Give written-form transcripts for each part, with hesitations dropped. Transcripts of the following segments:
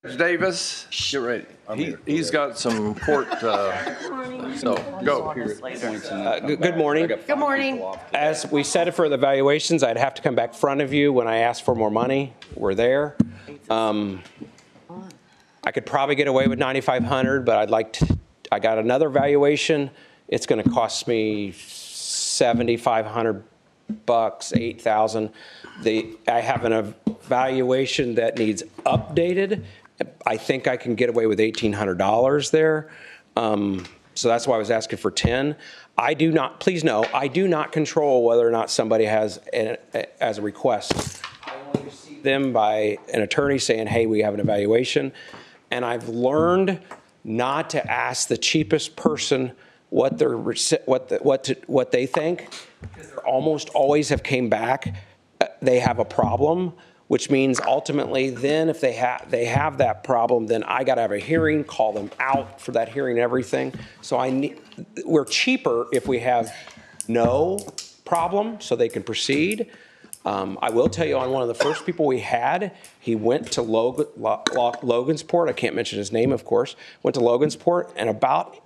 Davis, get ready. He's got some court, so go. Good morning. Good morning. As we said it for the valuations, I'd have to come back front of you when I asked for more money. We're there. I could probably get away with 9,500, but I got another valuation. It's going to cost me $7,500, 8,000. I have an evaluation that needs updated. I think I can get away with $1,800 there. So that's why I was asking for 10. I do not, please know, I do not control whether or not somebody has as a request. I only receive them by an attorney saying, hey, we have an evaluation. And I've learned not to ask the cheapest person what they think, because they almost always have came back. They have a problem, which means ultimately then if they have that problem, then I got to have a hearing, call them out for that hearing and everything. So we're cheaper if we have no problem so they can proceed. I will tell you, on one of the first people we had, he went to Logansport. I can't mention his name, of course. Went to Logansport, and about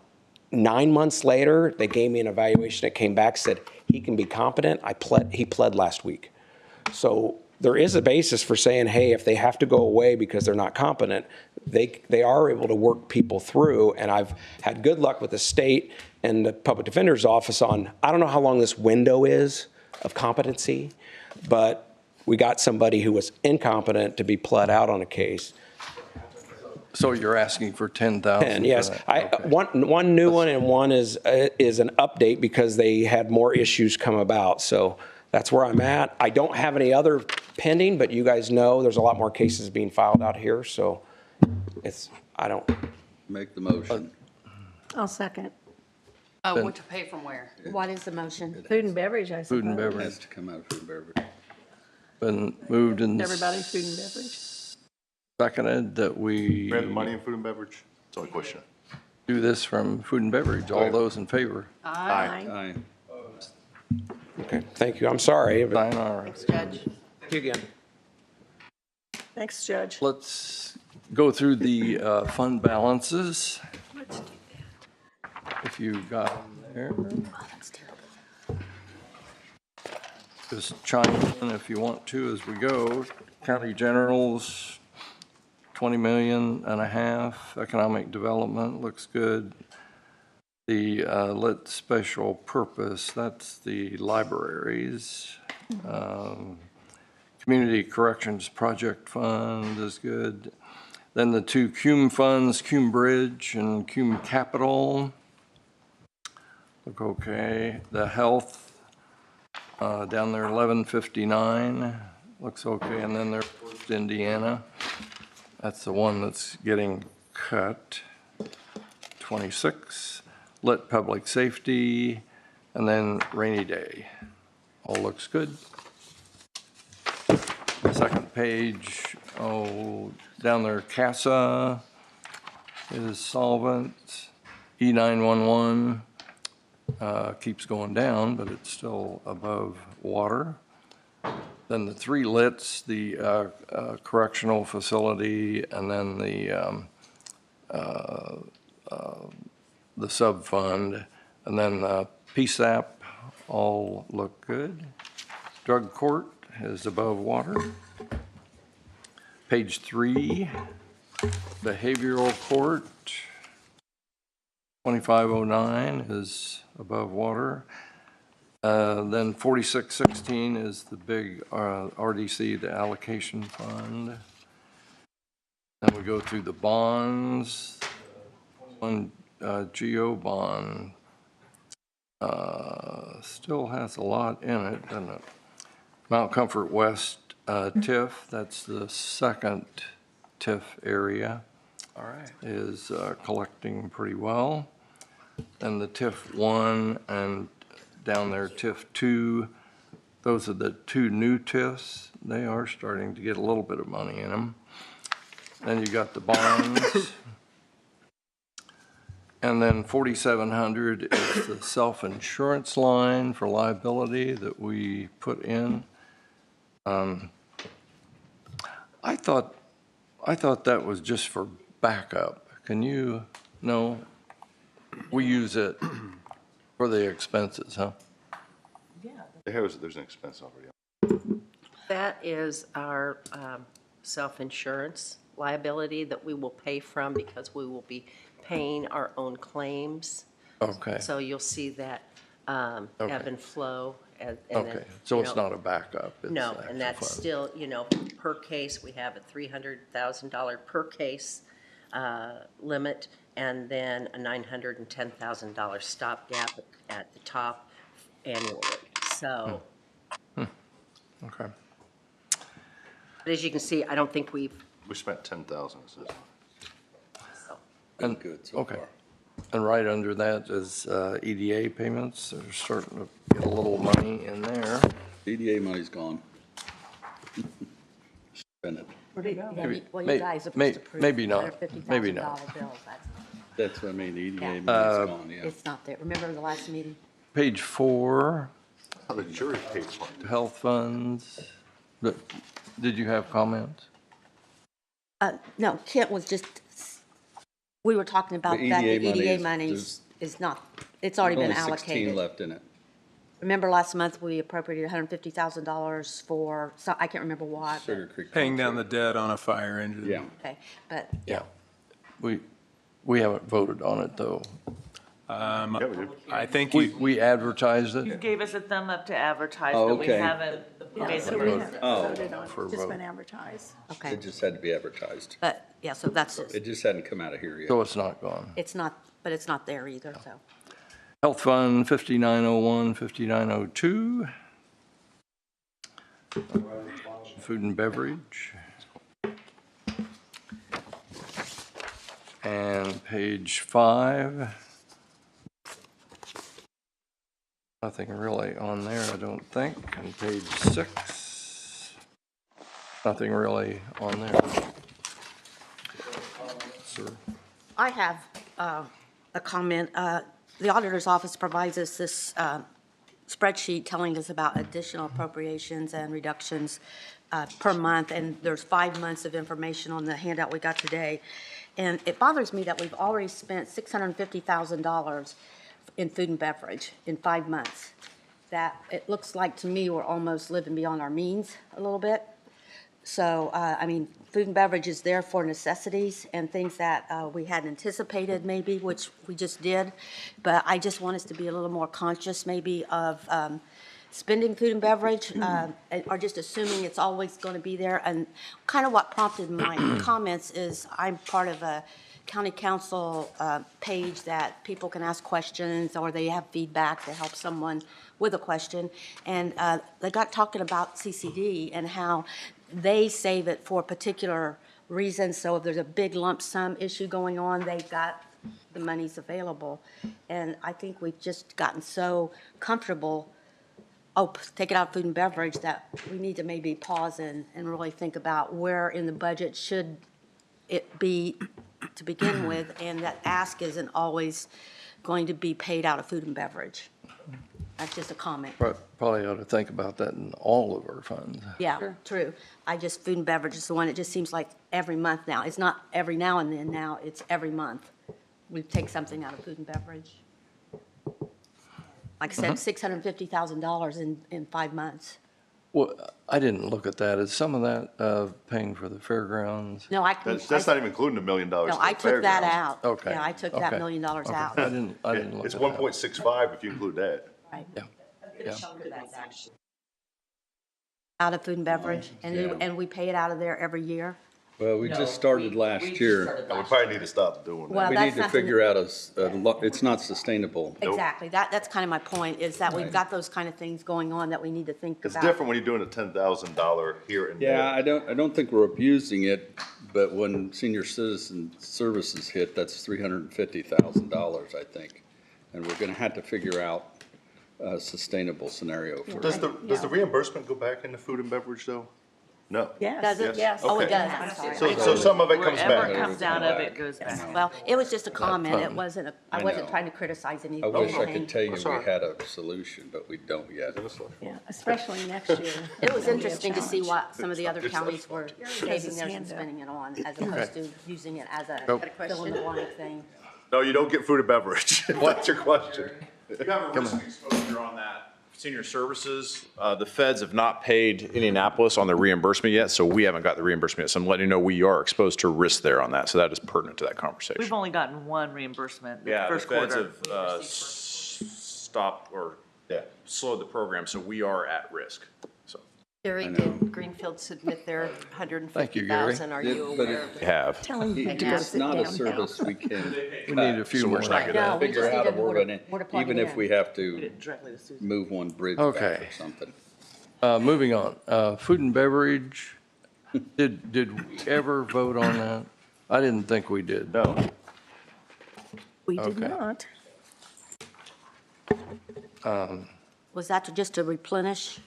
9 months later, they gave me an evaluation that came back, said he can be competent. He pled last week. So there is a basis for saying, hey, if they have to go away because they're not competent, they are able to work people through. And I've had good luck with the state and the public defender's office on, I don't know how long this window is of competency, but we got somebody who was incompetent to be pled out on a case. So you're asking for 10,000? 10, yes. Okay. One new one, and one is an update because they had more issues come about. So that's where I'm at. I don't have any other pending, but you guys know there's a lot more cases being filed out here. So I don't. Make the motion. I'll second. What to pay from where? What is the motion? Food and beverage, I suppose. Food and It beverage. has to come out of food and beverage. Been moved and Everybody's food and beverage. seconded that we We have the money in food and beverage? That's the only question. do this from food and beverage. All those in favor? Aye. Aye. Okay, thank you. I'm sorry. But Sayonara. Thanks, Judge. thank you again. Thanks, Judge. Let's go through the fund balances. Let's do If you got them there, that. That's terrible. just chime in if you want to as we go. County General's 20 million and a half. Economic Development looks good. The lit special purpose, that's the libraries. Community Corrections Project Fund is good. Then the two CUME funds, CUME Bridge and CUME Capital, look okay. The health down there, 1159, looks okay. And then there's First Indiana. That's the one that's getting cut, 26. Lit Public Safety, and then Rainy Day. All looks good. Second page, down there, CASA is solvent. E911 keeps going down, but it's still above water. Then the three lits, the correctional facility, and then the sub-fund, and then PSAP all look good. Drug court is above water. Page 3, behavioral court, 2509 is above water. Then 4616 is the big RDC, the allocation fund. Then we go through the bonds. One GO bond still has a lot in it, doesn't it? Mount Comfort West TIF, that's the second TIF area. All right. Is collecting pretty well. Then the TIF 1 and down there TIF 2, those are the two new TIFs. They are starting to get a little bit of money in them. Then you got the bonds. And then 4,700 is the self-insurance line for liability that we put in. I thought I thought that was just for backup. Can you, no? We use it for the expenses, huh? There's an expense already. That is our self-insurance liability that we will pay from because we will be paying our own claims. Okay, So you'll see that ebb Okay. and flow. And then, okay. So you it's know, not a backup? it's No, actual and that's fund. still, per case, we have a $300,000 per case limit, and then a $910,000 stopgap at the top annually. So, Okay. but as you can see, I don't think we've, We spent 10,000, it says. so. And- Good so Okay. far. And right under that is EDA payments. They're starting to get a little money in there. EDA money's gone. Spend it. Well, May- you guys are may- supposed to approve maybe not. $150,000 Maybe not. bills. That's what I mean, EDA Yeah. money's gone, yeah. It's not there. Remember the last meeting? Page 4, Oh, the jury paid for it. health funds. Did you have comments? No, Kent was just, we were talking about The that, the EDA money EDA is- money there's- is not, it's already been Only 16 allocated. left in it. Remember last month, we appropriated $150,000 for, so I can't remember what. but- Sugar Creek. Paying down the debt on a fire engine. Yeah. Okay, but Yeah. We haven't voted on it, though. Yeah, we did. I think We advertised You it gave us a thumb up to advertise, Oh, but we okay. haven't made so the we vote. haven't Oh. voted on it. for a It's just vote. been advertised. Okay, It just had to be advertised. but, yeah, so that's, It just hadn't come out of here yet. So it's not gone. it's not, but it's not there either, so. Health Fund 5901, 5902. Food and beverage. And page 5. Nothing really on there, I don't think. And page 6. Nothing really on there. Sir. I have a comment. The auditor's office provides us this spreadsheet telling us about additional appropriations and reductions per month, and there's 5 months of information on the handout we got today. And it bothers me that we've already spent $650,000 in food and beverage in 5 months. That, it looks like to me, we're almost living beyond our means a little bit. So, I mean, food and beverage is there for necessities and things that we hadn't anticipated maybe, which we just did. But I just want us to be a little more conscious maybe of spending food and beverage, or just assuming it's always going to be there. And kind of what prompted my comments is I'm part of a county council page that people can ask questions or they have feedback to help someone with a question. And they got talking about CCD and how they save it for particular reasons. So if there's a big lump sum issue going on, they've got the monies available. And I think we've just gotten so comfortable, take it out food and beverage, that we need to maybe pause and really think about where in the budget should it be to begin with, and that ask isn't always going to be paid out of food and beverage. That's just a comment. Probably ought to think about that in all of our funds. Yeah, true. Food and beverage is the one, it just seems like every month now. It's not every now and then now, it's every month. We take something out of food and beverage. Like I said, $650,000 in 5 months. Well, I didn't look at that. Is some of that paying for the fairgrounds? No, That's not even including the $1 million. No, to the I took that fairgrounds. out. Okay. Yeah, I took that Okay. $1 million Okay. out. I didn't look at It's that. 1.65 if you include that. Right. Yeah, yeah. Out of food and beverage, Yeah. and we pay it out of there every year? Well, we just started last year. And we probably need to stop doing Well, that. We that's need to something figure out it's not sustainable. Exactly. That's kind of my point, is that we've got those kind of things going on that we need to think It's about. different when you're doing a $10,000 here and there. Yeah, I don't think we're abusing it, but when senior citizen services hit, that's $350,000, I think. And we're gonna have to figure out a sustainable scenario for Does it. the reimbursement go back into food and beverage though? No. Does it? Yes. Oh, it Okay. does, I'm sorry. So some of it comes Wherever it back. comes out of, it goes back. Well, it was just a comment, it wasn't, I wasn't know. trying to criticize anything. I wish I could tell you we had a solution, but we don't yet. Yeah, especially next year. It was It'll be a interesting to see challenge. what some of the other counties were saving his theirs hand and up. spending it on, as opposed to using it as a Nope. fill in the blank thing. No, you don't get food and beverage, if that's your question. You have a risk exposure on that senior services. The feds have not paid Indianapolis on the reimbursement yet, so we haven't got the reimbursement yet. So I'm letting you know we are exposed to risk there on that. So that is pertinent to that conversation. We've only gotten one reimbursement, the Yeah, the first feds quarter. have stopped or slowed the program, so we are at risk. So Gary, did Greenfield submit their Thank you, Gary. 150,000? Are Yeah, you but aware of we have. Tell him to go It's sit not a down now. service we can We need a few So more. we're not No, we figure just out needed if we're where gonna, to plug even it if in. we have to Directly to Susan. move one bridge back Okay. or something. Moving on, food and beverage, did we ever vote on that? I didn't think we did. No. We did Okay. not. Was that just to replenish?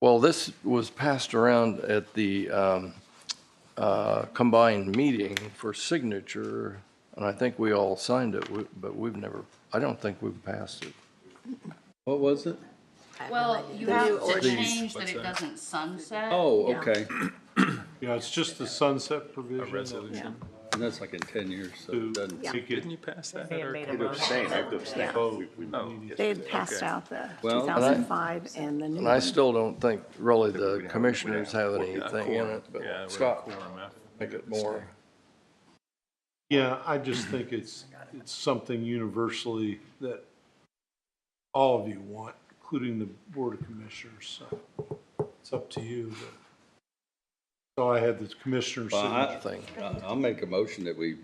Well, this was passed around at the combined meeting for signature, and I think we all signed it, but we've never, I don't think we've passed it. What was it? Well, you have to These- change that it doesn't sunset. Oh, okay. Yeah, it's just the sunset provision. Yeah. And that's like in 10 years, so To it doesn't. make Didn't it, you pass that? They had made a To motion. abstain, I have to abstain. They had passed out the Well, 2005 and the new And I one. still don't think really the commissioners have anything in it, yeah, we're but a Scott, quorum after. make it more. Yeah, I just think it's something universally that all of you want, including the Board of Commissioners, so it's up to you. So I had the commissioner's Well, signature. I'll make a motion that we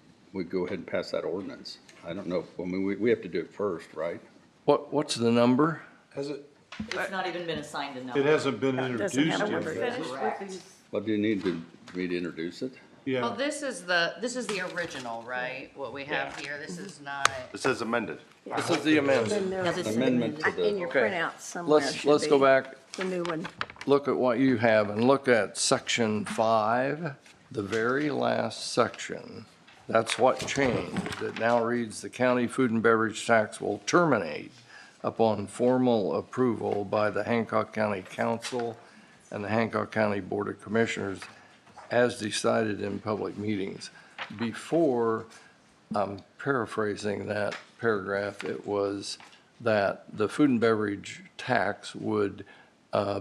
go ahead and pass that ordinance. I don't know, I mean, we have to do it first, right? What's the number? Has it, It's not even been assigned a number. it hasn't been Doesn't introduced have a yet. number. has it? What do you need me to introduce it? Well, Yeah, this is the original, right? What we have here, this is not. It says amended. This is the amendment. Then there's Because it's Amendment to in the, your Okay. printout somewhere Let's should go be back, the new one. look at what you have and look at section 5, the very last section. That's what changed. It now reads, "The county food and beverage tax will terminate upon formal approval by the Hancock County Council and the Hancock County Board of Commissioners as decided in public meetings." Before, I'm paraphrasing that paragraph, it was that the food and beverage tax would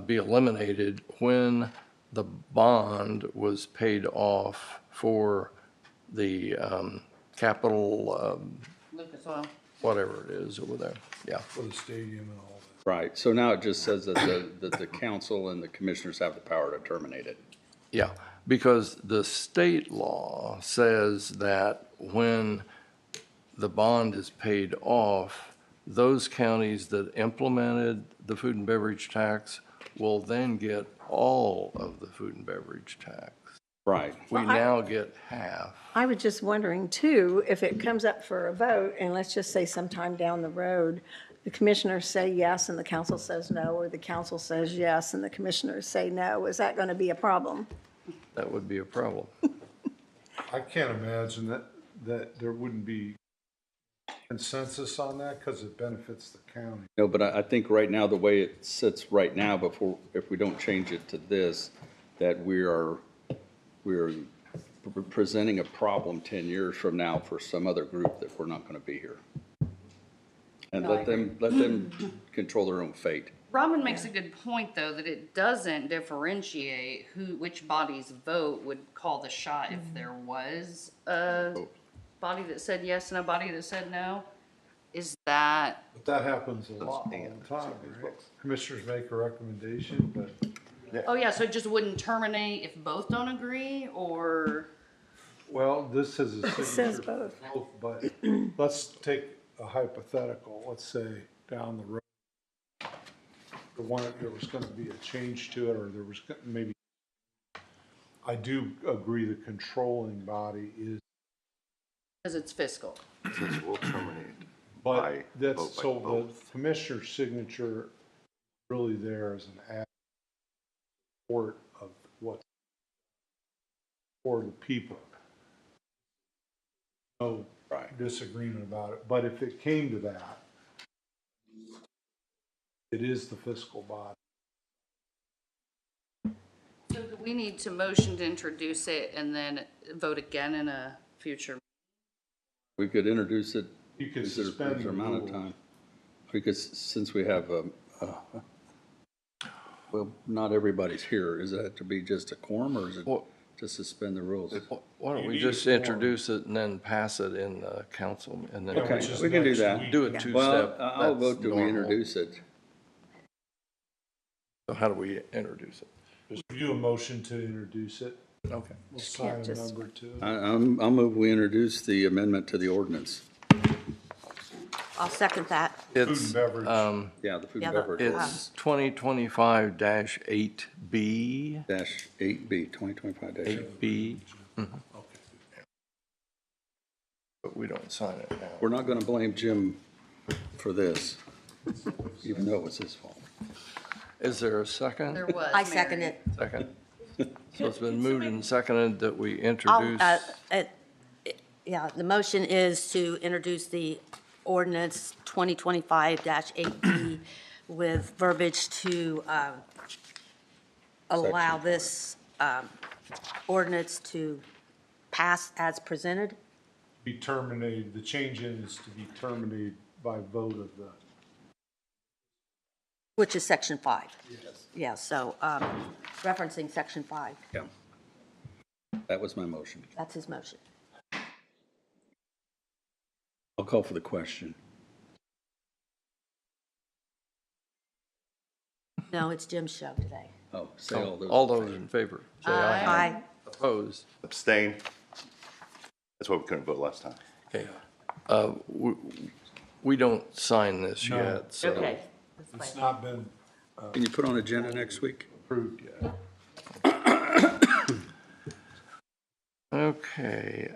be eliminated when the bond was paid off for the capital, Lucas Oil. whatever it is over there. Yeah. for the stadium and all that. right, so now it just says that the council and the commissioners have the power to terminate it. Yeah, because the state law says that when the bond is paid off, those counties that implemented the food and beverage tax will then get all of the food and beverage tax. Right. We now get half. I was just wondering too, if it comes up for a vote, and let's just say sometime down the road, the commissioners say yes and the council says no, or the council says yes and the commissioners say no, is that going to be a problem? That would be a problem. I can't imagine that there wouldn't be consensus on that because it benefits the county. No, but I think right now, the way it sits right now, if we don't change it to this, that we're presenting a problem 10 years from now for some other group that we're not going to be here. And let them control their own fate. Robin makes a good point, though, that it doesn't differentiate which body's vote would call the shot if there was a body that said yes and a body that said no. Is that, But that happens a lot all the time, right? Commissioners make a recommendation, but, oh yeah, so it just wouldn't terminate if both don't agree, or? well, this says a signature. It says both. But let's take a hypothetical, let's say down the road, there was gonna be a change to it, or there was maybe, I do agree the controlling body is, Because it's fiscal. It says will terminate. but By that's, vote by so the both. commissioner's signature really there as an add support of what for the people. No disagreement about it, but if it came to that, it is the fiscal body. So do we need to motion to introduce it and then vote again in a future? We could introduce it. You could Is there suspend a the amount of rules. time? Because since we have, well, not everybody's here. Is that to be just a quorum or is it Well- to suspend the rules? Why don't You we need just a quorum. introduce it and then pass it in the council and then. Okay, Which is we can do next that. week. Do it two-step. Well, I'll that's vote that we normal. introduce it. So how do we introduce it? We do a motion to introduce it. Okay. We'll sign a just- number to it. I'll move we introduce the amendment to the ordinance. I'll second that. Food and It's, beverage. Yeah, the food Yeah, and the- beverage. it's 2025-8B, Dash 8B, 2025 dash 8. 8B. But we don't sign it now. We're not gonna blame Jim for this, even though it was his fault. Is there a second? There was. I second Mary. it. Second. So it's been moved and seconded that we I'll, introduce. Yeah, the motion is to introduce the ordinance 2025-8B with verbiage to allow this ordinance to pass as presented. Be terminated, the change in is to be terminated by vote of the, Which is section 5. Yes. Yeah, so referencing section 5, Yeah. That was my motion. that's his motion. I'll call for the question. No, it's Jim's show today. Oh, say all those. All those in favor, say aye. Aye. Opposed? Abstain. That's why we couldn't vote last time. Okay. We don't sign this No. yet, so. Okay. it's not been Can you put on agenda next week? approved yet. Okay,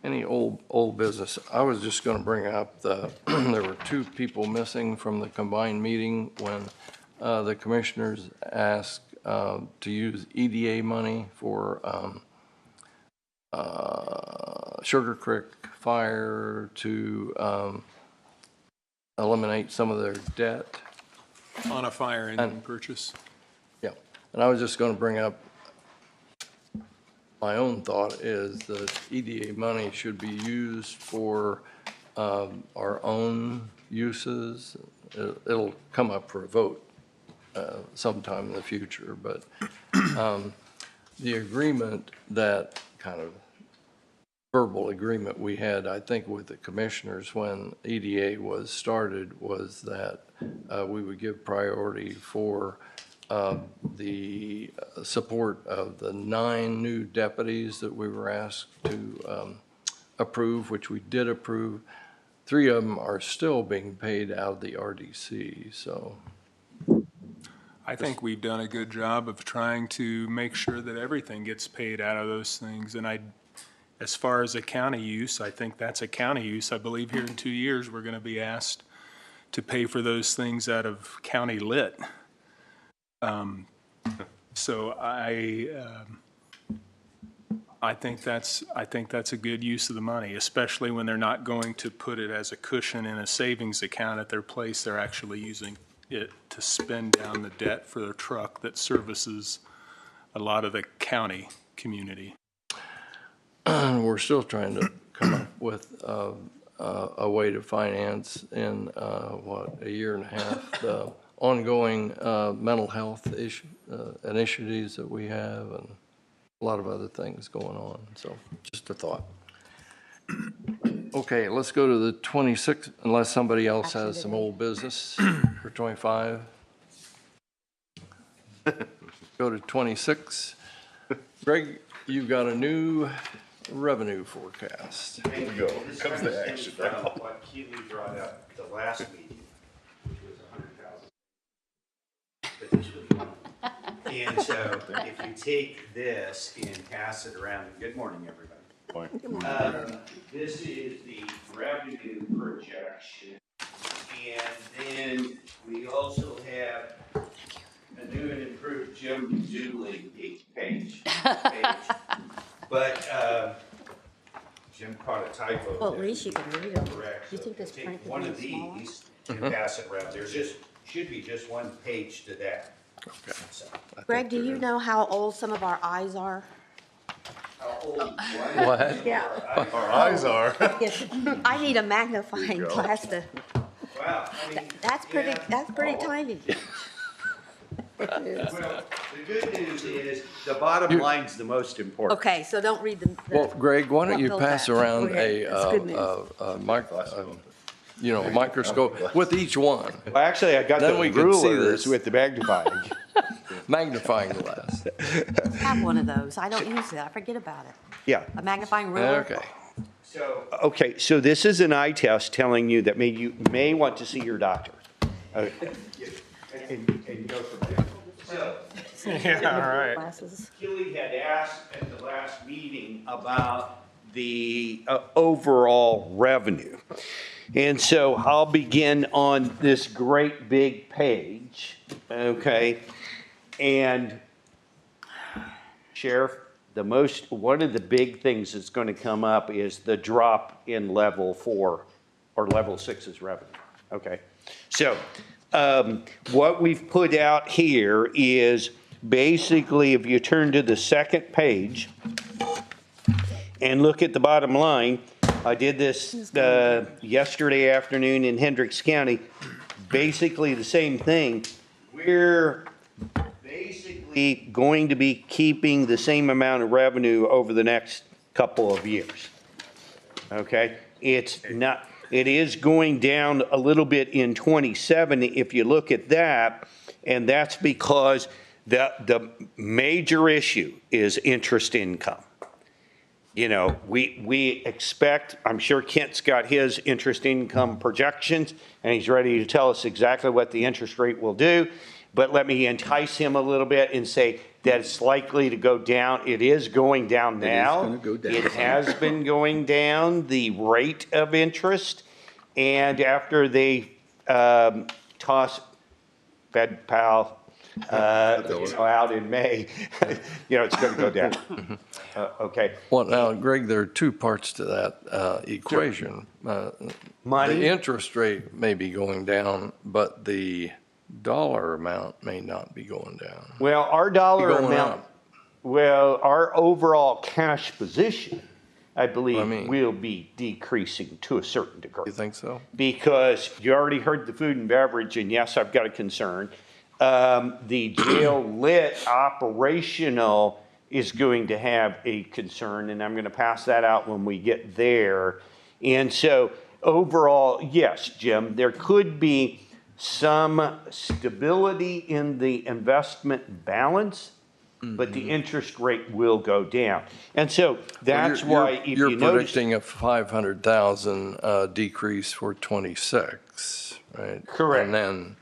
any old business? I was just gonna bring up there were 2 people missing from the combined meeting when the commissioners asked to use EDA money for Sugar Creek Fire to eliminate some of their debt. On a fire engine purchase. Yeah, and I was just gonna bring up, my own thought is that EDA money should be used for our own uses. It'll come up for a vote sometime in the future, but the agreement, that kind of verbal agreement we had, I think, with the commissioners when EDA was started, was that we would give priority for the support of the 9 new deputies that we were asked to approve, which we did approve. 3 of them are still being paid out of the RDC, so. I think we've done a good job of trying to make sure that everything gets paid out of those things. And as far as a county use, I think that's a county use. I believe here in 2 years, we're going to be asked to pay for those things out of county lit. So I think that's a good use of the money, especially when they're not going to put it as a cushion in a savings account at their place. They're actually using it to spend down the debt for their truck that services a lot of the county community. We're still trying to come up with a way to finance in, a year and a half, the ongoing mental health initiatives that we have, and a lot of other things going on, so just a thought. Okay, let's go to the 26th, unless somebody else has some old business for 25. Go to 26. Greg, you've got a new revenue forecast. Here we go. Comes the action. What Keely brought up at the last meeting, which was 100,000. And so if you take this and pass it around, good morning, everybody. This is the revenue projection. And then we also have Jim doodling page. But Jim caught a typo. Well, at least you can read them. Correct. You think So this take print could one be of smaller? these and pass it around. There's just, should be just one page to that. Okay. So, Greg, do you know how old some of our eyes are? how old? What? Yeah. Our eyes are. I need a magnifying glass to, Wow, I mean, that's pretty tiny. well, the good news is the bottom line's the most important. Okay, so don't read the. Well, Greg, why don't you What pass goes back? around Okay, that's good news. a microscope with each one, Well, actually, I got Then the we can see rulers this. with the magnifying. magnifying glass. Have one of those. I don't use it. I forget about it. Yeah. A magnifying ruler? Okay. Okay, so this is an eye test telling you that you may want to see your doctor. And go from there. So, Yeah, all right. Glasses. Keely had asked at the last meeting about the overall revenue. And so I'll begin on this great big page, okay? And Sheriff, one of the big things that's going to come up is the drop in level 4 or level 6's revenue, okay? So what we've put out here is basically, if you turn to the second page and look at the bottom line, I did this yesterday afternoon in Hendricks County, basically the same thing. We're basically going to be keeping the same amount of revenue over the next couple of years. Okay? It is going down a little bit in 27 if you look at that, and that's because the major issue is interest income. You know, we expect, I'm sure Kent's got his interest income projections, and he's ready to tell us exactly what the interest rate will do. But let me entice him a little bit and say that it's likely to go down. It is going down now. gonna go down. It has been going down, the rate of interest. And after they toss Fed Pal out in May, it's going to go down. Okay. Well, now, Greg, there are two parts to that equation. Money. The interest rate may be going down, but the dollar amount may not be going down. Well, our dollar Going amount, up. well, our overall cash position, I believe, I mean- will be decreasing to a certain degree. You think so? Because you already heard the food and beverage, and yes, I've got a concern. The jail lit operational is going to have a concern, and I'm going to pass that out when we get there. And so overall, yes, Jim, there could be some stability in the investment balance, but the interest rate will go down. And so that's why if you You're notice. predicting a 500,000 decrease for 26, right? Correct. And then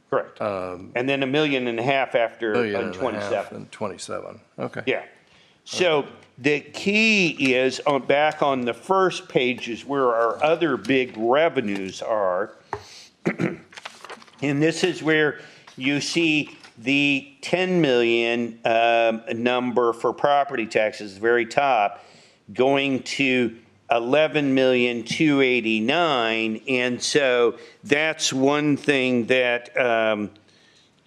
Correct. And then $1.5 million after million on and a 27. half and 27. Okay. Yeah. So the key is back on the first page is where our other big revenues are. And this is where you see the 10 million number for property taxes, the very top, going to 11,289,000. And so that's one thing that,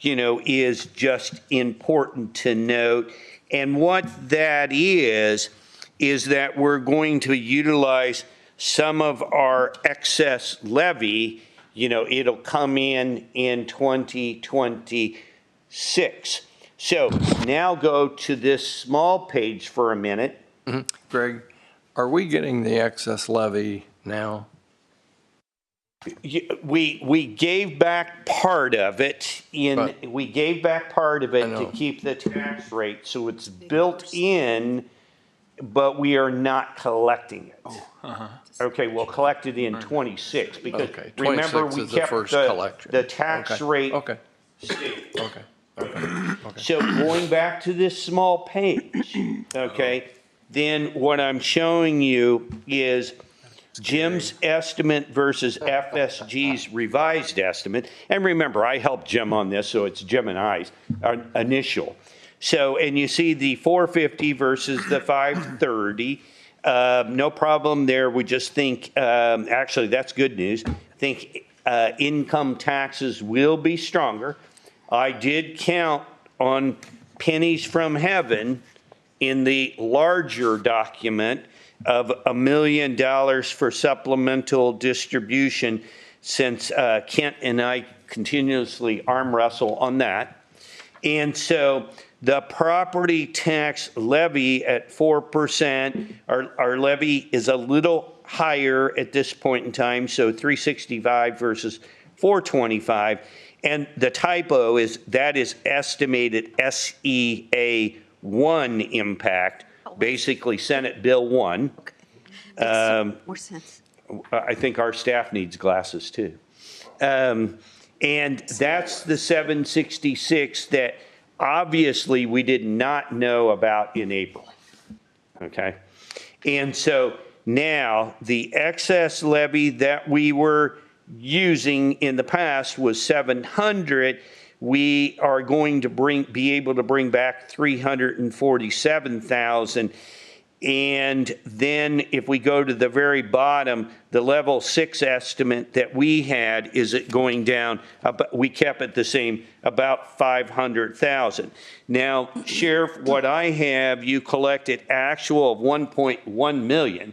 is just important to note. And what that is that we're going to utilize some of our excess levy. It'll come in 2026. So now go to this small page for a minute. Greg, are we getting the excess levy now? We gave back part of it to keep the tax rate, so it's built in, but we are not collecting it. Okay, we'll collect it in 26 because Okay, remember 26 we is the kept first collection. the tax Okay, rate okay. stable. Okay. So going back to this small page, okay, then what I'm showing you is Jim's estimate versus FSG's revised estimate. And remember, I helped Jim on this, so it's Jim and I's initial. So, and you see the 450 versus the 530. No problem there. We just think, actually, that's good news. I think income taxes will be stronger. I did count on pennies from heaven in the larger document of $1 million for supplemental distribution, since Kent and I continuously arm wrestle on that. And so the property tax levy at 4%, our levy is a little higher at this point in time, so 365 versus 425. And the typo is that is estimated SEA 1 impact, basically Senate Bill 1. Makes more sense. I think our staff needs glasses too. And that's the 766 that obviously we did not know about in April. Okay. And so now the excess levy that we were using in the past was 700. We are going to be able to bring back 347,000. And then if we go to the very bottom, the level 6 estimate that we had is it going down, we kept it the same, about 500,000. Now, Sheriff, what I have, you collected actual of 1.1 million,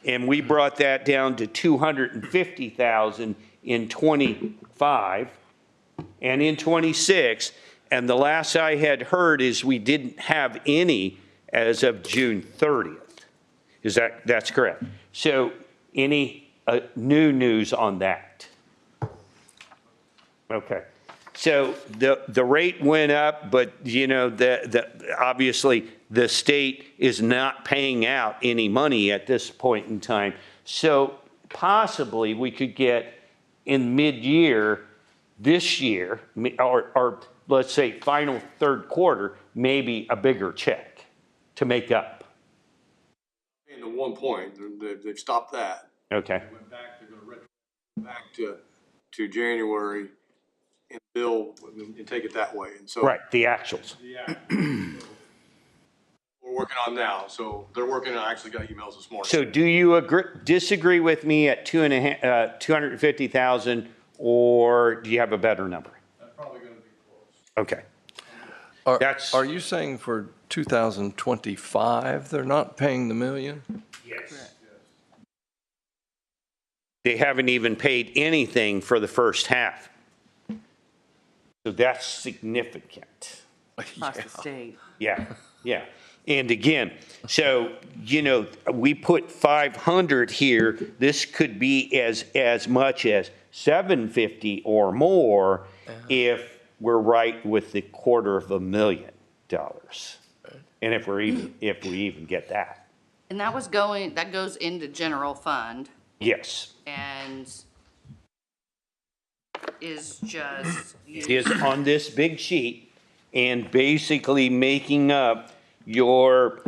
and we brought that down to 250,000 in 25 and in 26. And the last I had heard is we didn't have any as of June 30th. That's correct? So any new news on that? Okay. So the rate went up, but you know, obviously the state is not paying out any money at this point in time. So possibly we could get in mid-year this year, or let's say final third quarter, maybe a bigger check to make up. And to one point, they've stopped that. Okay. They went back, they're gonna retro back to January and bill and take it that way. And so. Right, the actuals. Yeah. We're working on now. So they're working on, I actually got emails this morning. So do you disagree with me at 250,000, or do you have a better number? That's probably gonna be close. Okay. Are you saying for 2025, they're not paying the million? Yes. They haven't even paid anything for the first half. So that's significant. Across the state. Yeah, yeah. And again, so, you know, we put 500 here. This could be as much as 750 or more if we're right with the $250,000. And if we even get that. And that goes into general fund Yes. and is just. Is on this big sheet and basically making up your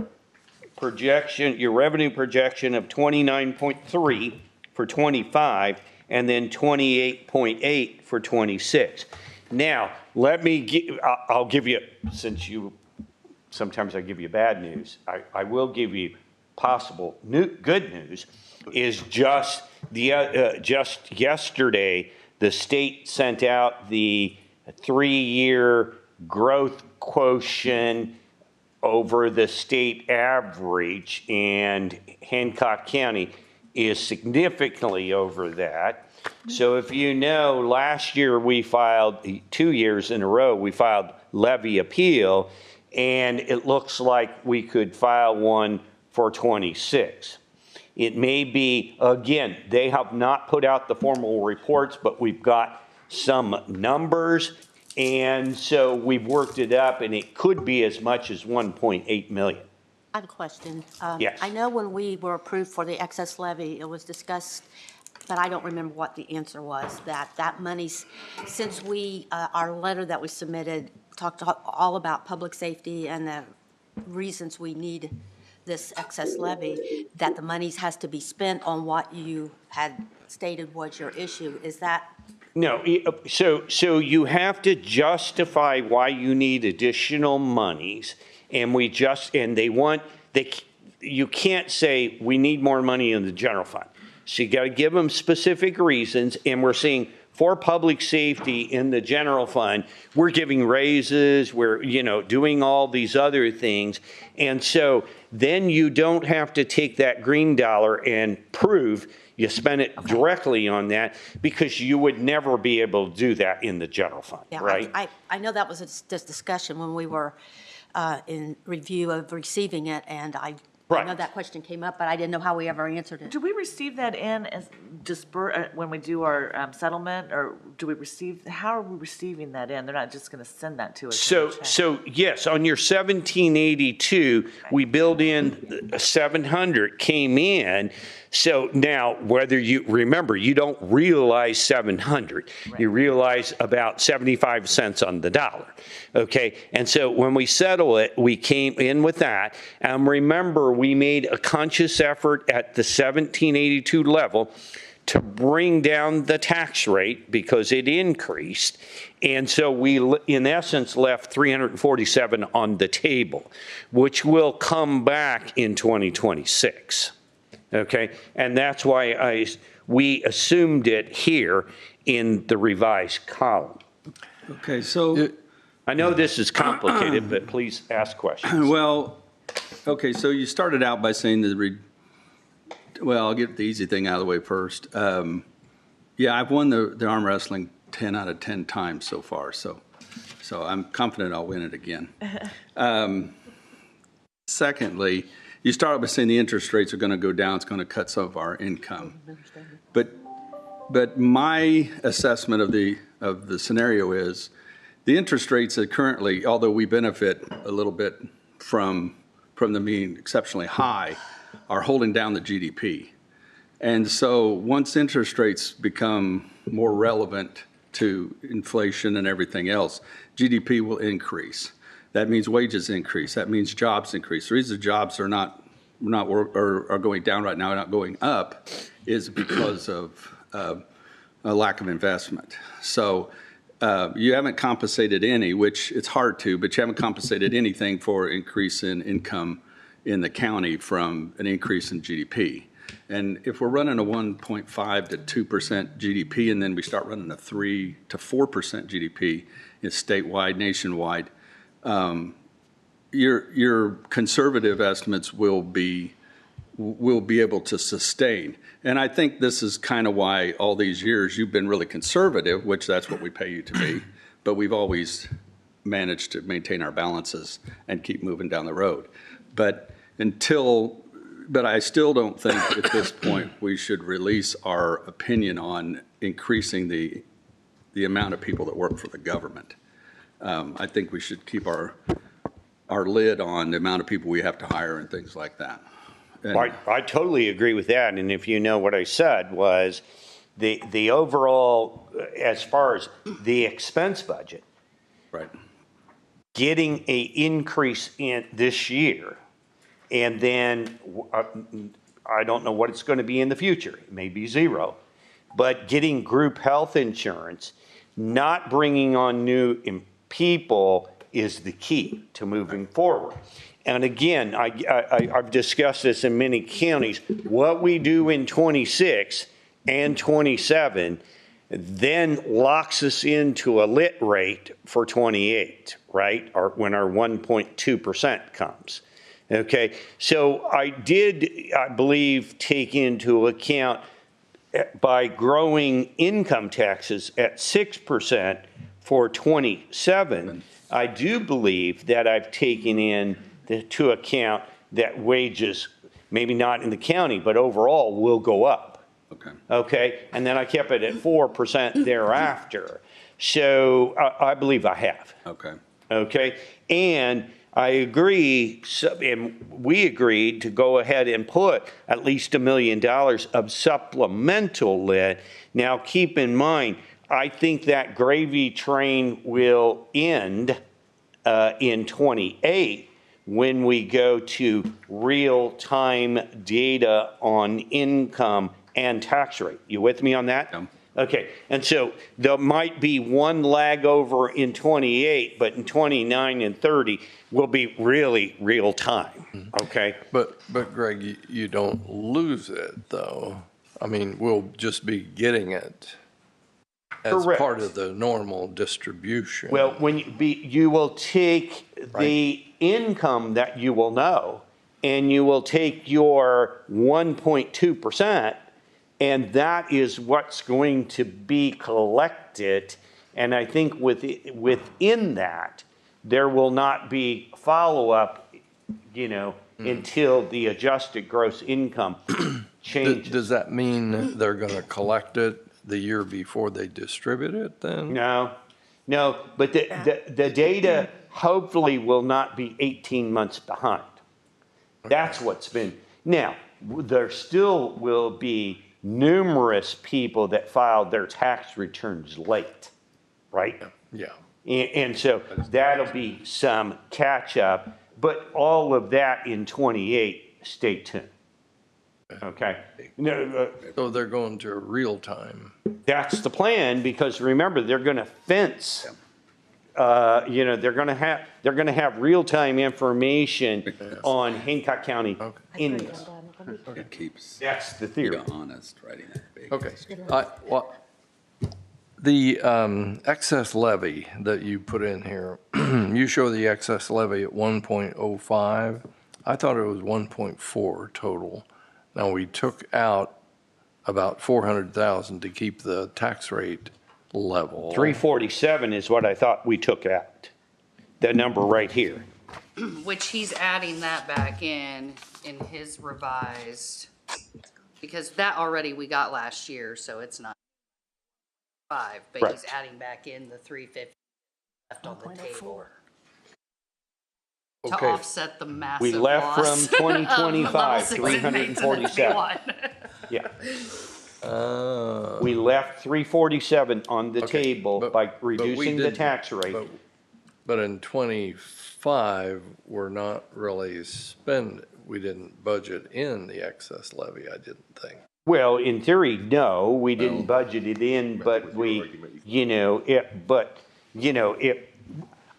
projection, your revenue projection of 29.3 for 25 and then 28.8 for 26. Now, I'll give you, sometimes I give you bad news, I will give you possible good news, is just yesterday, the state sent out the 3-year growth quotient over the state average, and Hancock County is significantly over that. So if you know, last year we filed, 2 years in a row, we filed levy appeal, and it looks like we could file one for 26. It may be, again, they have not put out the formal reports, but we've got some numbers, and so we've worked it up, and it could be as much as 1.8 million. I have a question. Yes. I know when we were approved for the excess levy, it was discussed, but I don't remember what the answer was, that money's, since our letter that we submitted talked all about public safety and the reasons we need this excess levy, that the monies has to be spent on what you had stated was your issue. Is that? No, so you have to justify why you need additional monies, and you can't say, we need more money in the general fund. So you got to give them specific reasons, and we're seeing for public safety in the general fund, we're giving raises, we're, doing all these other things. And so then you don't have to take that green dollar and prove you spend it directly on that, because you would never be able to do that in the general fund, Yeah, right? I know that was this discussion when we were in review of receiving it, and I know that question came up, but I didn't know how we ever answered it. Do we receive that in as when we do our settlement, or how are we receiving that in? They're not just going to send that to us. So yes, on your 1782, we build in 700 came in. So now, whether you remember, you don't realize 700, you realize about 75 cents on the dollar. Okay, and so when we settle it, we came in with that. And remember, we made a conscious effort at the 1782 level to bring down the tax rate because it increased. And so we, in essence, left 347 on the table, which will come back in 2026. Okay, and that's why we assumed it here in the revised column. Okay, so. I know this is complicated, but please ask questions. Well, okay, so you started out by saying I'll get the easy thing out of the way first. Yeah, I've won the arm wrestling 10 out of 10 times so far, so I'm confident I'll win it again. Secondly, you start by saying the interest rates are going to go down. It's going to cut some of our income. But my assessment of the scenario is the interest rates that currently, although we benefit a little bit from them being exceptionally high, are holding down the GDP. And so once interest rates become more relevant to inflation and everything else, GDP will increase. That means wages increase. That means jobs increase. The reason jobs are are going down right now, not going up, is because of a lack of investment. So you haven't compensated any, which it's hard to, but you haven't compensated anything for increase in income in the county from an increase in GDP. And if we're running a 1.5 to 2% GDP, and then we start running a 3 to 4% GDP, it's statewide, nationwide, your conservative estimates will be able to sustain. And I think this is kind of why all these years you've been really conservative, which that's what we pay you to be, but we've always managed to maintain our balances and keep moving down the road. But I still don't think at this point we should release our opinion on increasing the amount of people that work for the government. I think we should keep our lid on the amount of people we have to hire and things like that. I totally agree with that. And if you know what I said was the overall, as far as the expense budget, right, getting a increase in this year, and then I don't know what it's going to be in the future. It may be zero, but getting group health insurance, not bringing on new people is the key to moving forward. And again, I've discussed this in many counties. What we do in 26 and 27 then locks us into a lit rate for 28, right? Or when our 1.2% comes. Okay, so I believe, take into account by growing income taxes at 6% for 27, I do believe that I've taken into account that wages, maybe not in the county, but overall will go up. Okay, and then I kept it at 4% thereafter. So I believe I have. Okay, and I agree, and we agreed to go ahead and put at least $1 million of supplemental lit. Now, keep in mind, I think that gravy train will end in 28, when we go to real-time data on income and tax rate. You with me on that? Yeah. Okay, and so there might be one lag over in 28, but in 29 and 30 will be really real time, okay? But Greg, you don't lose it, though. I mean, we'll just be getting it as Correct. part of the normal distribution. Well, when you will take the income that you will know, and you will take your 1.2%, and that is what's going to be collected. And I think within that, there will not be follow-up, until the adjusted gross income changes. Does that mean they're going to collect it the year before they distribute it then? No, but the data hopefully will not be 18 months behind. That's what's been, now, there still will be numerous people that filed their tax returns late, right? Yeah. And so that'll be some catch up, but all of that in 28, stay tuned. Okay? No, So they're going to real time. that's the plan, because remember, they're gonna fence, they're gonna have real-time information on Hancock County income. It keeps That's the you theory. honest, writing that big. Okay. The excess levy that you put in here, you show the excess levy at 1.05. I thought it was 1.4 total. Now, we took out about 400,000 to keep the tax rate level. 347 is what I thought we took out, the number right here. Which he's adding that back in his revised, because that already we got last year, so it's not 5, but he's Correct. adding back in the 350 left on the table. To Okay. offset the massive We left from loss 2025, of level 6 inmates in the 347. 3-1. Yeah. We left 347 on the Okay, table but- by but we reducing the didn't- tax rate. But in 25, we're not really we didn't budget in the excess levy, I didn't think. Well, in theory, no, we didn't budget it in, but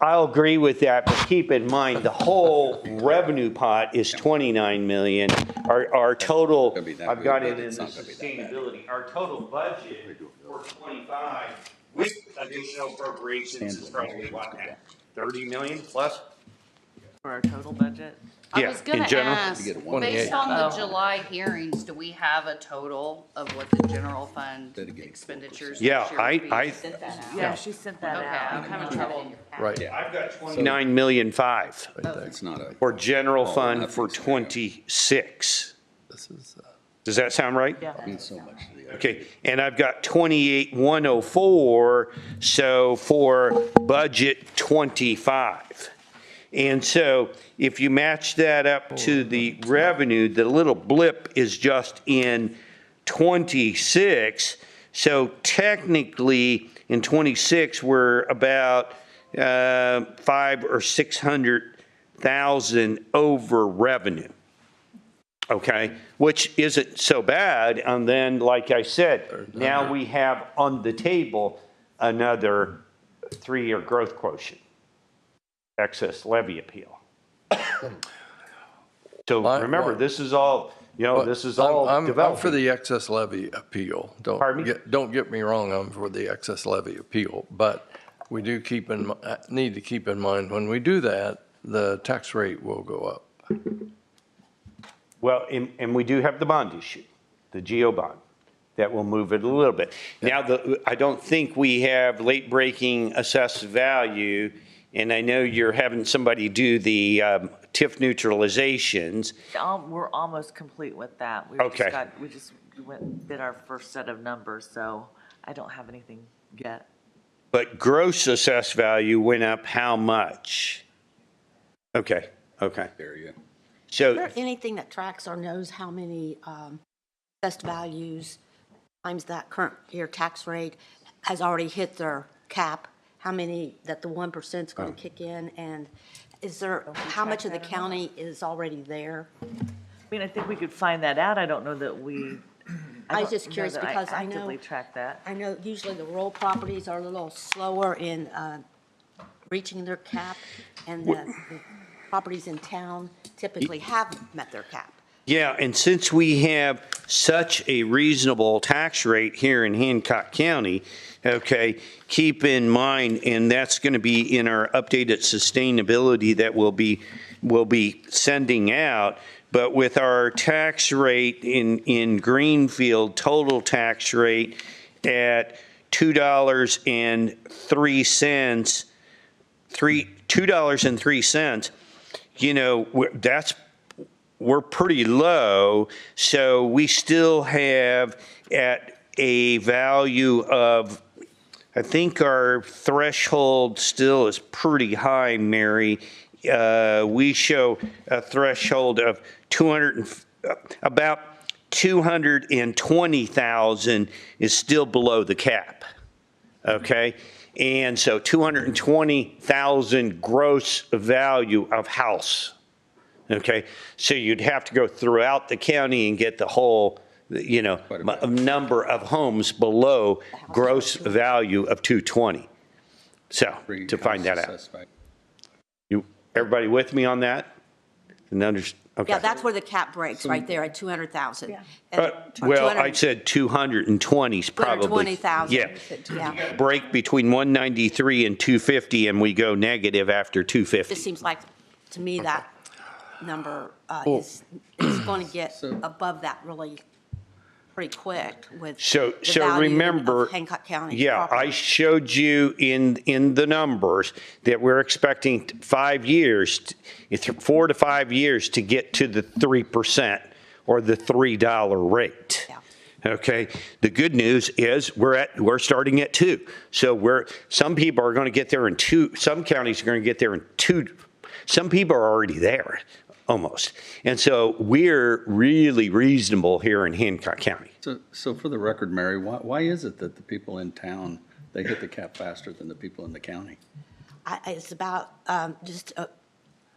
I'll agree with that, but keep in mind, the whole revenue pot is 29 million. Our total, gonna be that I've got good, it but in it's the not gonna be that bad. sustainability, our total budget for 25 with additional appropriations is probably what, 30 million plus? For our total budget? I Yeah, was gonna in general. ask, You get a based 28. on the Oh. July hearings, do we have a total of what the general fund Then again, expenditures? Yeah, this year would be? I, Yeah, she sent that Okay, out. I'm having trouble. Right. I've got 29 million 5 It's not a. for general Oh, fund nothing's for gonna 26. This is, Does that sound right? Yeah. Means so much to the. Okay, and I've got 28,104, so for budget 25. And so if you match that up to the revenue, the little blip is just in 26. So technically, in 26, we're about 500 or 600,000 over revenue. Okay, which isn't so bad. And then, like I said, now we have on the table another 3-year growth quotient, excess levy appeal. So remember, this is all, this is all I'm for developing. the excess levy appeal. Pardon me? Don't get me wrong, I'm for the excess levy appeal, but we do need to keep in mind, when we do that, the tax rate will go up. Well, and we do have the bond issue, the GO bond, that will move it a little bit. Now, I don't think we have late-breaking assessed value, and I know you're having somebody do the TIF neutralizations. We're almost complete with that. Okay. We just went and did our first set of numbers, so I don't have anything yet. But gross assessed value went up how much? Okay. There you go. Is So, there anything that tracks or knows how many assessed values times that current year tax rate has already hit their cap? How many that the 1% is going to kick in? And Is there, how much of the county is already there? I mean, I think we could find that out. I don't know that we. I was don't just curious know that because I know. actively track that. I know usually the rural properties are a little slower in reaching their cap, and the properties in town typically have met their cap. Yeah, and since we have such a reasonable tax rate here in Hancock County, okay, keep in mind, and that's going to be in our updated sustainability that we'll be sending out, but with our tax rate in Greenfield, total tax rate at $2.03, $2.03, you know, we're pretty low, so we still have at a value of, I think our threshold still is pretty high, Mary. We show a threshold of about 220,000 is still below the cap, okay? And so 220,000 gross value of house. Okay, so you'd have to go throughout the county and get the whole, you know, number of homes below gross value of 220. So, to find that out. Everybody with me on that? Okay. Yeah, that's where the cap breaks, right there at 200,000. Yeah. Well, I said 220 is probably. 220,000. Yeah. Yeah. Break between 193 and 250, and we go negative after 250. It seems like, to me, that number is going to get above that really pretty quick with the value remember, of Hancock County. Yeah, property. I showed you in the numbers that we're expecting 4 to 5 years to get to the 3% or the $3 rate. Yeah. Okay. The good news is we're starting at 2. So some people are going to get there in 2. Some counties are going to get there in 2. Some people are already there. Almost. And so we're really reasonable here in Hancock County. So for the record, Mary, why is it that the people in town, they hit the cap faster than the people in the county? It's about just,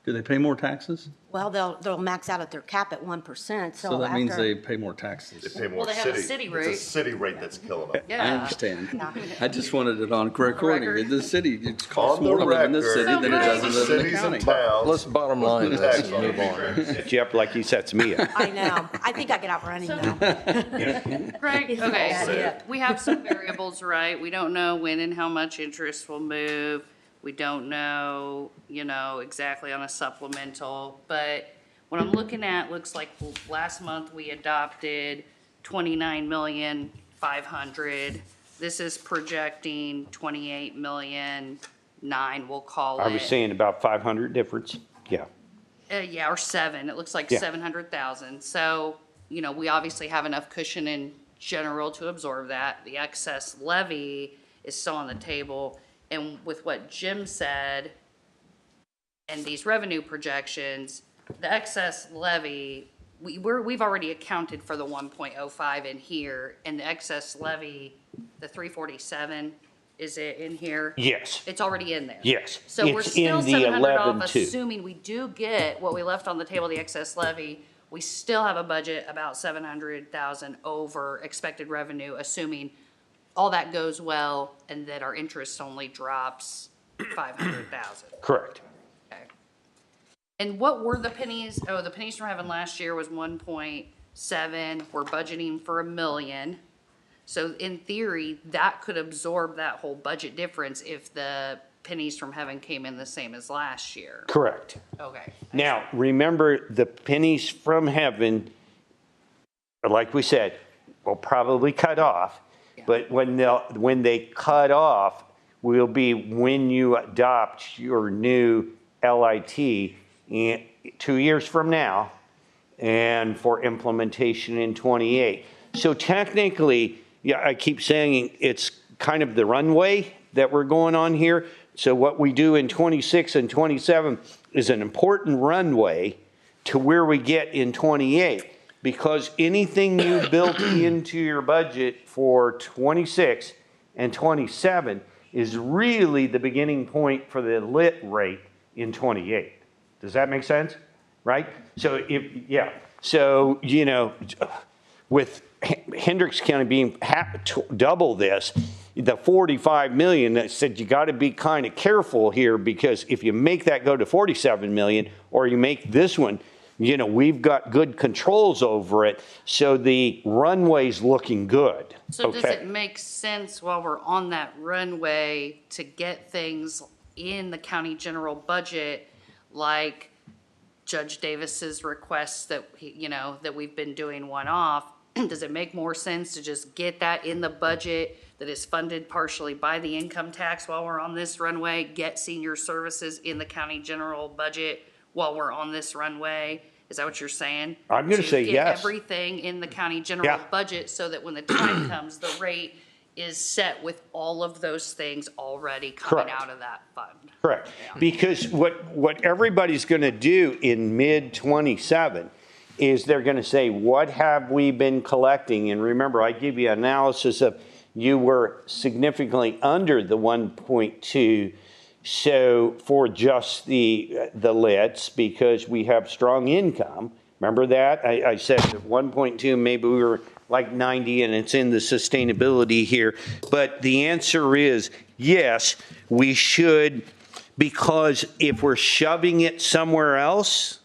Do they pay more taxes? well, they'll max out at their cap at 1%. So that means they pay more taxes. They pay more Well, they have a city rate. It's a city rate that's killing them. I Yeah. understand. Yeah. I just wanted it on recording. record. In the city, it costs On the more to live in this record, city than it does to live in the cities county. and towns. Let's bottom line the this tax and move on. Jeff, like he sets me up. I know. I think I get out running now. Right, okay, That's so it. we have some variables, right? We don't know when and how much interest will move. We don't know, you know, exactly on a supplemental, but what I'm looking at, looks like last month we adopted 29,500,000. This is projecting 28,000,009, we'll call it. I was saying about 500 difference. Yeah. Yeah, or 7, it looks like Yeah. 700,000. So, you know, we obviously have enough cushion in general to absorb that. The excess levy is still on the table. And with what Jim said and these revenue projections, the excess levy, we've already accounted for the 1.05 in here, and the excess levy, the 347, is it in here? Yes. It's already in there. Yes. So we're It's still in the 700 off, 11-2. assuming we do get what we left on the table, the excess levy. We still have a budget about 700,000 over expected revenue, assuming all that goes well and that our interest only drops 500,000. Correct. Okay. And what were the pennies? Oh, the pennies from heaven last year was 1.7. We're budgeting for $1 million. So in theory, that could absorb that whole budget difference if the pennies from heaven came in the same as last year. Correct. Okay. Now, remember the pennies from heaven, like we said, will probably cut off. But when they cut off, will be when you adopt your new LIT 2 years from now and for implementation in 28. So technically, yeah, I keep saying it's kind of the runway that we're going on here. So what we do in 26 and 27 is an important runway to where we get in 28. Because anything you built into your budget for 26 and 27 is really the beginning point for the lit rate in 28. Does that make sense? Right? So so, with Hendricks County being double this, the 45 million, that said you got to be kind of careful here, because if you make that go to 47 million, or you make this one, we've got good controls over it, so the runway's looking good. So does it make sense while we're on that runway to get things in the county general budget, like Judge Davis's requests that, that we've been doing one-off? Does it make more sense to just get that in the budget that is funded partially by the income tax while we're on this runway, get senior services in the county general budget while we're on this runway? Is that what you're saying? I'm going to say get yes. everything in the county general budget so that when the time comes, the rate is set with all of those things already coming out of that fund. Correct. Because what everybody's going to do in mid-27 is they're going to say, what have we been collecting? And remember, I give you analysis of you were significantly under the 1.2. So for just the LITs, because we have strong income, remember that? I said that 1.2, maybe we were like 90, and it's in the sustainability here. But the answer is yes, we should, because if we're shoving it somewhere else,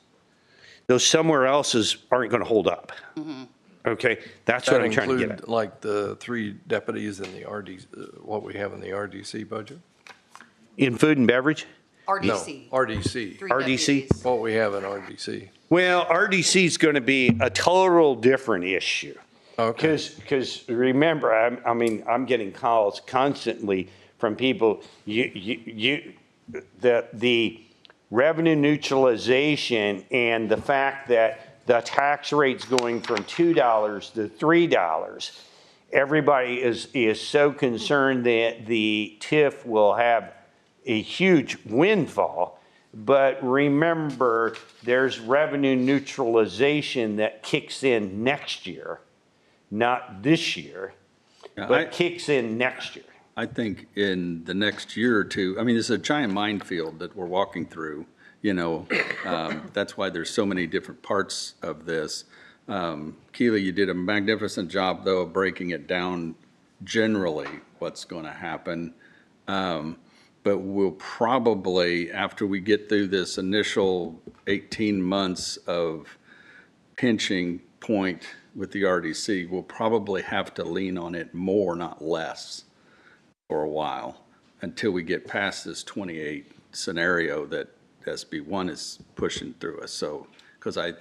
those somewhere else's aren't going to hold up. Mm-hmm. Okay, that's what I'm trying to get at. Like the 3 deputies in the RDC, what we have in the RDC budget? In food and beverage? RDC. No, RDC. RDC? What we have in RDC. Well, RDC is going to be a total different issue. Okay. Because remember, I'm getting calls constantly from people. The revenue neutralization and the fact that the tax rate's going from $2 to $3. Everybody is so concerned that the TIF will have a huge windfall. But remember, there's revenue neutralization that kicks in next year, not this year, but kicks in next year. I think in the next year or two, it's a giant minefield that we're walking through, that's why there's so many different parts of this. Keely, you did a magnificent job, though, of breaking it down generally what's going to happen. But we'll probably, after we get through this initial 18 months of pinching point with the RDC, we'll probably have to lean on it more, not less, for a while, until we get past this 28 scenario that SB1 is pushing through us. So, because I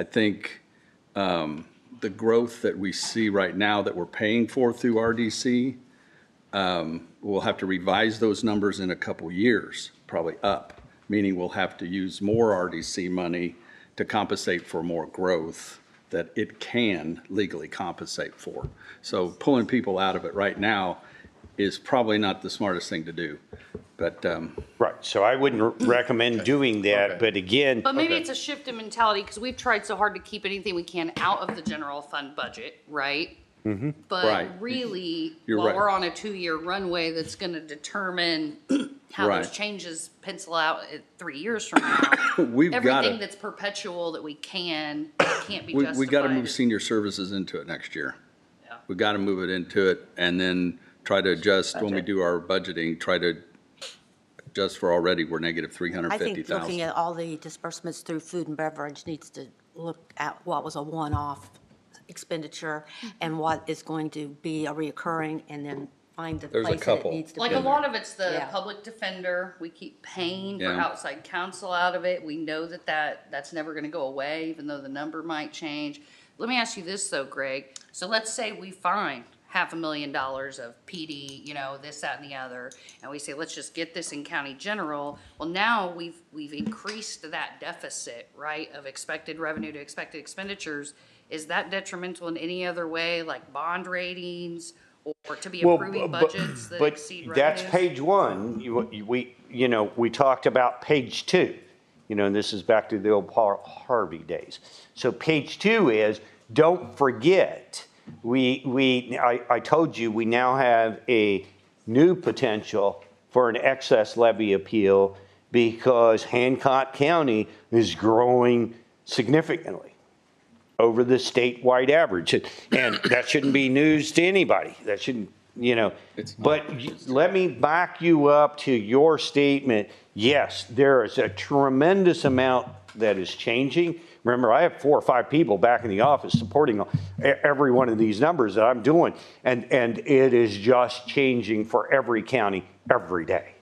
think the growth that we see right now that we're paying for through RDC, we'll have to revise those numbers in a couple years, probably up, meaning we'll have to use more RDC money to compensate for more growth that it can legally compensate for. So pulling people out of it right now is probably not the smartest thing to do. But right, so I wouldn't recommend doing that, but again. But maybe it's a shift in mentality, because we've tried so hard to keep anything we can out of the general fund budget, right? Mm-hmm. But really, while we're on a 2-year runway that's going to determine how those changes pencil out 3 years from now, everything that's perpetual that we can't be justified. We got to move senior services into it next year. Yeah. We got to move it into it, and then try to adjust when we do our budgeting, try to adjust for already we're negative 350,000. I think looking at all the disbursements through food and beverage needs to look at what was a one-off expenditure and what is going to be a reoccurring, and then find the place that it needs to be. Like a lot of it's the public defender. We keep paying for outside counsel out of it. We know that's never going to go away, even though the number might change. Let me ask you this though, Greg. So let's say we find $500,000 of PD, this, that, and the other, and we say, let's just get this in county general. Well, now we've increased that deficit, right, of expected revenue to expected expenditures. Is that detrimental in any other way, like bond ratings, or to be approving budgets that exceed revenues? That's page 1. We talked about page 2. And this is back to the old Harvey days. So page 2 is, don't forget, I told you we now have a new potential for an excess levy appeal because Hancock County is growing significantly over the statewide average. And that shouldn't be news to anybody. That shouldn't, but let me back you up to your statement. Yes, there is a tremendous amount that is changing. Remember, I have 4 or 5 people back in the office supporting every one of these numbers that I'm doing. And it is just changing for every county every day.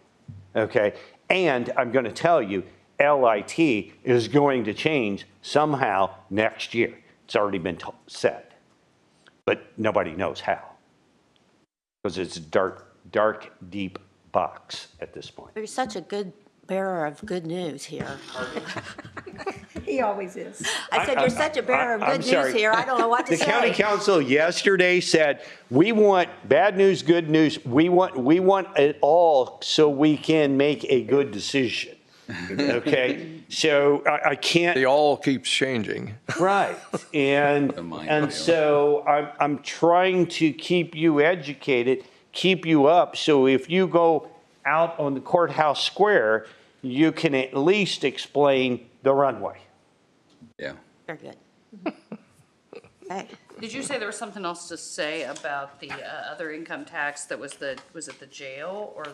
Okay. And I'm going to tell you, LIT is going to change somehow next year. It's already been said, but nobody knows how. Because it's a dark, deep box at this point. You're such a good bearer of good news here. He always is. I said, you're such a bearer of good news here. I don't know what to The say. county council yesterday said, we want bad news, good news. We want it all so we can make a good decision. Okay? So I can't. The all keeps changing. Right. And so I'm trying to keep you educated, keep you up. So if you go out on the courthouse square, you can at least explain the runway. Yeah. Very good. Okay. Did you say there was something else to say about the other income tax that was it the jail or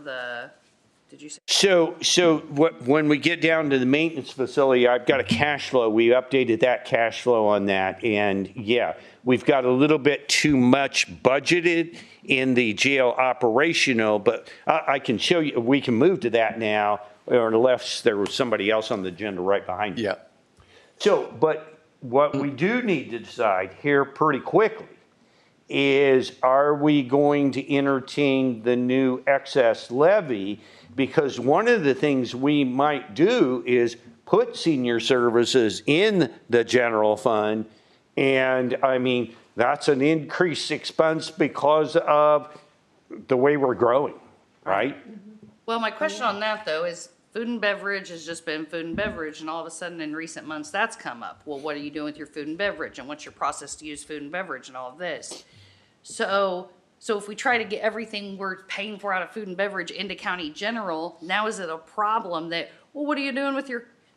did you say? So when we get down to the maintenance facility, I've got a cash flow. We updated that cash flow on that. And yeah, we've got a little bit too much budgeted in the jail operational, but I can show you, we can move to that now, or unless there was somebody else on the agenda right behind you. Yeah. So, but what we do need to decide here pretty quickly is, are we going to entertain the new excess levy? Because one of the things we might do is put senior services in the general fund. And I mean, that's an increased expense because of the way we're growing, right? Well, my question on that though is food and beverage has just been food and beverage, and all of a sudden in recent months that's come up. Well, what are you doing with your food and beverage, and what's your process to use food and beverage and all of this? So if we try to get everything we're paying for out of food and beverage into county general, now is it a problem that, well, what are you doing with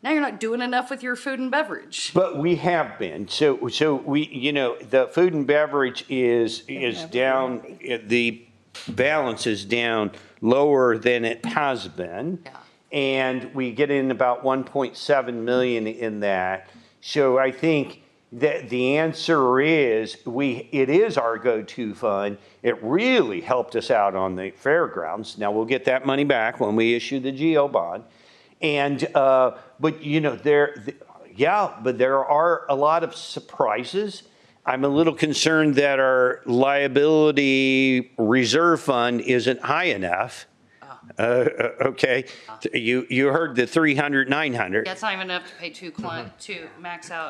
now you're not doing enough with your food and beverage? But we have been. So we, the food and beverage is down, the balance is down lower than it has been. Yeah. And we get in about 1.7 million in that. So I think that the answer is it is our go-to fund. It really helped us out on the fairgrounds. Now we'll get that money back when we issue the GO bond. And, but there are a lot of surprises. I'm a little concerned that our liability reserve fund isn't high enough. Okay, you heard the 300, 900. That's not even enough to pay two max out.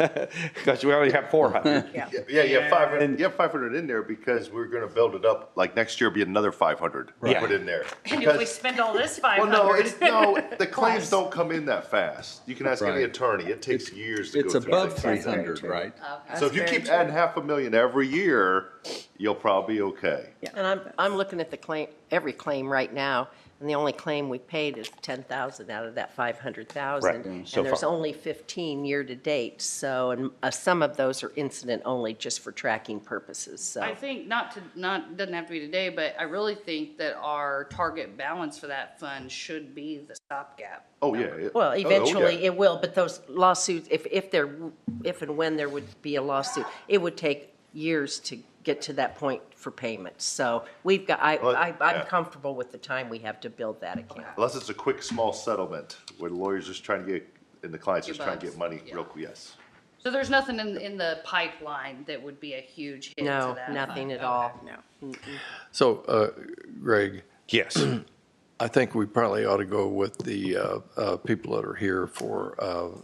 Because we only have 400. Yeah, you have 500, you have 500 in there because we're gonna build it up, like next year be another 500 Right. put in there. And if we spend all this Well, 500. no, the claims don't come in that fast. You can ask any attorney, it takes years to go It's through. above things. 300, right? So if you keep adding $500,000 every year, you'll probably be okay. And I'm looking at every claim right now, and the only claim we paid is 10,000 out of that 500,000. Right, And so there's far. only 15 year-to-date, so, and some of those are incident only, just for tracking purposes, so. I think doesn't have to be today, but I really think that our target balance for that fund should be the stopgap. Oh, yeah. Well, Oh, eventually yeah. it will, but those lawsuits, if and when there would be a lawsuit, it would take years to get to that point for payment. So we've got, I'm yeah. comfortable with the time we have to build that account. Unless it's a quick, small settlement where the lawyer's just trying to get, and the client's just trying to get money real quick, yes. So there's nothing in the pipeline that would be a huge hit to No, that nothing fund. at all. Okay. No. So, Greg, Yes. I think we probably ought to go with the people that are here for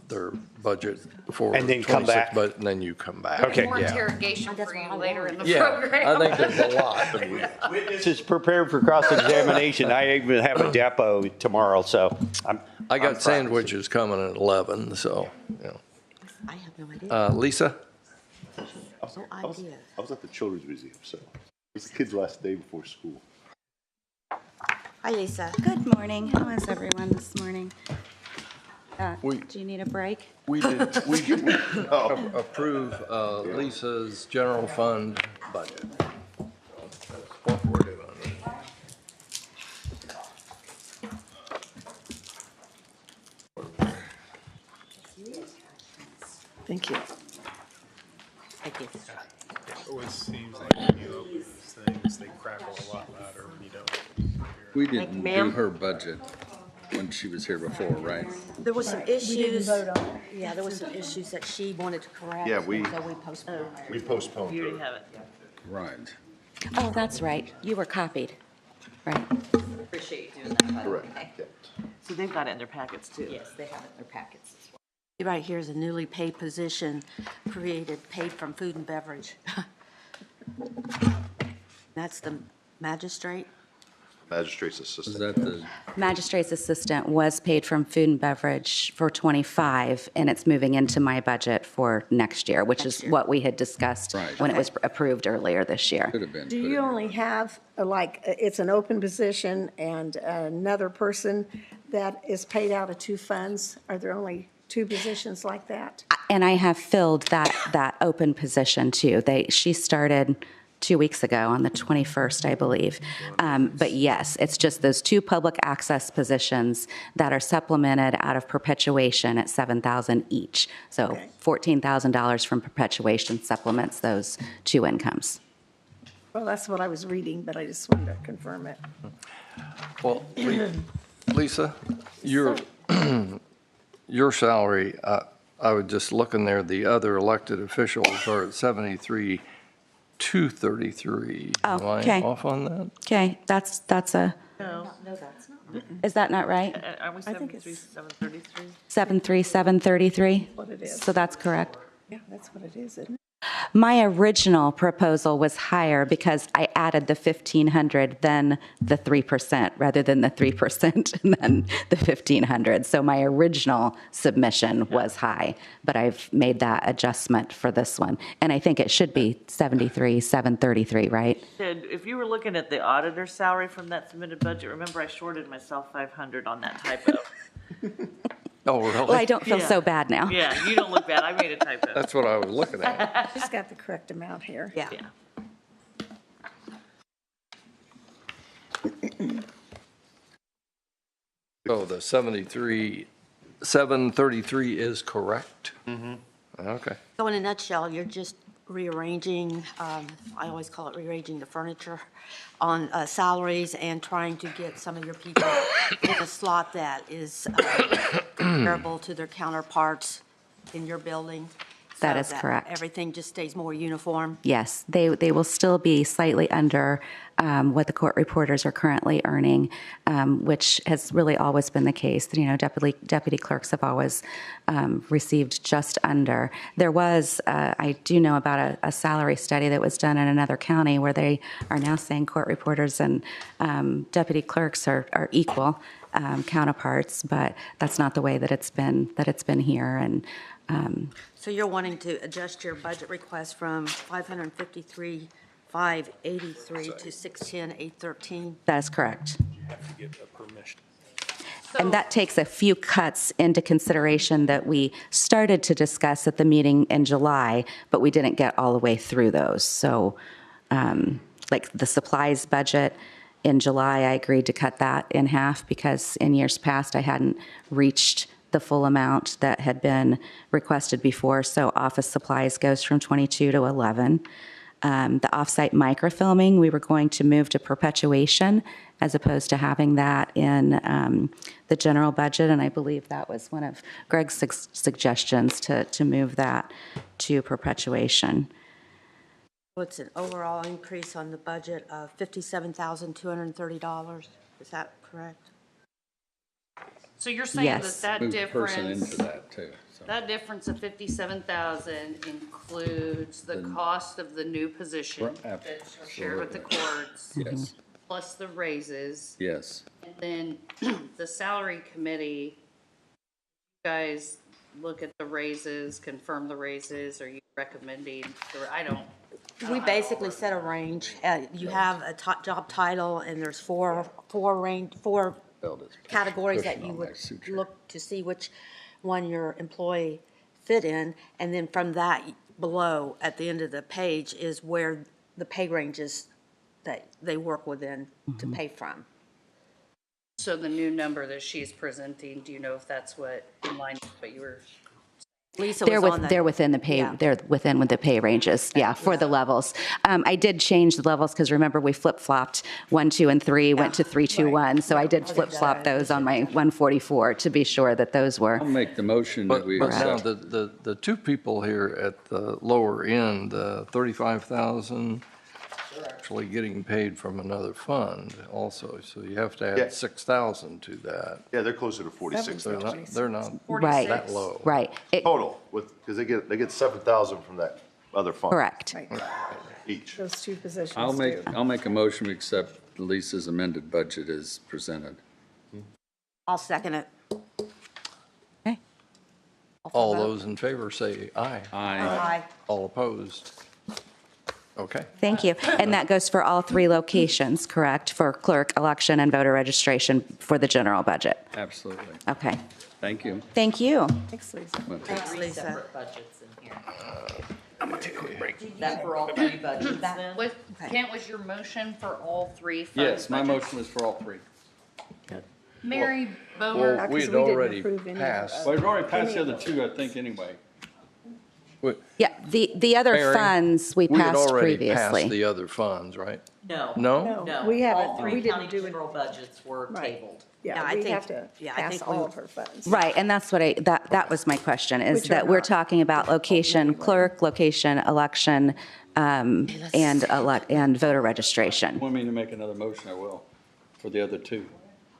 their budget for And then come 26, back. but then you come back. Okay. More Yeah. interrogation That's for what you I later in the Yeah, program. I think there's a lot. Witnesses prepared for cross-examination. I even have a depot tomorrow, so I'm I got I'm sandwiches coming at 11, so, I have no idea. Lisa? No idea. I was at the Children's Museum, so it was the kid's last day before school. Hi, Lisa. Good morning. How is everyone this morning? Do you need a break? We did, we did approve Lisa's general fund budget. That's what we're doing. Thank you. Thank you. It always seems like when you open these things, they crackle a lot louder when you don't. We didn't do ma'am. her budget when she was here before, right? There was some We didn't issues. vote on it. Yeah, there was some issues that she wanted to correct. Yeah, we- So we postponed. We postponed You her. already have it. Right. Oh, that's right. You were copied. Right. Appreciate you doing that, by the way. Correct. Yeah. So they've got it in their packets too. Yes, they have it in their packets as well. Right here is a newly paid position created, paid from food and beverage. That's the magistrate. Magistrate's Is assistant. that the, Magistrate's assistant was paid from food and beverage for 25, and it's moving into my budget for next year, which is what we had discussed Right. when it was approved earlier this year. could have been. Do put you in. only have, it's an open position and another person that is paid out of two funds? Are there only two positions like that? And I have filled that open position too. She started 2 weeks ago on the 21st, I believe. But yes, it's just those two public access positions that are supplemented out of perpetuation at $7,000 each. So Okay. $14,000 from perpetuation supplements those two incomes. Well, that's what I was reading, but I just wanted to confirm it. Well, Lisa, your salary, I would just look in there, the other elected officials are at 73,233. Oh, okay. Am I off on that? Okay, that's a, No. is that not right? Aren't we I think 73, it's- 733? 73733? What it is. So that's correct. Yeah, that's what it is, isn't it? My original proposal was higher because I added the 1,500, then the 3%, rather than the 3% and then the 1,500. So my original submission was high, but I've made that adjustment for this one. And I think it should be 73,733, right? Ted, if you were looking at the auditor's salary from that submitted budget, remember I shorted myself 500 on that typo. Oh, really? Well, I don't feel Yeah. so bad now. Yeah, you don't look bad. I made a typo. That's what I was looking at. Just got the correct amount here. Yeah. Yeah. So the 733 is correct? Mm-hmm. Okay. So in a nutshell, you're just rearranging, I always call it rearranging the furniture on salaries and trying to get some of your people in a slot that is comparable to their counterparts in your building. That so is correct. Everything just stays more uniform. Yes, they will still be slightly under what the court reporters are currently earning, which has really always been the case. You know, deputy clerks have always received just under. There was, I do know about a salary study that was done in another county where they are now saying court reporters and deputy clerks are equal counterparts, but that's not the way that it's been here. And So you're wanting to adjust your budget request from 553,583 to 610,813? that is correct. You have to get a permission. And that takes a few cuts into consideration that we started to discuss at the meeting in July, but we didn't get all the way through those. So like the supplies budget, in July, I agreed to cut that in half because in years past, I hadn't reached the full amount that had been requested before. So office supplies goes from 22 to 11. The offsite microfilming, we were going to move to perpetuation as opposed to having that in the general budget. And I believe that was one of Greg's suggestions to move that to perpetuation. What's an overall increase on the budget of $57,230? Is that correct? So you're saying Yes. that Move a person difference, into that too. So. that difference of 57,000 includes the cost of the new position Right, that's shared with the courts, Yes, plus the raises. yes. And then the salary committee, you guys look at the raises, confirm the raises, are you recommending, I don't. We basically set a range. You have a job title, and there's four categories that you would look to see which one your employee fit in, and then from that below, at the end of the page, is where the pay ranges that they work within to pay from. So the new number that she's presenting, do you know if that's what, in line with what you were? Lisa They're was on they're within the pay, yeah. they're within with the pay ranges, yeah, for the levels. I did change the levels, because remember, we flip-flopped 1, 2, and 3, went to 3, 2, 1. So I did flip-flop those on my 144 to be sure that those were. I'll make the motion that But we but now, accept. the two people here at the lower end, the 35,000, they're actually getting paid from another fund also, so you have to Yeah. add 6,000 to that. Yeah, they're closer to 46 They're now. not Right. that low. Right, Total, because they get 7,000 from that other fund. correct. Right. Each. Those two positions I'll make a motion to accept Lisa's amended budget as presented. I'll second it. Okay. All those in favor say aye. Aye. Aye. All opposed? Okay. Thank you. And that goes for all 3 locations, correct? For clerk, election, and voter registration for the general budget? Absolutely. Okay. Thank you. Thank you. Thanks, Lisa. I'm gonna take- Thanks, Lisa. Separate budgets in here. I'm gonna take a quick break. That for all 3 budgets then? Was, Kent, was your motion for all 3 funds? Yes, my budgets? motion was for all 3. Mary Well, Bower, we had we didn't already approve any of passed. Well, we've already passed the other 2, I think, anyway. Yeah, the other Mary, funds we We had passed already passed previously. the other funds, right? No. No? No, we haven't, All we 3 didn't county do it. general budgets were Right. tabled. Yeah, Yeah, I we think- have to yeah, I pass think we- all of her funds. Right, and that's what that was my question, is Which are that we're not talking about location clerk, location election, and voter registration. Want me to make another motion, I will, for the other 2.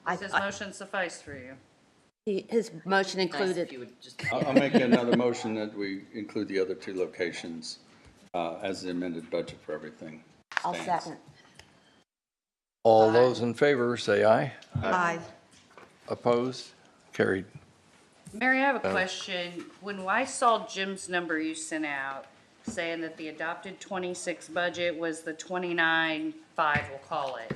does his motion suffice for you? His motion Nice if included, you would just. I'll make another motion that we include the other 2 locations as the amended budget for everything. I'll stands. second. All those in favor say aye. Aye. Opposed? Carried. Mary, I have a question. When I saw Jim's number you sent out, saying that the adopted 26 budget was the 29.5, we'll call it.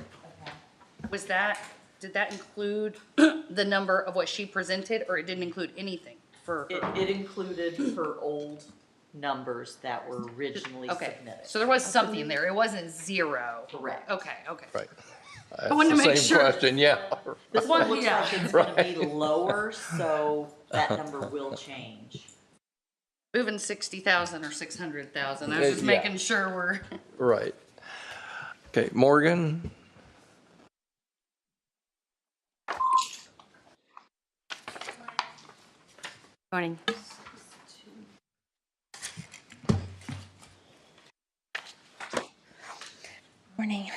Did that include the number of what she presented, or it didn't include anything for her? It included her old numbers that were originally Okay, submitted. so there was something there. It wasn't 0. Correct. Okay. Right. I wanted to That's the make same sure. question, yeah. This one looks Yeah. like it's gonna be lower, so that number will change. Moving 60,000 or 600,000. I was just Yeah. making sure we're. Right. Okay, Morgan? Morning. Morning.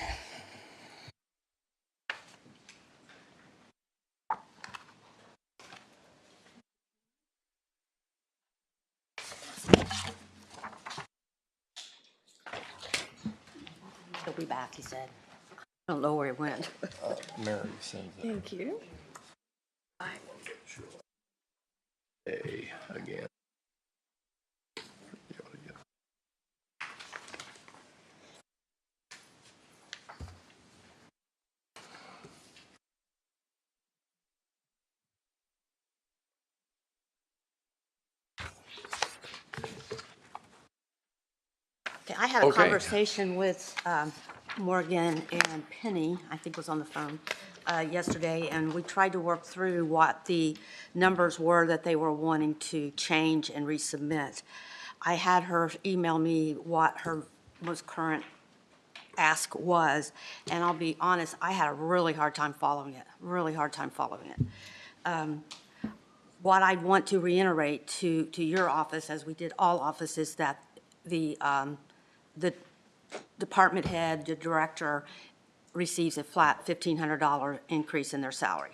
He'll be back, he said. I don't know where he went. Mary sends it. Thank you. A again. Okay, I had a Okay. conversation with Morgan and Penny, I think was on the phone, yesterday, and we tried to work through what the numbers were that they were wanting to change and resubmit. I had her email me what her most current ask was, and I'll be honest, I had a really hard time following it, What I want to reiterate to your office, as we did all offices, that the department head, the director receives a flat $1,500 increase in their salary.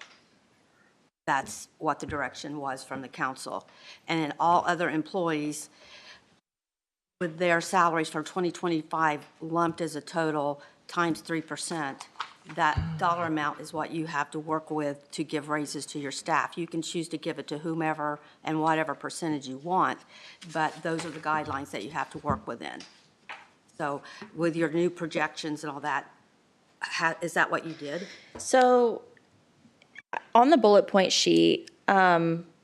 That's what the direction was from the council. And then all other employees with their salaries for 2025 lumped as a total times 3%, that dollar amount is what you have to work with to give raises to your staff. You can choose to give it to whomever and whatever percentage you want, but those are the guidelines that you have to work within. So with your new projections and all that, is that what you did? So on the bullet point sheet,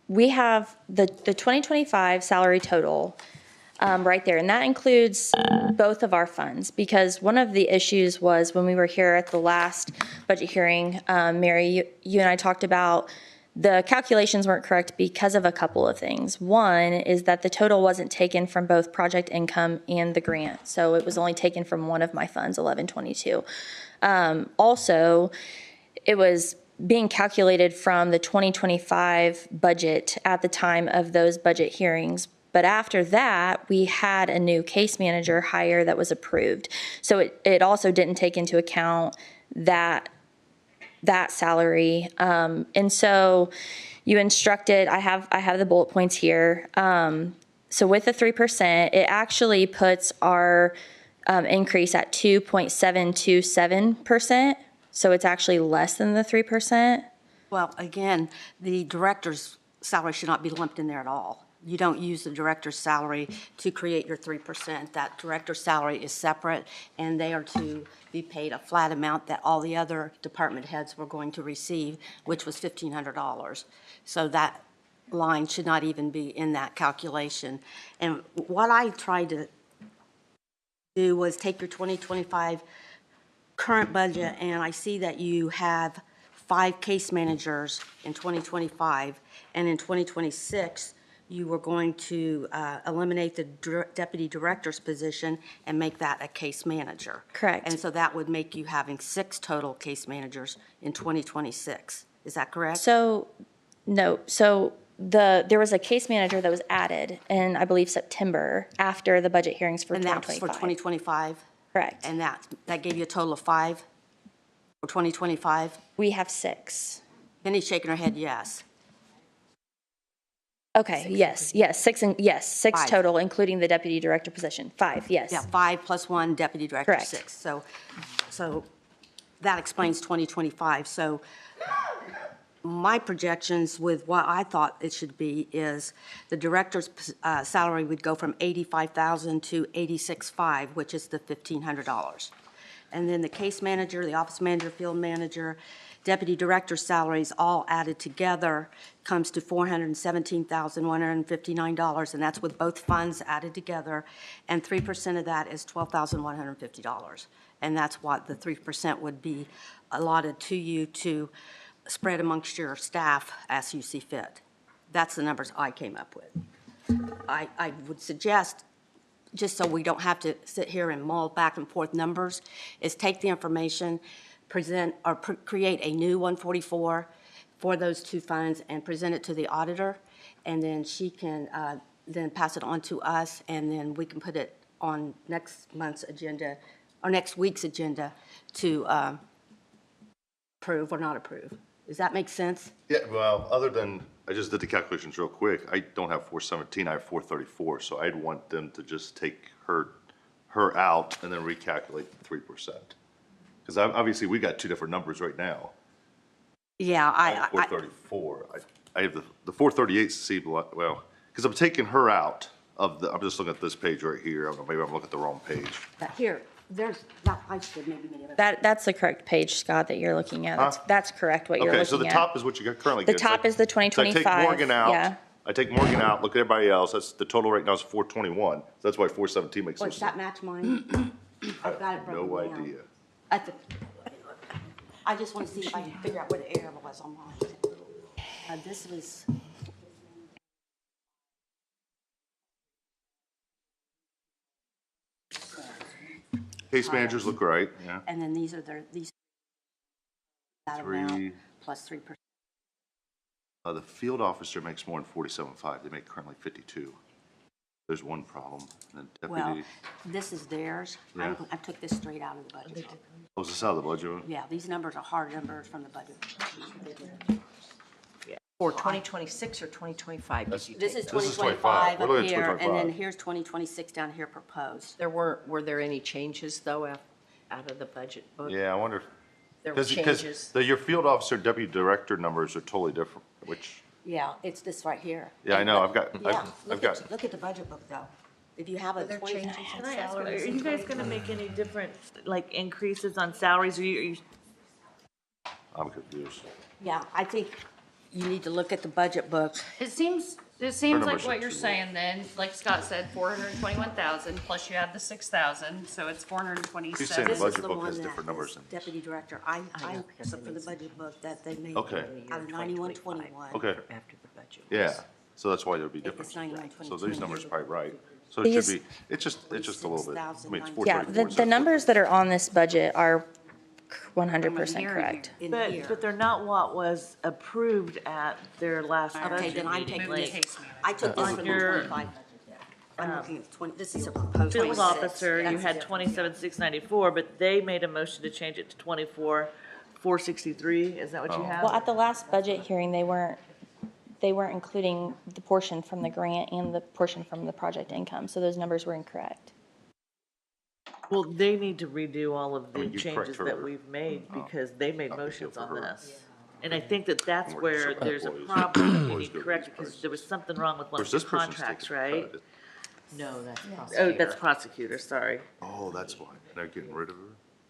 we have the 2025 salary total right there, and that includes both of our funds, because one of the issues was when we were here at the last budget hearing, Mary, you and I talked about the calculations weren't correct because of a couple of things. One is that the total wasn't taken from both project income and the grant, so it was only taken from one of my funds, 1122. Also, it was being calculated from the 2025 budget at the time of those budget hearings. But after that, we had a new case manager hire that was approved. So it also didn't take into account that salary. And so you instructed, I have the bullet points here. So with the 3%, it actually puts our increase at 2.727%. So it's actually less than the 3%. Well, again, the director's salary should not be lumped in there at all. You don't use the director's salary to create your 3%. That director's salary is separate, and they are to be paid a flat amount that all the other department heads were going to receive, which was $1,500. So that line should not even be in that calculation. And what I tried to do was take your 2025 current budget, and I see that you have 5 case managers in 2025, and in 2026, you were going to eliminate the deputy director's position and make that a case manager. Correct. And so that would make you having 6 total case managers in 2026. Is that correct? So, no. So there was a case manager that was added in, I believe, September after the budget hearings for 2025. And that's for 2025? Correct. And that gave you a total of 5 for 2025? We have 6. Penny's shaking her head yes. Okay, yes, 6 5. total, including the deputy director position. 5, yes. Yeah, 5 plus 1 deputy director, Correct. 6. So that explains 2025. So my projections with what I thought it should be is the director's salary would go from $85,000 to $86,500, which is the $1,500. And then the case manager, the office manager, field manager, deputy director salaries all added together comes to $417,159, and that's with both funds added together, and 3% of that is $12,150. And that's what the 3% would be allotted to you to spread amongst your staff as you see fit. That's the numbers I came up with. I would suggest, just so we don't have to sit here and mull back and forth numbers, is take the information, present or create a new 144 for those 2 funds and present it to the auditor, and then she can then pass it on to us, and then we can put it on next month's agenda or next week's agenda to approve or not approve. Does that make sense? Yeah, well, other than, I just did the calculations real quick. I don't have 417, I have 434, so I'd want them to just take her out and then recalculate the 3%. Because obviously, we got 2 different numbers right now. Yeah, I have 434. I have the 438 seemed like, well, because I'm taking her out of the, I'm just looking at this page right here. Maybe I'm looking at the wrong page. Here, there's, I should maybe. That's the correct page, Scott, that you're looking at. That's correct what you're looking at. Okay, so the top is what you got currently. The top is the 2025. So I take Morgan out. Yeah. I take Morgan out, look at everybody else. That's the total right now is 421. So that's why 417 makes Well, sense. does that match mine? I've got it broken No down. idea. I just want to see if I can figure out where the error was on mine. This was. Case managers look right, yeah. And then these are that amount 3. plus 3%. The field officer makes more than 47.5. They make currently 52. There's one problem. And then Well, deputy, this is theirs. Yeah. I took this straight out of the budget. was this out of the budget? Yeah, these numbers are hard numbers from the budget. For 2026 or 2025? This is This is 2025 We're up looking at here, and then 2025. here's 2026 down here proposed. Were there any changes, though, out of the budget book? Yeah, I wonder. There were changes? Because your field officer, deputy director numbers are totally different, which, Yeah, it's this right here. yeah, I know. I've got, Yeah, I've got. look at the budget book, though. If you have a Can 20. I ask, are you guys gonna make any different, like, increases on salaries? Are you I'm confused. Yeah, I think you need to look at the budget book. It seems like what you're saying then, like Scott said, 421,000 plus you add the 6,000, so it's 427. He's saying This is budget the book one has that different numbers is in it. Deputy Director, I for the budget book that they made. Okay. Out of 9121. Okay, After the budget. yeah, so that's why there'd be It's difference. 9122. So these numbers are probably right. So it should These- be, it's just a little bit, I mean, it's Yeah, 434. the numbers that are on this budget are 100% Hearing correct. In But, here. but they're not what was approved at their last Okay, budget then I'm meeting. taking Move the this. case manager. I took this On from your, 25. I'm looking at 20, this is a proposed. Field 26. officer, you That's had different. 27,694, but they made a motion to change it to 24,463. Is that what you have? Well, at the last budget hearing, they weren't including the portion from the grant and the portion from the project income, so those numbers were incorrect. Well, they need to redo all of the mean, you correct changes her. that we've made because they made motions for on her. this. And I think that that's Or where some there's a employees- problem that you employees need go to correct these because there was something wrong with Of one course, of this the person's contracts, taking right? credit. No, that's Oh, prosecutor. that's prosecutor, sorry. Oh, that's why, they're getting rid of her?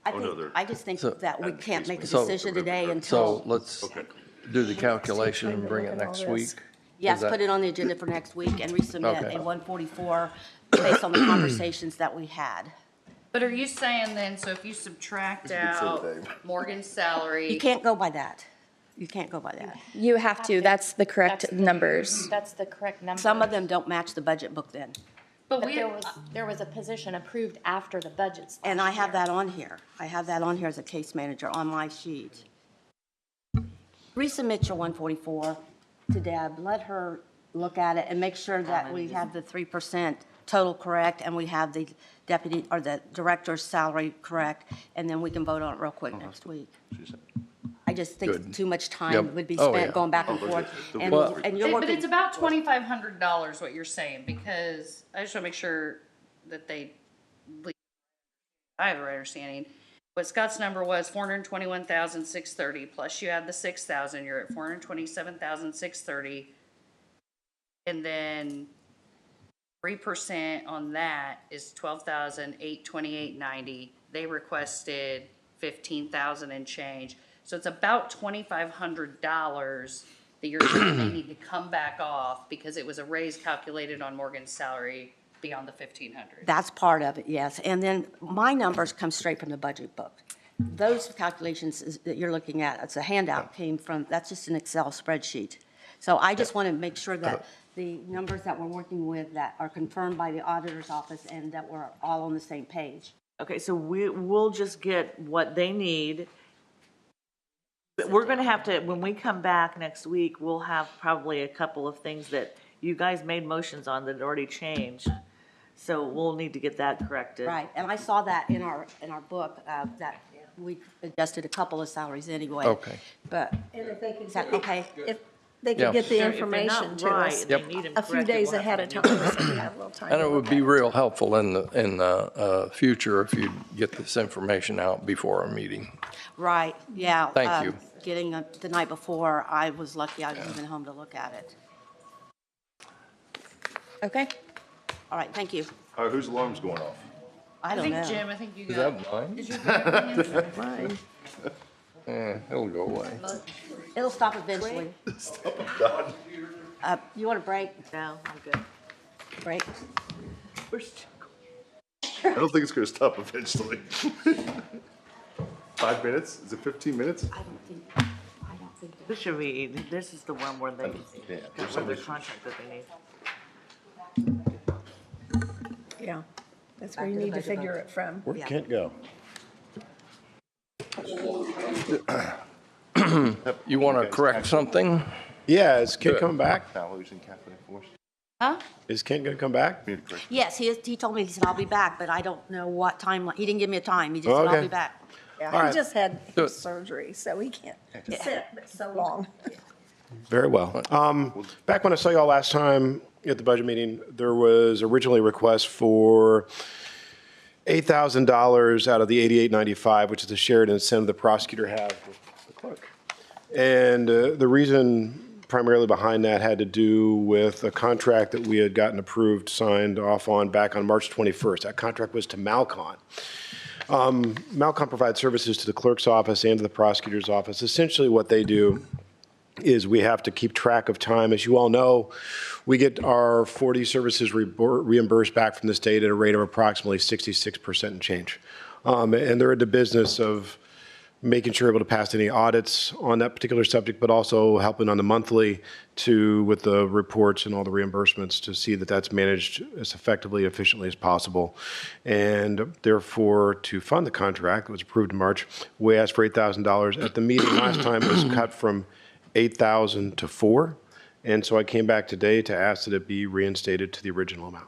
I Oh, no, think, they're- I just think So- that we can't make a So- decision today So until, let's Okay. do the calculation and bring it next week. yes, Is that- put it on the agenda for next week and resubmit Okay. a 144 based on the conversations that we had. But are you saying then, so if you subtract out Morgan's salary? You can't go by that. You can't go by that. You have to, that's the correct numbers. That's the correct number. Some of them don't match the budget book then. But But we, there was a position approved after the budgets. And I last have year. that on here. I have that on here as a case manager on my sheet. Resubmit your 144 to Deb. Let her look at it and make sure that we have the 3% total correct and we have the deputy or the director's salary correct, and then we can vote on it real quick next week. I just think Good. too much Yep. time would be Oh, spent yeah. going back and forth. And Well- and you're but it's working, about $2,500 what you're saying, because I just want to make sure that I have the right understanding. What Scott's number was 421,630, plus you add the 6,000, you're at 427,630. And then 3% on that is 12,828.90. They requested 15,000 and change. So it's about $2,500 that you're saying they need to come back off because it was a raise calculated on Morgan's salary beyond the 1,500. that's part of it, yes. And then my numbers come straight from the budget book. Those calculations that you're looking at, it's a handout, came from, that's just an Excel spreadsheet. So I just want to make sure that the numbers that we're working with that are confirmed by the auditor's office and that we're all on the same page. Okay, so we'll just get what they need. But we're gonna have to, when we come back next week, we'll have probably a couple of things that you guys made motions on that already changed. So we'll need to get that corrected. Right, and I saw that in our book, that we adjusted a couple of salaries anyway. Okay. But, And if they could, is that okay? if they Yeah. could get the If they're information not to right us and they need them a few corrected, days we'll ahead have of to time, so we have a little time. And to it would look be at real helpful in the future if you get this information out before our meeting. Right, yeah. Thank you. Getting it the night before, I was lucky I was even home to look at it. Okay? All right, thank you. All right, whose alarm's going off? I don't know. Jim, I think you Is got. that mine? Is your opinion? Fine. It'll go away. It'll stop eventually. God. You want a break? No, I'm good. Break? I don't think it's gonna stop eventually. 5 minutes? Is it 15 minutes? I don't think. This should be, this is the one where they, Yeah, that's their contract that they need. Yeah, that's where you need to figure it from. Where'd Kent go? You want to correct something? Yeah, is Kent Good. coming back? Now, losing capital force. Huh? Is Kent gonna come back? Yes, he told me, he said, I'll be back, but I don't know what time. He didn't give me a time. He just said, I'll Okay. be back. Yeah, All he right. just had Good. hip surgery, so he can't sit so long. Very well. Back when I saw y'all last time at the budget meeting, there was originally a request for $8,000 out of the 8895, which is the shared incentive the prosecutor has with the clerk. And the reason primarily behind that had to do with a contract that we had gotten approved, signed off on back on March 21st. That contract was to Malcon. Malcon provides services to the clerk's office and to the prosecutor's office. Essentially what they do is we have to keep track of time. As you all know, we get our 40 services reimbursed back from the state at a rate of approximately 66% and change. And they're in the business of making sure we're able to pass any audits on that particular subject, but also helping on the monthly with the reports and all the reimbursements to see that that's managed as effectively, efficiently as possible. And therefore, to fund the contract that was approved in March, we asked for $8,000. At the meeting last time, it was cut from 8,000 to 4. And so I came back today to ask that it be reinstated to the original amount.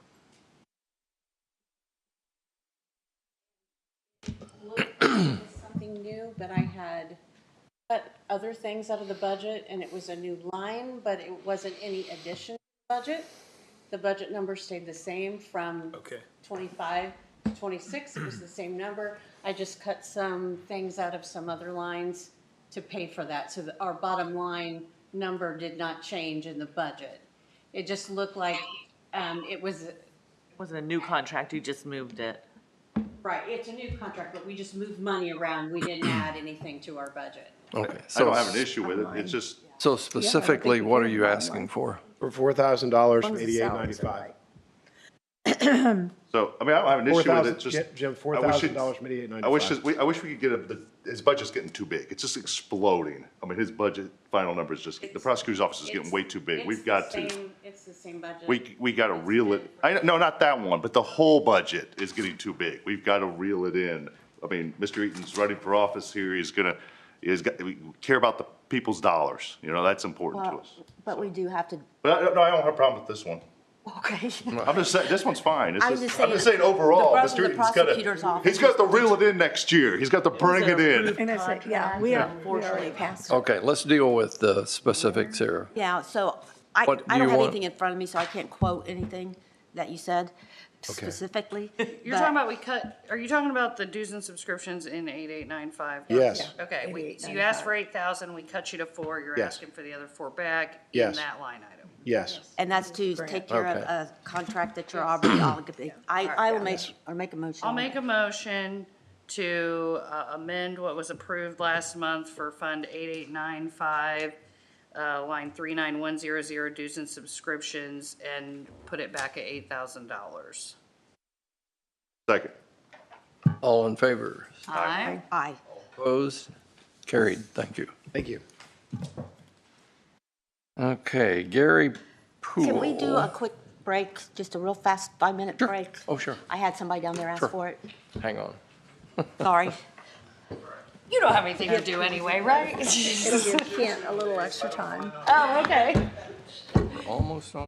Something new, but I had cut other things out of the budget, and it was a new line, but it wasn't any addition to the budget. The budget number stayed the same from 25 to 26. It was the same number. I just cut some things out of some other lines to pay for that, so that our bottom line number did not change in the budget. It just looked like it wasn't a new contract, you just moved it. right. It's a new contract, but we just moved money around. We didn't add anything to our budget. Okay. I don't have an issue with it. It's just, So specifically, what are you asking for? For $4,000 from 88.95. so, I mean, I don't have an issue with it, just. Jim, I wish it- $4,000 from 88.95. I wish we could get his budget's getting too big. It's just exploding. I mean, his budget final number is just, the prosecutor's office is getting way too big. We've got to. It's the same budget. We got to reel it, no, not that one, but the whole budget is getting too big. We've got to reel it in. I mean, Mr. Eaton's running for office here. We care about the people's dollars. You know, that's important to us. But we do have to, But no, I don't have a problem with this one. okay. I'm just saying, this one's fine. It's I was just, just I'm just saying, saying overall, the Mr. Eaton's got prosecutor's to, office he's got to reel it in next year. He's got to bring it in. And I said, yeah, we already passed it. Okay, let's deal with the specifics here. Yeah, so I What do don't you have want? anything in front of me, so I can't quote anything that you said specifically. You're talking about are you talking about the dues and subscriptions in 8895? Yes. Okay, so you asked for 8,000, we cut you to 4, you're Yes. asking for the other 4 back in Yes. that line item. Yes. And that's to take care of Okay. a contract that you're already obligated. I will make a motion. I'll make a motion to amend what was approved last month for Fund 8895, line 39100, dues and subscriptions, and put it back at $8,000. Second. All in favor? Aye. Aye. Opposed? Carried. Thank you. Thank you. Okay, Gary Poole. Can we do a quick break, just a real fast 5-minute Sure. break? Oh, sure. I had somebody down there ask Sure. for it. Hang on. Sorry. You don't have anything to do anyway, right? It'll give Kent a little extra time. Oh, okay. Almost on.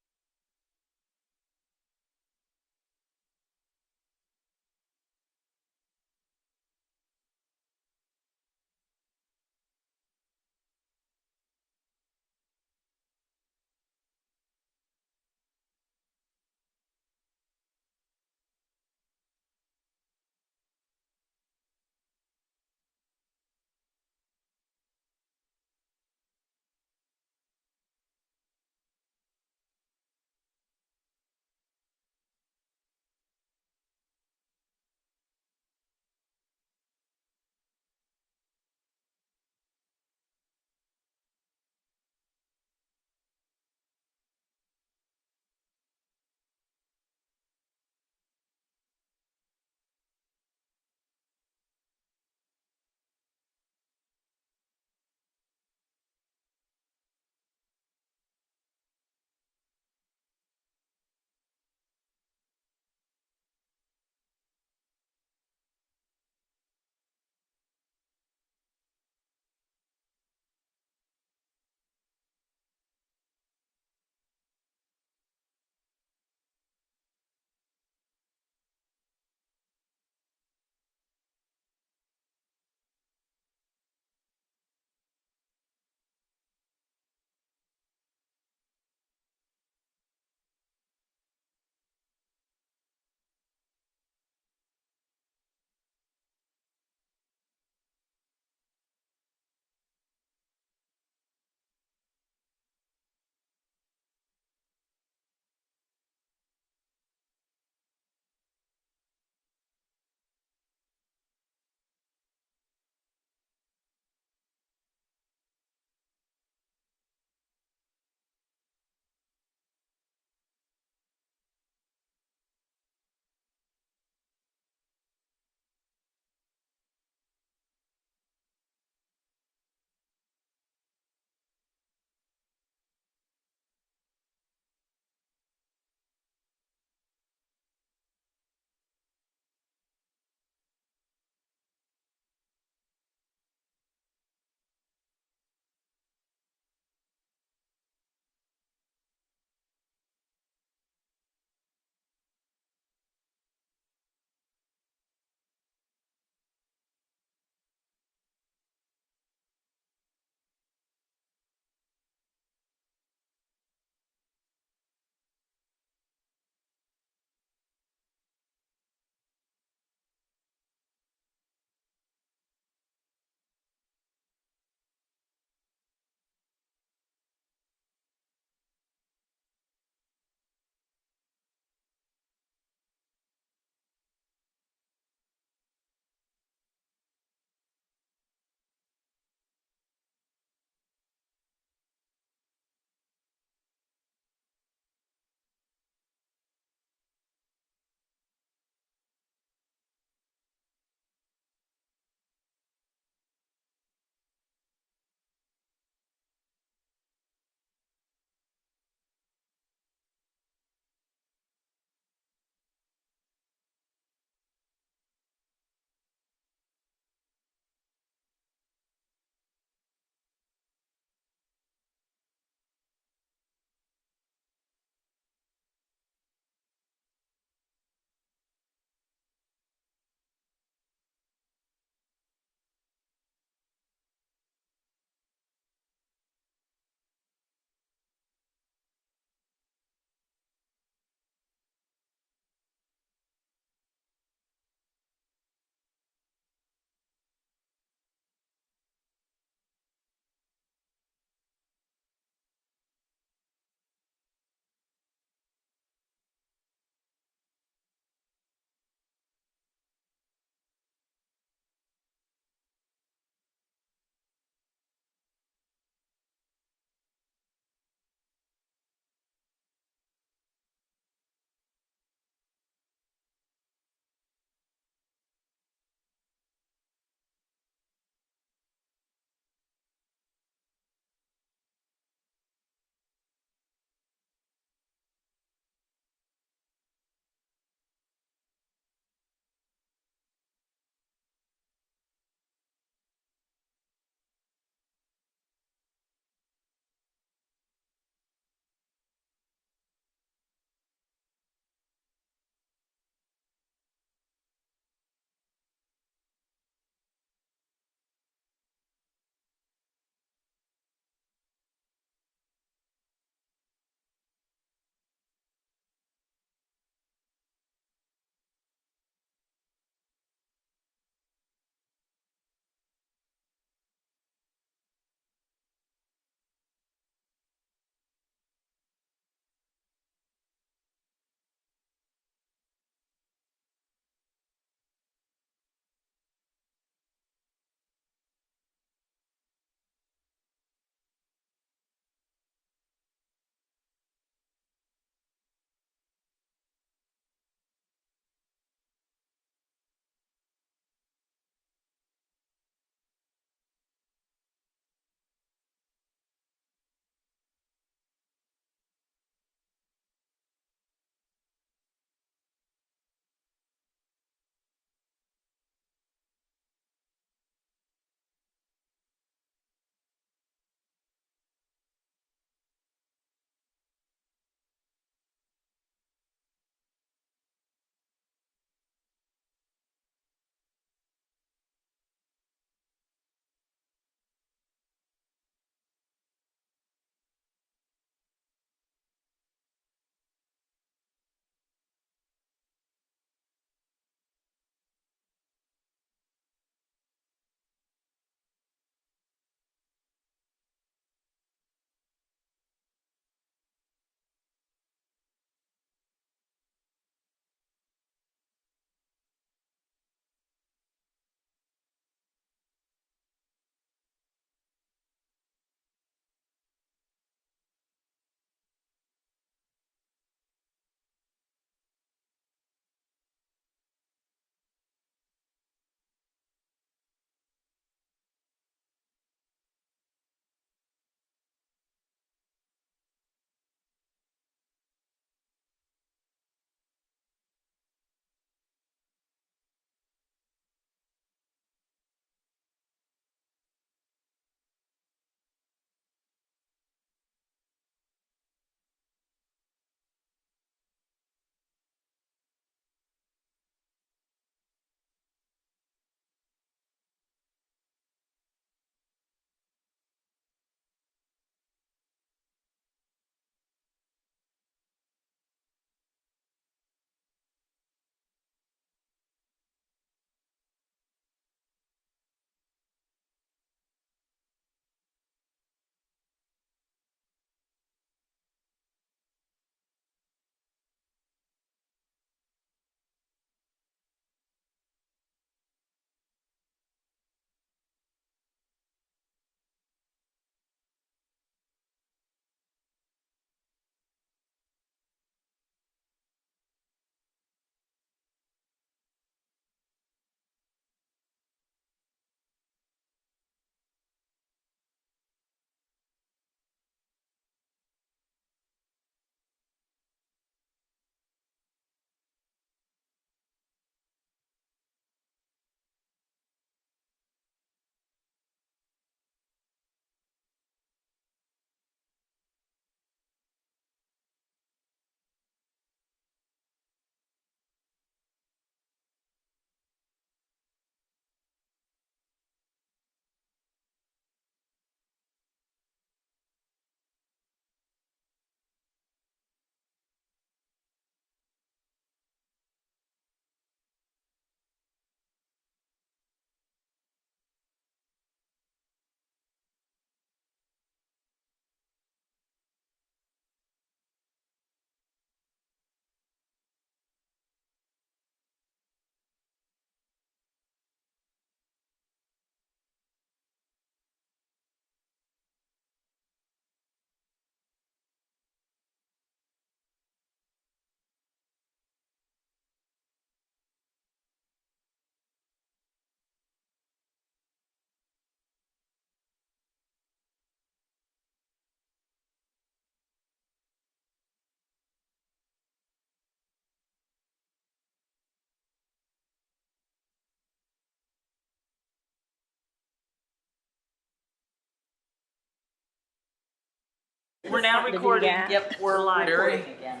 We're now something to do recording. that. Yep, we're live recording again.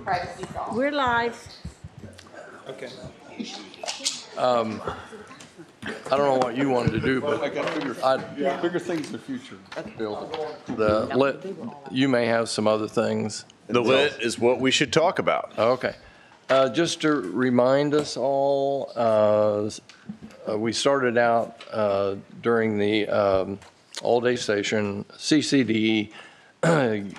Privacy's off. We're live. Okay. I don't know what you wanted to do, but I got bigger things in the future, Bill. the lit, you may have some other things. The lit is what we should talk about. Okay. Just to remind us all, we started out during the all-day session, CCD.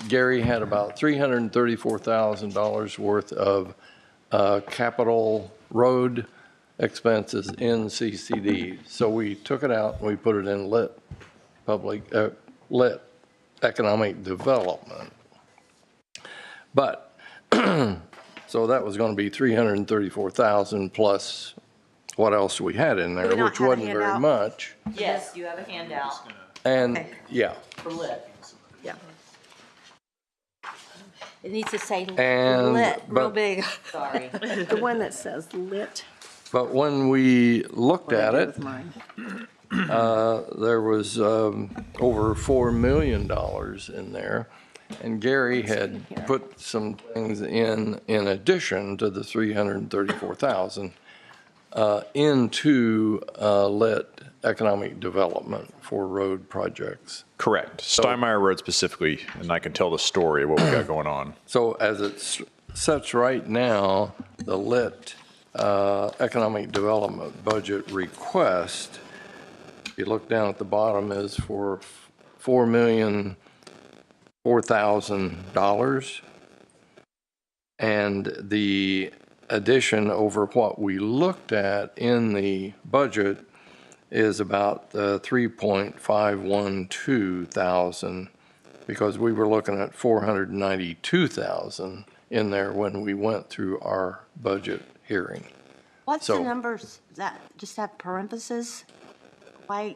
Gary had about $334,000 worth of capital road expenses in CCD. So we took it out and we put it in lit economic development. But so that was going to be 334,000 plus what else we had in there, we not which have a wasn't very handout? much. Yes, you have a handout And Okay. yeah, for lit. Yeah. It needs to say And- lit, real but- big. Sorry. The one that says lit. but when we looked at it, With mine. there was over $4 million in there. And Gary had put some things in addition to the 334,000 into lit economic development for road projects. Correct. Steinmeier Road specifically, and I can tell the story of what we got going on. So as it sets right now, the lit economic development budget request, if you look down at the bottom, is for $4,004,000. And the addition over what we looked at in the budget is about 3.512 thousand, because we were looking at 492,000 in there when we went through our budget hearing. What's the So- numbers that just have parentheses? Why,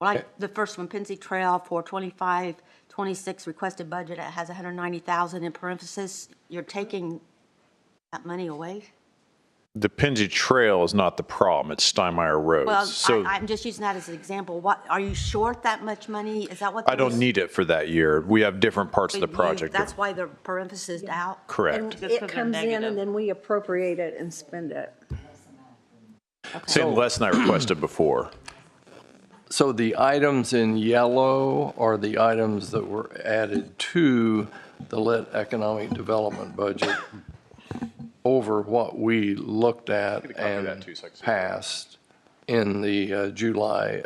like the first one, Pennsy Trail for 25-26 requested budget, it has 190,000 in parentheses. You're taking that money away? The Penzi Trail is not the problem, it's Steinmeier Road. Well, So I'm just using that as an example. What, are you short that much money? Is that what? I don't need it for that year. We have different parts of the project. That's why the parentheses out? And Correct. Just 'cause it they're comes in negative. and then we appropriate it and spend it. Same lesson I requested before. So the items in yellow are the items that were added to the lit economic development budget over what we looked at that and too, so I can see it. passed in the July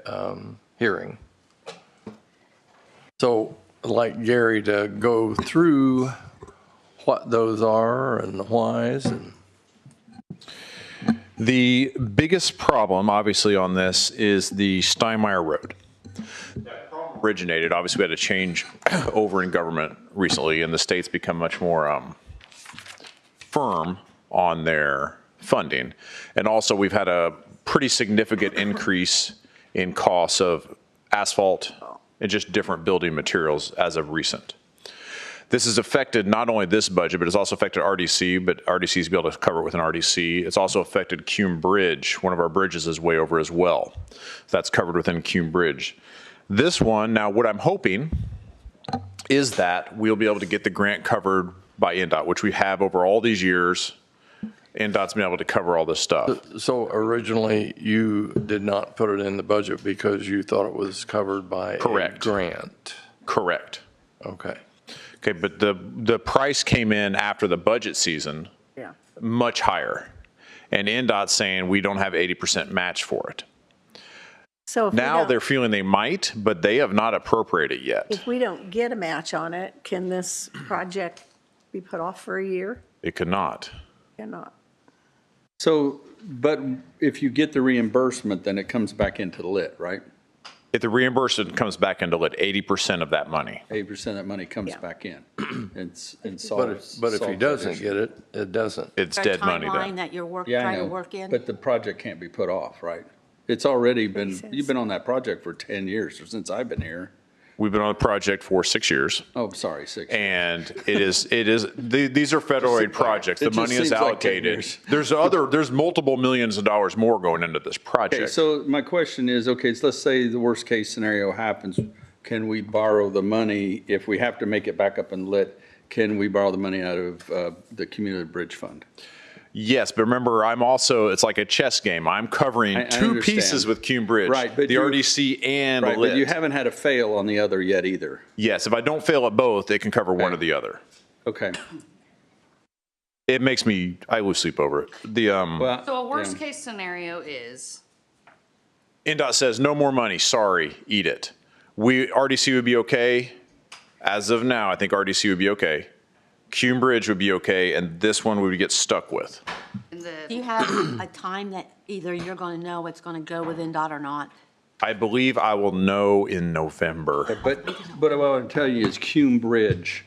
hearing. So I'd like Gary to go through what those are and the whys and. The biggest problem, obviously, on this is the Steinmeier Road. That problem originated, obviously, we had a change over in government recently, and the state's become much more firm on their funding. And also, we've had a pretty significant increase in costs of asphalt and just different building materials as of recent. This has affected not only this budget, but it's also affected RDC, but RDC is able to cover it with an RDC. It's also affected Cume Bridge. One of our bridges is way over as well. That's covered within Cume Bridge. This one, now what I'm hoping is that we'll be able to get the grant covered by NDOT, which we have over all these years. NDOT's been able to cover all this stuff. So originally, you did not put it in the budget because you thought it was covered by a Correct. grant? Correct. Okay. Okay, but the price came in after the budget season Yeah. much higher. And NDOT's saying we don't have 80% match for it. So if Now they're feeling they might, but they have not appropriated yet. if we don't get a match on it, can this project be put off for a year? It could not. Cannot. So, but if you get the reimbursement, then it comes back into the lit, right? If the reimbursement comes back into lit, 80% of that money. 80% of that money comes Yeah. back in and But solves. if he solves that doesn't issue. get it, it doesn't. It's Is there a dead money timeline then. that you're Yeah, I trying to know, work in? but the project can't be put off, right? It's already been, you've been on that project for 10 years, or since I've been here. We've been on the project for 6 years. Oh, sorry, 6. And these are federal aid projects. The It just money is seems like 10 allocated. years. There's multiple millions of dollars more going into this Okay, project. so my question is, okay, so let's say the worst case scenario happens, can we borrow the money, if we have to make it back up and lit, can we borrow the money out of the Community Bridge Fund? Yes, but remember, I'm also, it's like a chess game. I'm covering I two understand. pieces with Cume Bridge. Right, but the RDC and Right, lit. but you haven't had a fail on the other yet either. Yes, if I don't fail at both, it can cover one or the other. Okay. It makes me, I lose sleep over it. Well, So a worst case scenario is, NDOT says, no more money, sorry, eat it. RDC would be okay. As of now, I think RDC would be okay. Cume Bridge would be okay, and this one we would get stuck with. Do you have a time that either you're going to know what's going to go with NDOT or not? I believe I will know in November. But what I want to tell you is Cume Bridge,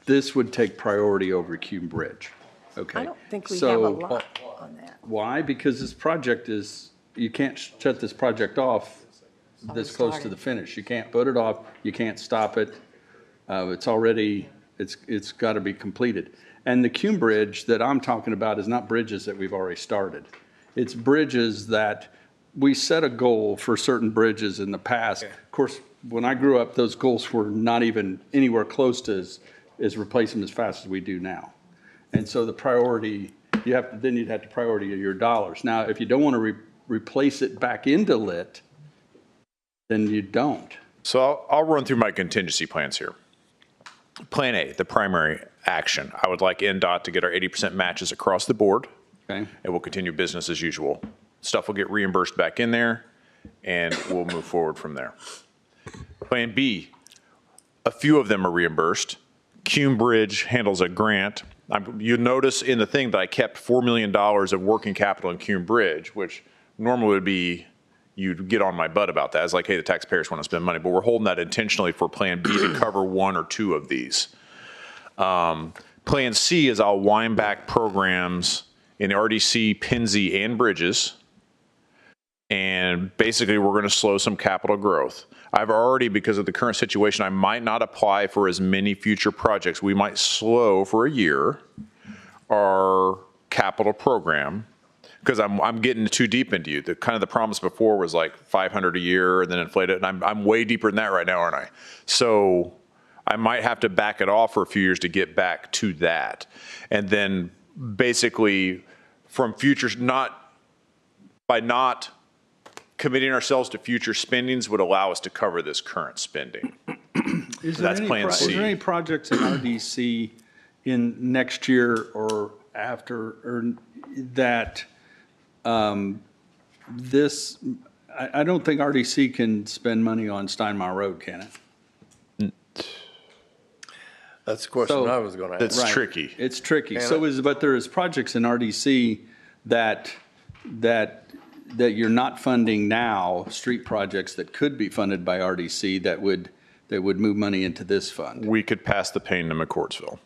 this would take priority over Cume Bridge. Okay. I don't think we have So, a lot on that. Why? Because this project is, you can't shut this project off this close to the finish. You can't put it off, you can't stop it. It's already, it's got to be completed. And the Cume Bridge that I'm talking about is not bridges that we've already started. It's bridges that we set a goal for certain bridges in the past. Of course, when I grew up, those goals were not even anywhere close to as replace them as fast as we do now. And so the priority, then you'd have to priority your dollars. Now, if you don't want to replace it back into lit, then you don't. So I'll run through my contingency plans here. Plan A, the primary action. I would like NDOT to get our 80% matches across the board. Okay. And we'll continue business as usual. Stuff will get reimbursed back in there, and we'll move forward from there. Plan B, a few of them are reimbursed. Cume Bridge handles a grant. You notice in the thing that I kept $4 million of working capital in Cume Bridge, which normally would be, you'd get on my butt about that. It's like, hey, the taxpayers want to spend money, but we're holding that intentionally for Plan B to cover one or two of these. Plan C is I'll wind back programs in RDC, Penzi, and Bridges. And basically, we're going to slow some capital growth. I've already, because of the current situation, I might not apply for as many future projects. We might slow for a year our capital program because I'm getting too deep into you. The kind of the promise before was like 500 a year and then inflated, and I'm way deeper than that right now, aren't I? So I might have to back it off for a few years to get back to that. And then basically from futures, by not committing ourselves to future spendings would allow us to cover this current spending. That's Plan C. Is there any projects in RDC in next year or after, or that this, I don't think RDC can spend money on Steinmeier Road, can it? That's the question I was going to ask. It's tricky. It's tricky. But there is projects in RDC that you're not funding now, street projects that could be funded by RDC that would move money into this fund. We could pass the pain to McCourtsville.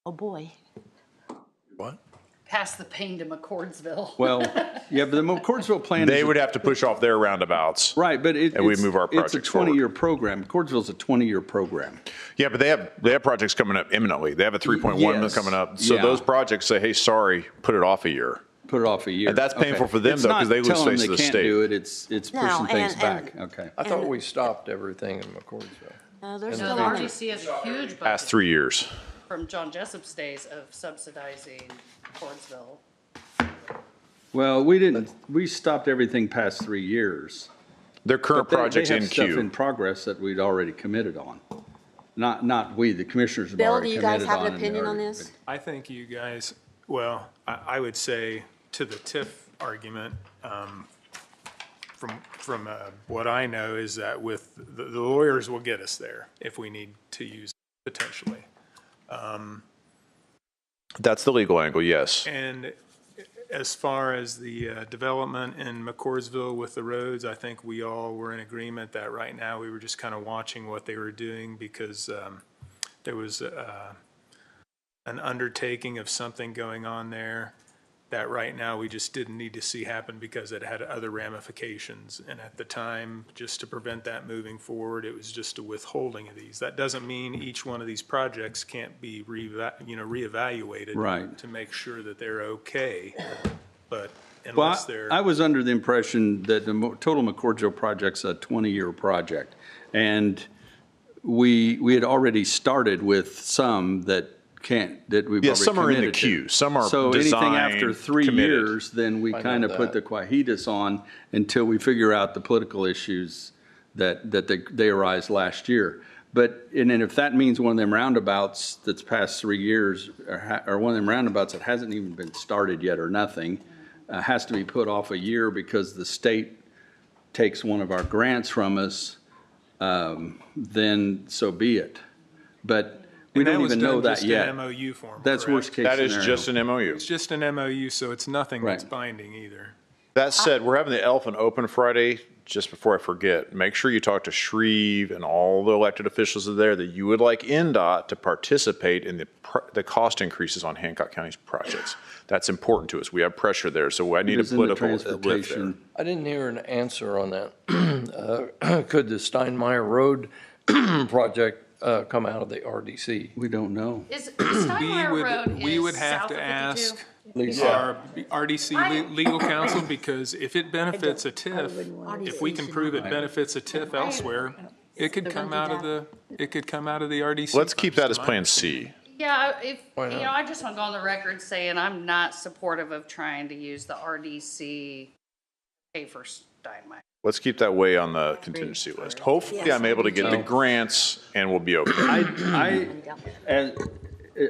Oh, boy. What? pass the pain to McCordsville. Well, yeah, but the McCordsville plan They would have to push off their roundabouts. Right, but and we move our projects it's a 20-year program. McCordsville's a 20-year program. Yeah, but they have projects coming up imminently. They have a 3.1 million coming up. So those projects say, hey, sorry, put it off a year. Put it off a year. And that's painful for them, though, because they lose face to the state. It's not telling them they can't do it, it's pushing things back. Okay. I thought we stopped everything in McCordsville. No, there's No, still the on RGC has a huge budget Past 3 years. from John Jessup's days of subsidizing McCordsville. Well, we stopped everything past 3 years. Their current projects in They have stuff queue. in progress that we'd already committed on. Not we, the commissioners have Bill, do already you committed guys have on. an and opinion on already- this? I think you guys, well, I would say to the TIF argument, from what I know is that with, the lawyers will get us there if we need to use it potentially. That's the legal angle, yes. And as far as the development in McCordsville with the roads, I think we all were in agreement that right now we were just kind of watching what they were doing because there was an undertaking of something going on there that right now we just didn't need to see happen because it had other ramifications. And at the time, just to prevent that moving forward, it was just a withholding of these. That doesn't mean each one of these projects can't be reevaluated Right. to make sure that they're okay. But Well, unless they're. I was under the impression that the total McCordsville project's a 20-year project. And we had already started with some that we've already Yeah, some are in the committed to. queue. Some are So anything designed, after 3 committed. years, then we kind of put the quietus on until we figure out the political issues that they arise last year. But, and then if that means one of them roundabouts that's past 3 years, or one of them roundabouts that hasn't even been started yet or nothing, has to be put off a year because the state takes one of our grants from us, then so be it. But we don't even know that yet. And that was done just in MOU form, That's correct? worst case That scenario. is just an MOU. It's just an MOU, so it's nothing that's Right. binding either. That said, we're having the Elephant Open Friday. Just before I forget, make sure you talk to Shreve and all the elected officials that are there that you would like NDOT to participate in the cost increases on Hancock County's projects. That's important to us. We have pressure there, so I need It to was in the put up a lift there. transportation. I didn't hear an answer on that. Could the Steinmeier Road project come out of the RDC? We don't know. Is Steinmeier Road We would is have south to of 52? ask Lisa. our RDC legal counsel, because if it benefits a TIF, if we can prove it benefits a TIF elsewhere, it could come out of the RDC. Let's keep that funds, as to my Plan C. Yeah, I just want to go on the record saying I'm not supportive of trying to use the RDC pay for Steinmeier. Let's keep that way on the contingency list. Hopefully, I'm able to get the grants and we'll be okay.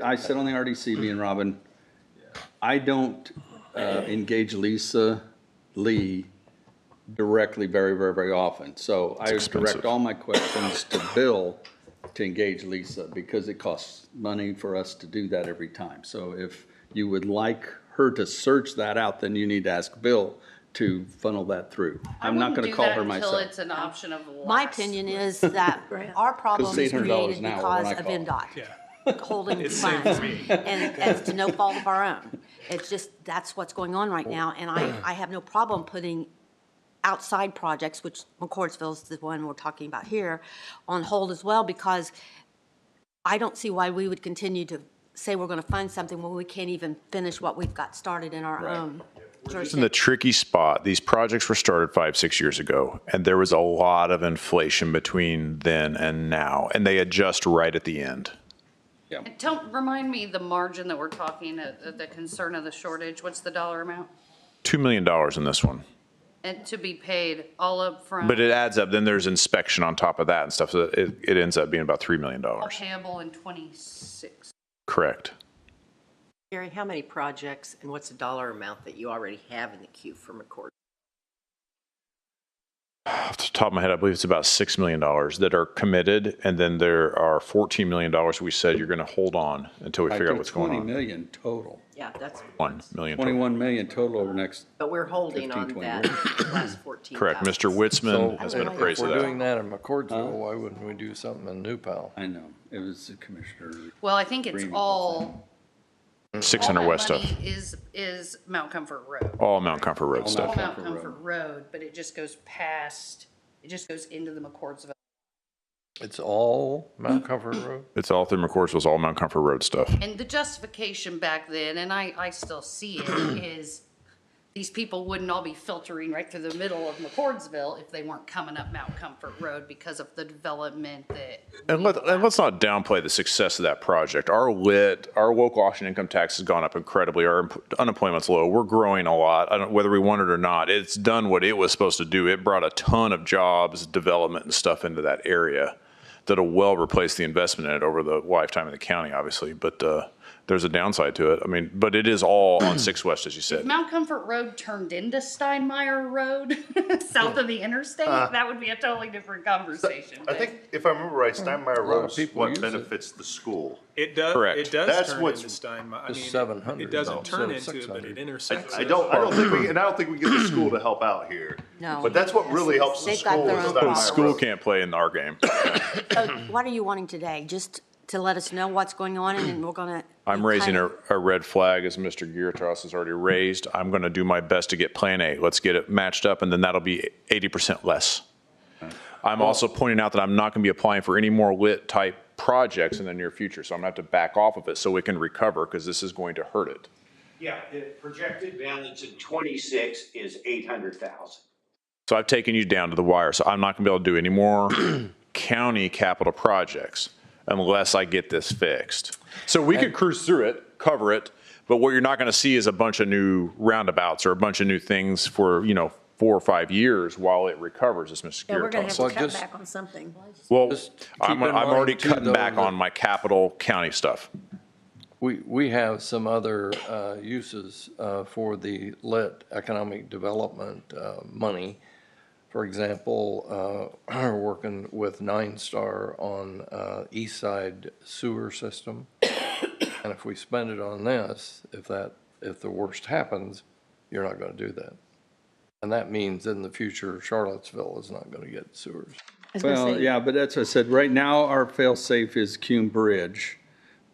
I sit on the RDC, me and Robin. I don't engage Lisa Lee directly very, very, very often. So I direct all my questions to Bill to engage Lisa because it costs money for us to do that every time. So if you would like her to search that out, then you need to ask Bill to funnel that through. I'm not going to call her myself. Until it's an option of less. My opinion is that our problem is $800 created an hour when because I of call. NDOT. Yeah. Holding It's same funds, for me. and it's to no fault of our own. It's just, that's what's going on right now, and I have no problem putting outside projects, which McCordsville's the one we're talking about here, on hold as well, because I don't see why we would continue to say we're gonna fund something when we can't even finish what we've got started in our own It's in the tricky spot. These projects were started 5-6 years ago, and there was a lot of inflation between then and now, and they adjust right at the end. And remind me the margin that we're talking, the concern of the shortage, what's the dollar amount? $2 million in this one. And to be paid all up front. But it adds up. Then there's inspection on top of that and stuff. So it ends up being about $3 million. All payable in 26. Correct. Gary, how many projects and what's the dollar amount that you already have in the queue for McCord? Off the top of my head, I believe it's about $6 million that are committed. And then there are $14 million we said you're going to hold on until we figure out what's going 20 on. million total. Yeah, that's, 1 million. total. 21 million total over next. but we're holding 15, on 20 that last 14,000. Correct. Mr. Witzman has been appraised If of we're that. doing that in McCordsville, why wouldn't we do something in New Pal? I know, it was the commissioner. Well, I think it's Agreement with all. 600 all that West stuff. money is Mount Comfort Road. All Mount Comfort Road All All stuff. Mount Comfort Comfort Road, but it just goes past, it just goes into the McCordsville. It's all Mount Comfort Road? It's all through McCordsville's all Mount Comfort Road stuff. And the justification back then, and I still see it, is these people wouldn't all be filtering right through the middle of McCordsville if they weren't coming up Mount Comfort Road because of the development that. And let's not downplay the success of that project. Our local option income tax has gone up incredibly. Our unemployment's low. We're growing a lot. Whether we want it or not, it's done what it was supposed to do. It brought a ton of jobs, development, and stuff into that area that'll well replace the investment in it over the lifetime of the county, obviously. But there's a downside to it. I mean, but it is all on 6 West, as you If said. Mount Comfort Road turned into Steinmeier Road, south of the interstate, that would be a totally different conversation. I think, if I remember right, Steinmeier of Road is people what use it. benefits the school. It does. Correct. It does That's turn what's- into Steinmeier. I It's mean, 700 it doesn't though, turn instead into of it, but it 600. intersects. I don't think we get the school to help out here. No. But that's what really helps the They've got school their is own Steinmeier problem. School Road. can't play in our game. So what are you wanting today? Just to let us know what's going on, and then we're gonna. I'm raising a red flag, as Mr. Giratos has already raised. I'm going to do my best to get Plan A. Let's get it matched up, and then that'll be 80% less. I'm also pointing out that I'm not going to be applying for any more lit-type projects in the near future, so I'm going to have to back off of it so we can recover, because this is going to hurt it. Yeah, the projected balance in 26 is 800,000. So I've taken you down to the wire, so I'm not gonna be able to do any more county capital projects unless I get this fixed. So we could cruise through it, cover it, but what you're not gonna see is a bunch of new roundabouts or a bunch of new things for, 4 or 5 years while it recovers, as Mr. Yeah, we're Garrett going talks to have about. to cut back on something. Well, Just keep I'm in already mind, too, cutting though, back that- on my capital county stuff. We have some other uses for the LIT economic development money. For example, we're working with Nine Star on East Side sewer system. And if we spend it on this, if the worst happens, you're not going to do that. And that means in the future, Charlottesville is not going to get sewers. Well, yeah, but that's what I said. Right now, our fail-safe is Cume Bridge.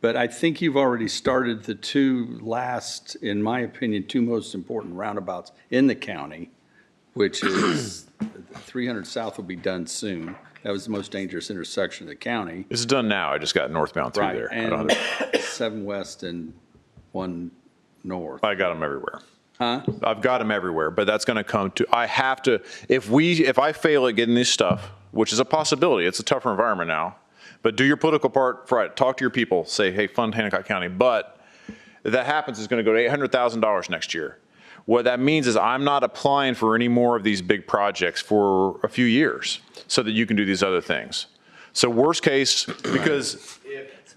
But I think you've already started the two last, in my opinion, two most important roundabouts in the county, which is 300 South will be done soon. That was the most dangerous intersection of the county. It's done now. I just got northbound through there. And 7 West and 1 North. I got them everywhere. Huh? I've got them everywhere, but that's going to come to, I have to, if I fail at getting this stuff, which is a possibility, it's a tougher environment now, but do your political part, right, talk to your people, say, hey, fund Hancock County, but if that happens, it's going to go to $800,000 next year. What that means is I'm not applying for any more of these big projects for a few years so that you can do these other things. So worst case, because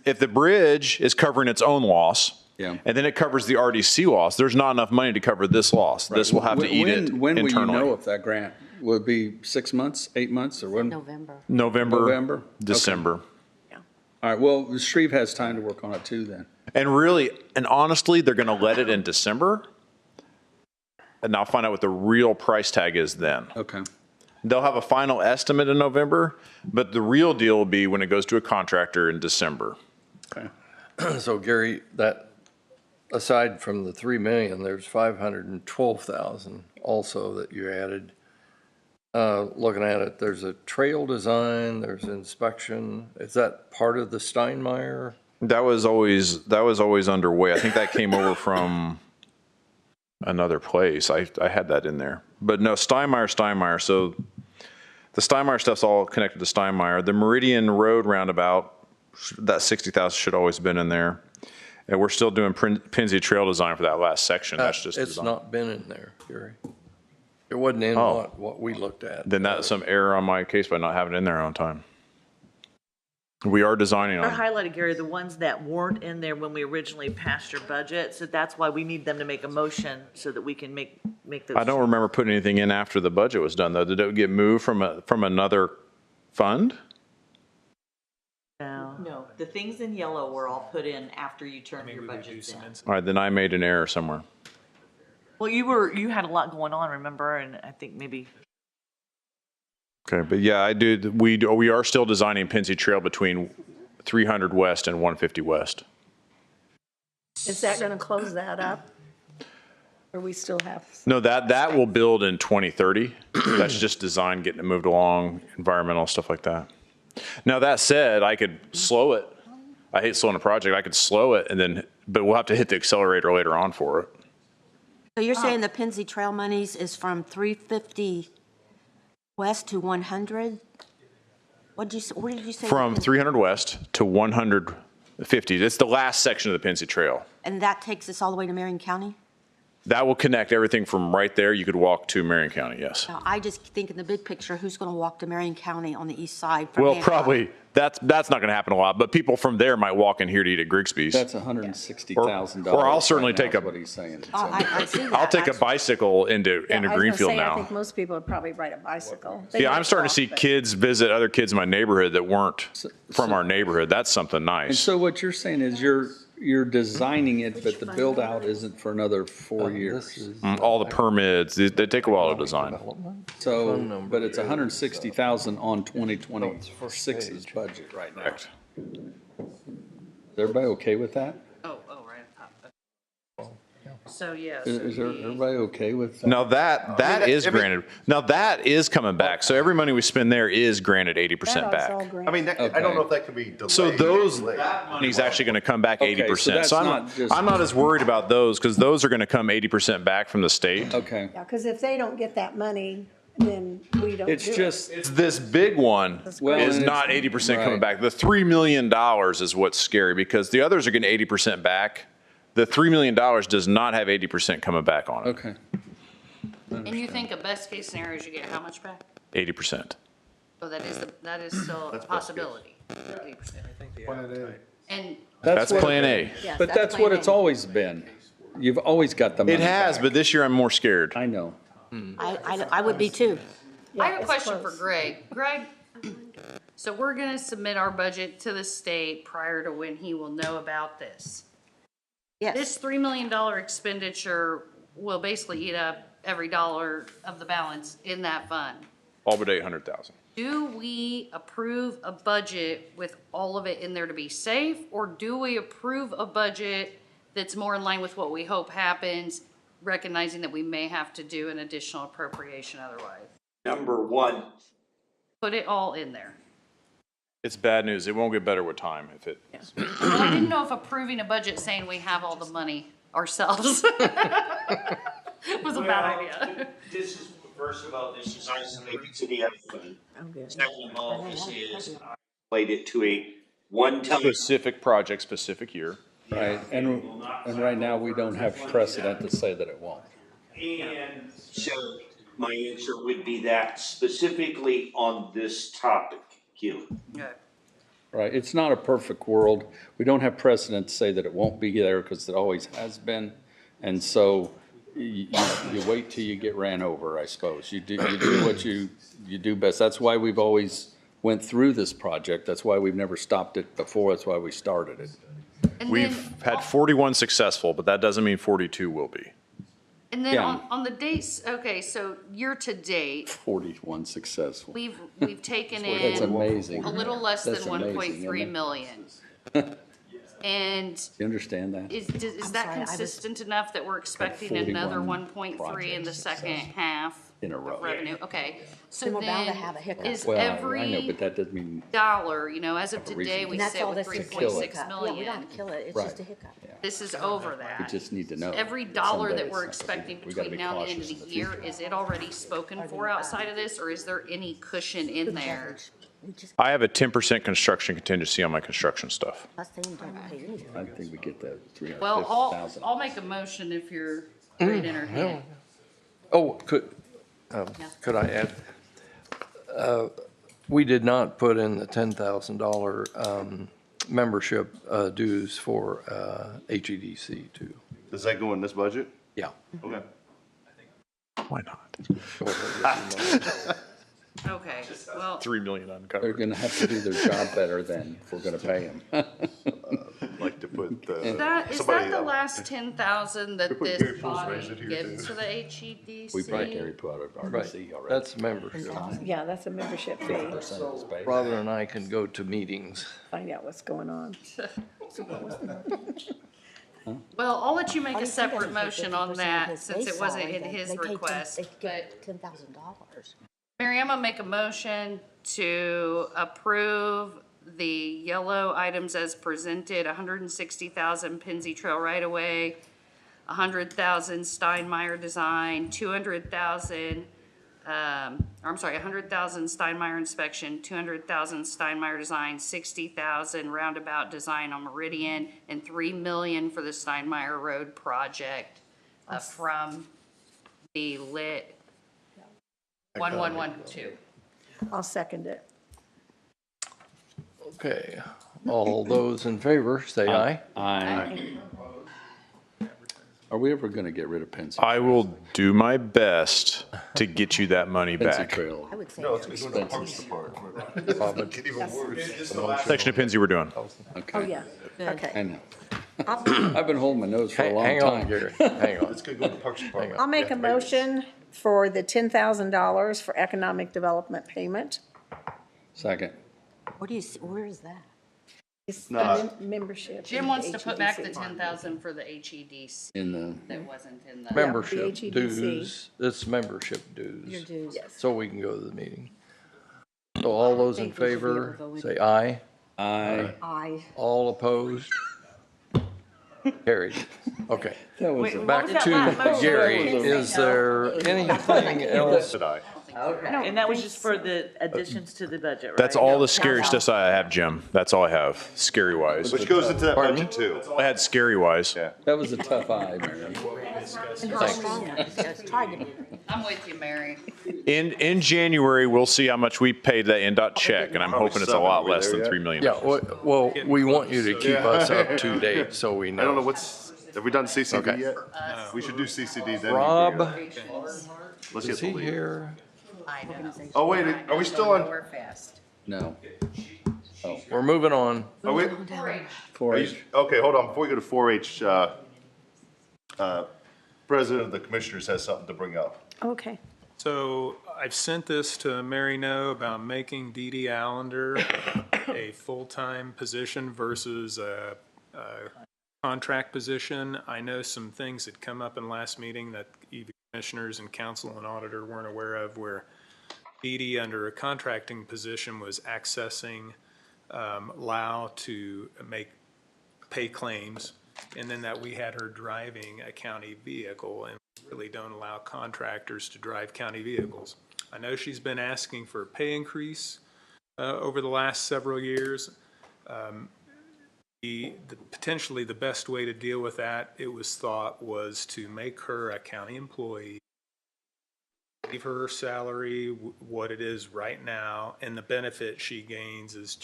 if the bridge is covering its own loss, Yeah. and then it covers the RDC loss, there's not enough money to cover this loss. This will have to eat it When will you internally. know if that grant will it be 6 months, 8 months, or when? November. November? December. All right, well, Shreve has time to work on it too then. And really, and honestly, they're going to let it in December. And I'll find out what the real price tag is then. Okay. They'll have a final estimate in November, but the real deal will be when it goes to a contractor in December. Okay. So Gary, that, aside from the 3 million, there's 512,000 also that you added. Looking at it, there's a trail design, there's inspection. Is that part of the Steinmeier? That was always underway. I think that came over from another place. I had that in there. But no, Steinmeier. So the Steinmeier stuff's all connected to Steinmeier. The Meridian Road roundabout, that 60,000 should always been in there. And we're still doing Penzie Trail design for that last section. That's just It's design. not been in there, Gary. It wasn't in Oh. what we looked at. Then that's some error on my case by not having it in there on time. We are designing Are on. highlighted, Gary, the ones that weren't in there when we originally passed your budget, so that's why we need them to make a motion so that we can make those. I don't remember putting anything in after the budget was done, though. Did it get moved from another fund? No, the things in yellow were all put in after you turned your budgets in. All right, then I made an error somewhere. Well, you had a lot going on, remember, and I think maybe. Okay, but yeah, I do. We are still designing Penzie Trail between 300 West and 150 West. Is that going to close that up? Or we still have? No, that will build in 2030. That's just design, getting it moved along, environmental stuff like that. Now that said, I could slow it. I hate slowing a project. I could slow it but we'll have to hit the accelerator later on for it. So you're saying the Penzie Trail monies is from 350 west to 100? What did you say? From 300 West to 150. It's the last section of the Penzie Trail. And that takes us all the way to Marion County? That will connect everything from right there. You could walk to Marion County, yes. Now, I just think in the big picture, who's going to walk to Marion County on the east side from Well, Hancock? probably, that's not going to happen a lot, but people from there might walk in here to eat at Grigsby's. That's $160,000. Or I'll certainly take That's what he's saying. I see that. I'll take a bicycle into Yeah, I was gonna Greenfield say, I now. think most people would probably ride a bicycle. They Yeah, might I'm starting to see walk, but- kids visit other kids in my neighborhood that weren't from our neighborhood. That's something And nice. so what you're saying is you're designing it, but the build out isn't for another 4 years. All the permits, they take a while to design. So, but it's 160,000 on 2026's budget right now. Correct. Is everybody okay with that? Oh, right. So yes. Is everybody okay with that? Now that is granted. Now that is coming back. So every money we spend there is granted 80% back. I mean, I don't know if that could be delayed. So that money's actually going to come back 80%. So I'm not as worried about those because those are going to come 80% back from the state. Okay. Yeah, because if they don't get that money, then we don't do it. It's this big one Well, is and not it's- 80% coming right. back. The $3 million is what's scary because the others are getting 80% back. The $3 million does not have 80% coming back on it. Okay. And you think a best case scenario is you get how much back? 80%. Oh, that is still a possibility. 80%. And That's what- plan A. Yes, But that's what plan it's A. always been. You've always got the money It has, back. but this year I'm more scared. I know. I would be too. I have a question for Greg. Greg, so we're gonna submit our budget to the state prior to when he will know about this. Yes. This $3 million expenditure will basically eat up every dollar of the balance in that fund. All but 800,000. Do we approve a budget with all of it in there to be safe, or do we approve a budget that's more in line with what we hope happens, recognizing that we may have to do an additional appropriation otherwise? Number one, Put it all in there. It's bad news. It won't get better with time if it. Well, I didn't know if approving a budget saying we have all the money ourselves was a bad idea. This is, first of all, this is isolated to the fund. Second of all, this is related to a one-time. Specific project, specific year. Right, and right now, we don't have precedent to say that it won't. And so my answer would be that specifically on this topic, Keely. Okay. Right, it's not a perfect world. We don't have precedent to say that it won't be there because it always has been. And so you wait till you get ran over, I suppose. You do what you do best. That's why we've always went through this project. That's why we've never stopped it before. That's why we started it. And We've then, had 41 successful, but that doesn't mean 42 will be. and then Yeah. on the dates, okay, so year to date, 41 successful. we've taken That's in amazing. a little less than That's amazing, 1.3 isn't it? million. And You understand that? is I'm that sorry, I was- consistent enough that we're expecting 41 another 1.3 in the second half In a of row. revenue? Okay, so Then we're bound to then have a hiccup. is Well, I know, every but that doesn't mean, dollar, as of a today, reason. we And that's sit all with this is. 3.6 Yeah, we million. don't kill it, it's Right. just a hiccup. This is over we that. just need to know. Every that dollar someday that we're it's- expecting we gotta between be now and the end of cautious the in year, future. is it already spoken for outside of this, or is there any cushion in there? We just, I have a 10% construction contingency on my construction stuff. us saying don't pay anything. I think we get that Well, 350,000. I'll make a motion if you're ready to entertain it. Oh, could I add? We did not put in the $10,000 membership dues for HEDC too. Does that go in this budget? Yeah. Okay. Why not? Okay, well, 3 million They're uncovered. gonna have to do their job better then if we're gonna pay them. Like to put, is that the last 10,000 that put this Gary Poole's body raise it here, gives too. to the HEDC? We brought Gary put out of Right, RDC already. that's membership. Yeah, that's a membership fee. Robin and I can go to meetings. Find out what's going on. Well, I'll let you make Why a do you think separate they pay motion 50% on of that, his since base it wasn't salary in then? his They pay request, They but get $10,000. Mary, I'm gonna make a motion to approve the yellow items as presented, 160,000 Penzi Trail right-of-way, 100,000 Steinmeier design, 200,000, 100,000 Steinmeier inspection, 200,000 Steinmeier design, 60,000 roundabout design on Meridian, and 3 million for the Steinmeier Road project, from the lit 1112. I'll second it. Okay, all those in favor, say aye. Aye. Are we ever gonna get rid of Pennsy? I will do my best to get you that money Pennsy back. Trail. I would say. No, it's going to the Parks Department. Get even worse. Section of Penzi we're doing. Oh, Okay, yeah, I okay. know. I've been holding my nose for a long Hang on, time. Gary, hang on. It's going to go to the Parks Department. I'll make a motion for the $10,000 for economic development payment. Second. Where is that? It's No. the membership. Jim in wants to put back the HEDC. 10,000 for the HEDC In the that wasn't in the. Membership HEDC. dues, it's membership Your dues, dues. Yes. so we can go to the meeting. So all those in think we should be able favor, to go in. say aye. I, Aye. All opposed? Carried. Okay. that was, Wait, what Back was that to last motion? Gary. Is there anything else? Said aye. And that was just for the additions to the budget, right? That's all the scary stuff I have, Jim. That's all I have, scary wise. Which goes into that Pardon budget too. I had scary wise. Yeah. that was a tough eye, Mary. And how strong it's tried to be. I'm with you, Mary. In January, we'll see how much we paid that NDOT check, and I'm Probably hoping it's a lot 7. Are we less there than yet? 3 million. Yeah, well, we want you to keep us up to date so we I don't know know. have we done CCD Okay. yet? We should do CCD then. Rob, Let's is get he the lead. here? Oh, wait, are we still on? We're fast. No. We're moving on. Are we? For Are you, okay, hold on. Before we go to 4-H, President of the Commissioners has something to bring up. Okay. So I've sent this to Mary No about making Dee Dee Allender a full-time position versus a contract position. I know some things that come up in last meeting that even commissioners and council and auditor weren't aware of, where Dee Dee, under a contracting position, was accessing LAO to pay claims, and then that we had her driving a county vehicle, and we really don't allow contractors to drive county vehicles. I know she's been asking for a pay increase over the last several years. Potentially the best way to deal with that, it was thought, was to make her a county employee, leave her salary what it is right now, and the benefit she gains is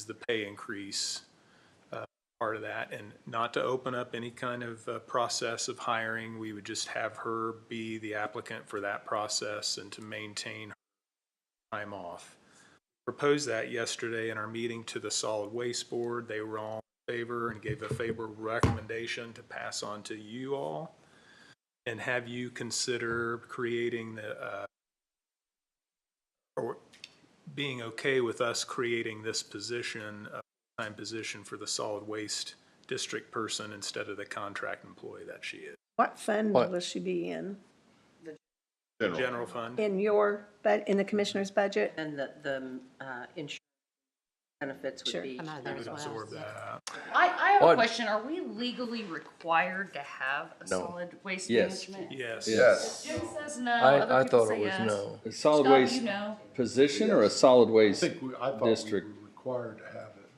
the pay increase part of that, and not to open up any kind of process of hiring. We would just have her be the applicant for that process and to maintain her time off. Proposed that yesterday in our meeting to the Solid Waste Board. They were all in favor and gave a favorable recommendation to pass on to you all, and have you consider creating or being okay with us creating this position, a full-time position for the solid waste district person instead of the contract employee that she is. What fund What? will she be in? General fund? In your, but in the commissioner's budget? And the insurance benefits would Sure. be. I'm out of We there would as well. absorb that out. I have What? a question. Are we legally required to have a No. solid waste Yes. management? Yes. Yes. Jim says no, I other people thought say it was yes. no. a solid Scott, waste you know. position or a solid I waste think I thought we district? were required to have it.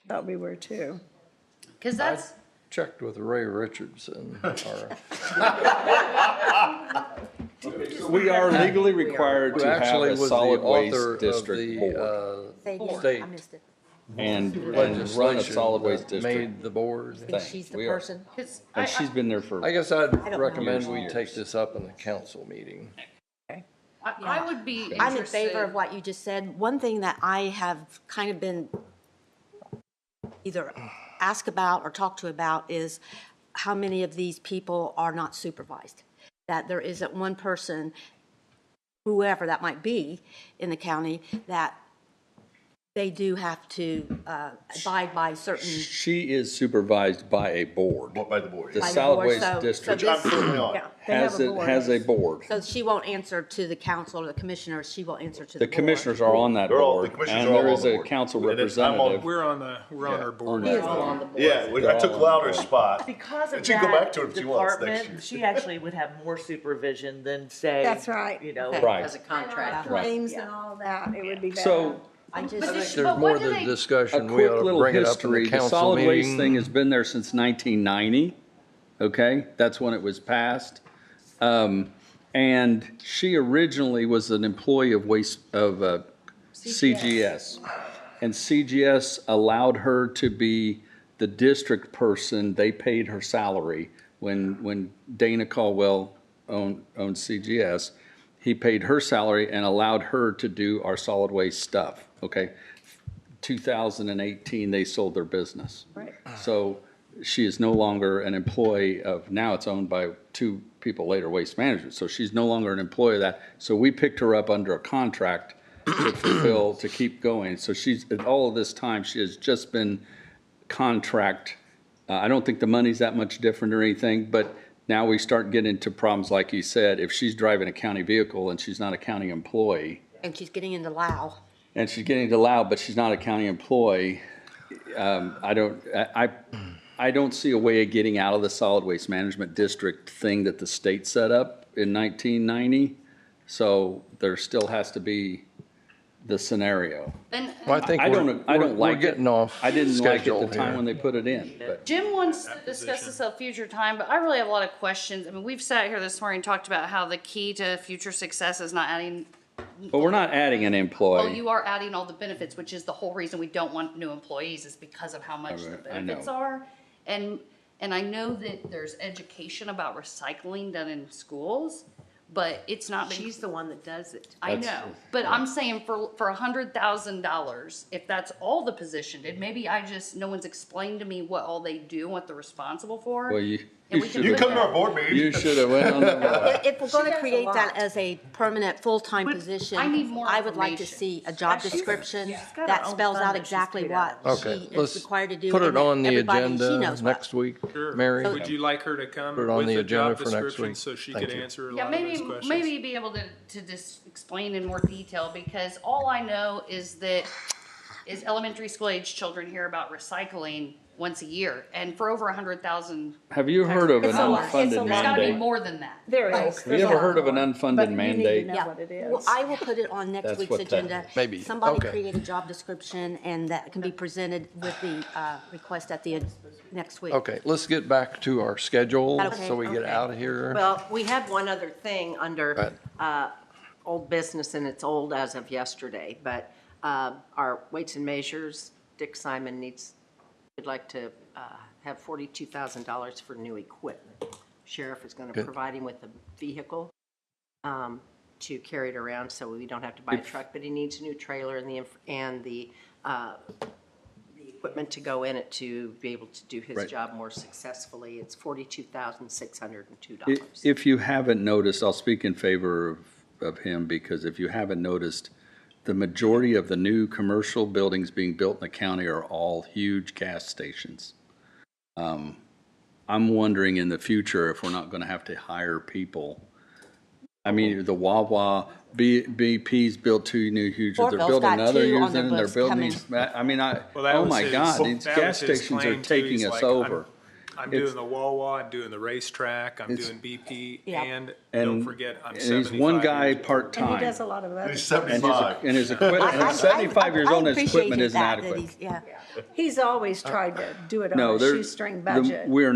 Thought we were too. Because that's, Checked with Ray Richardson, our We are legally required who to have actually a was the solid author waste of district the board Say again. state I missed it. and run a legislation solid waste that district made the board. Think she's the We are. person. And she's been there for, I guess I'd don't recommend know. we take this up in the council meeting. I would be interested. I'm in favor of what you just said. One thing that I have kind of been either asked about or talked to about is how many of these people are not supervised. That there isn't one person, whoever that might be in the county, that they do have to abide by certain. she is supervised by a board. By the board. The by the solid board. waste So district I'm currently on. Yeah, they have has a board. So she won't answer to the council or the commissioners, she will answer to the The board. commissioners are on that They're all- the board, commissioners and are all there on is the a board. council And it's- I'm on- representative. We're on our board. Yeah, I took Louder's spot. Because of And she can go back that to it if she wants next department, year. she actually would have more supervision than say. That's right. You know. Okay. Right. As a contractor. Claims and all that, it would be better. So, I I think just, there's more than a discussion. We quick ought to little bring it up in history, the the council solid waste thing meeting. has been there since 1990, okay? That's when it was passed. And she originally was an employee of CGS. And CGS allowed her to be the district person. They paid her salary. When Dana Caldwell owned CGS, he paid her salary and allowed her to do our solid waste stuff, okay? 2018, they sold their business. Right. So she is no longer an employee of, now it's owned by two people later, Waste Management. So she's no longer an employee of that. So we picked her up under a contract to fulfill, to keep going. So she's, all of this time, she has just been contract. I don't think the money's that much different or anything, but now we start getting into problems, like you said, if she's driving a county vehicle and she's not a county employee, And she's getting into Lao. and she's getting to Lao, but she's not a county employee, I don't see a way of getting out of the solid waste management district thing that the state set up in 1990. So there still has to be the scenario. And Well, I think I don't we're like it. getting off I didn't like it schedule the time here. when they put it in, but Jim wants to discuss this at a future time, but I really have a lot of questions. I mean, we've sat here this morning and talked about how the key to future success is not adding. but we're not adding an Oh, employee. you are adding all the benefits, which is the whole reason we don't want new employees is because of how much the I know. benefits are. And I know that there's education about recycling done in schools, but it's not. She's the one that does it. I know, but I'm saying for $100,000, if that's all the position did, maybe no one's explained to me what all they do, what they're responsible for. Well, you And we can should put Come to that- our board meeting. you should have went on the. If we're going to create that as a permanent, full-time position, I need more I would like to information. see a job description got that her own spells fund out that she's exactly paid what out Okay, she is let's required to do. put it and that on the everybody- she agenda knows what. next week. Sure. Mary? Would you like her to come Put it on with the a job agenda for next description week. so she Thank could you. answer a Yeah, lot of those questions? maybe be able to just explain in more detail, because all I know is that elementary school age children hear about recycling once a year, and for over 100,000. Have you heard of an It's a lot. unfunded It's a lot. There's gotta be mandate? more than that. There is. Have There's you a ever lot heard of an more. unfunded But you need to mandate? know Yeah, what it well, is. I will put it on next That's week's what that- agenda. Maybe. Somebody Okay. create a job description, and that can be presented with the request at the next week. Okay, let's get back to our schedule Okay. so we get Okay. out of here. Well, we had one other thing under Right. old business, and it's old as of yesterday, but our weights and measures, Dick Simon would like to have $42,000 for new equipment. Sheriff is going to Good. provide him with a vehicle to carry it around, so we don't have to buy a truck, but he needs a new trailer and the equipment to go in it to be able to do his Right. job more successfully. It's $42,602. If you haven't noticed, I'll speak in favor of him, because if you haven't noticed, the majority of the new commercial buildings being built in the county are all huge gas stations. I'm wondering in the future if we're not gonna have to hire people. I mean, the Wawa, BP's built two new huge, they're Orville's building got another two on using, their they're books building coming. these, I mean, Well, that oh was my his- God, these that gas was his stations are claim, too. taking He's us like, over. I'm It's- doing the Wawa, I'm doing the racetrack, I'm It's- doing BP, Yeah. and And, don't forget, I'm and 75 he's one guy years old. part-time. And he does a lot of other. He's stuff. And his, 75. and his equipment, I- he's 75 years I old and his equipment appreciated isn't that adequate. he's- Yeah. He's always tried to do it on No, a there, shoestring budget. we are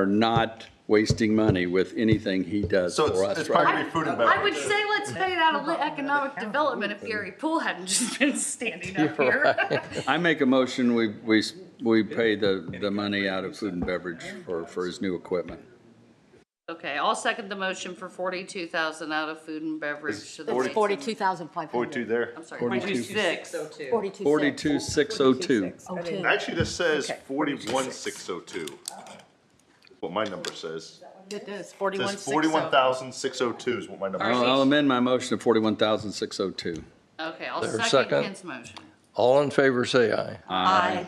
not wasting money with anything he does So for us. it's probably right? gonna be food and I beverage. would say let's pay it out of economic development if Gary Poole hadn't just been standing up here. I make a motion, we pay the money out of food and beverage for his new equipment. Okay, I'll second the motion for 42,000 out of food and beverage. to the It's weights and- 42,500. 42 there. I'm sorry, 42,602. 42,602. 42,602. Actually, this says Okay. 41,602. What my number says. It does, It says 41,602. 41,602 is what my number I'll says. amend my motion to 41,602. Okay, I'll There a second second? Ken's motion. All in favor, say aye. Aye.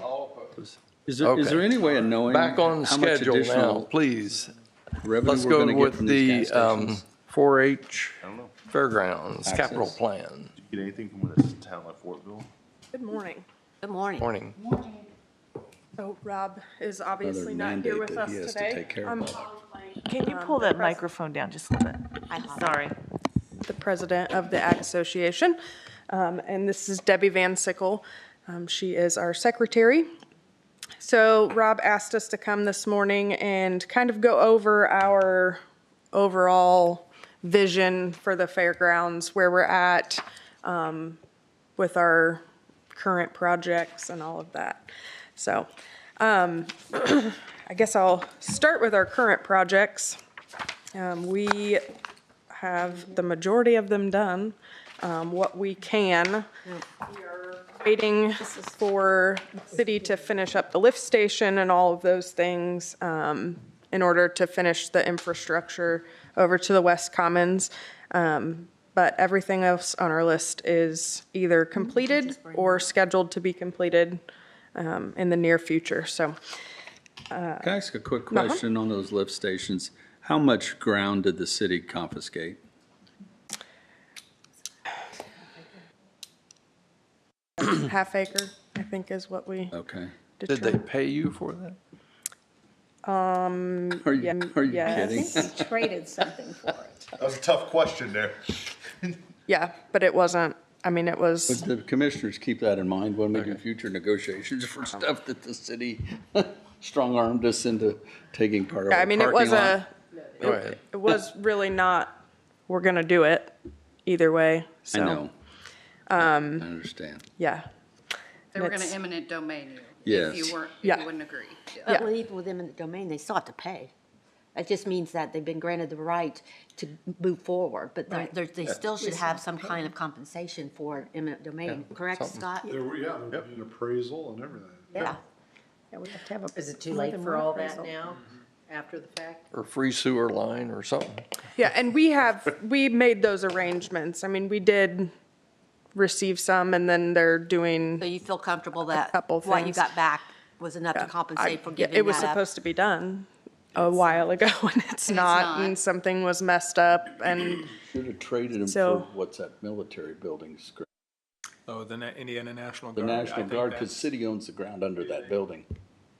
Is there any way of knowing Back on how much schedule now, additional please. revenue Let's we're go gonna get with from these the gas stations? 4-H I don't know. Fairgrounds Access. capital plan. Did you get anything from this town like Fortville? Good morning. Good morning. Morning. So Rob is Another obviously not here mandate with that us he has to today. take care I'm of. Can you pull that microphone down just a little bit? Sorry. the president of the Ag Association, and this is Debbie Van Sickle. She is our secretary. So Rob asked us to come this morning and kind of go over our overall vision for the fairgrounds, where we're at with our current projects and all of that. So I guess I'll start with our current projects. We have the majority of them done, what we can. We are waiting for the city to finish up the lift station and all of those things in order to finish the infrastructure over to the West Commons. but everything else on our list is either completed or scheduled to be completed in the near future, so. Can I ask a quick question on those lift stations? How much ground did the city confiscate? Half acre, I think, is what we Okay. Did they determined. pay you for that? Are you kidding? He traded something for it. That was a tough question there. Yeah, but it wasn't, I mean, it was, Would the commissioners keep that in mind when we do future negotiations for stuff that the city strong-armed us into taking part of yeah, our I mean, it parking was lot? Go ahead. it was really not, we're gonna do it either way, I so. know. I understand. Yeah. They were gonna It's- eminent domain you. Yes. If you weren't, if Yeah. you wouldn't agree. But Yeah. even with them in the domain, they still have to pay. That just means that they've been granted the right to move forward, but they still should have some kind of compensation for eminent domain, correct, something. Scott? There would be an appraisal and everything. Yeah. Yeah, we have to have a. Is it too more late than for one all that appraisal. now, after the fact? Or free sewer line or something? Yeah, and we made those arrangements. I mean, we did receive some, and then they're doing, So you feel comfortable that couple what you things. got back was enough to I- compensate for yeah, giving it was that up? supposed to be done a while ago, and it's not, and something was messed up, and Should have traded them So- for, what's that military building? Oh, the Indiana National The Guard. I National think Guard, because that's- city owns the ground under that building.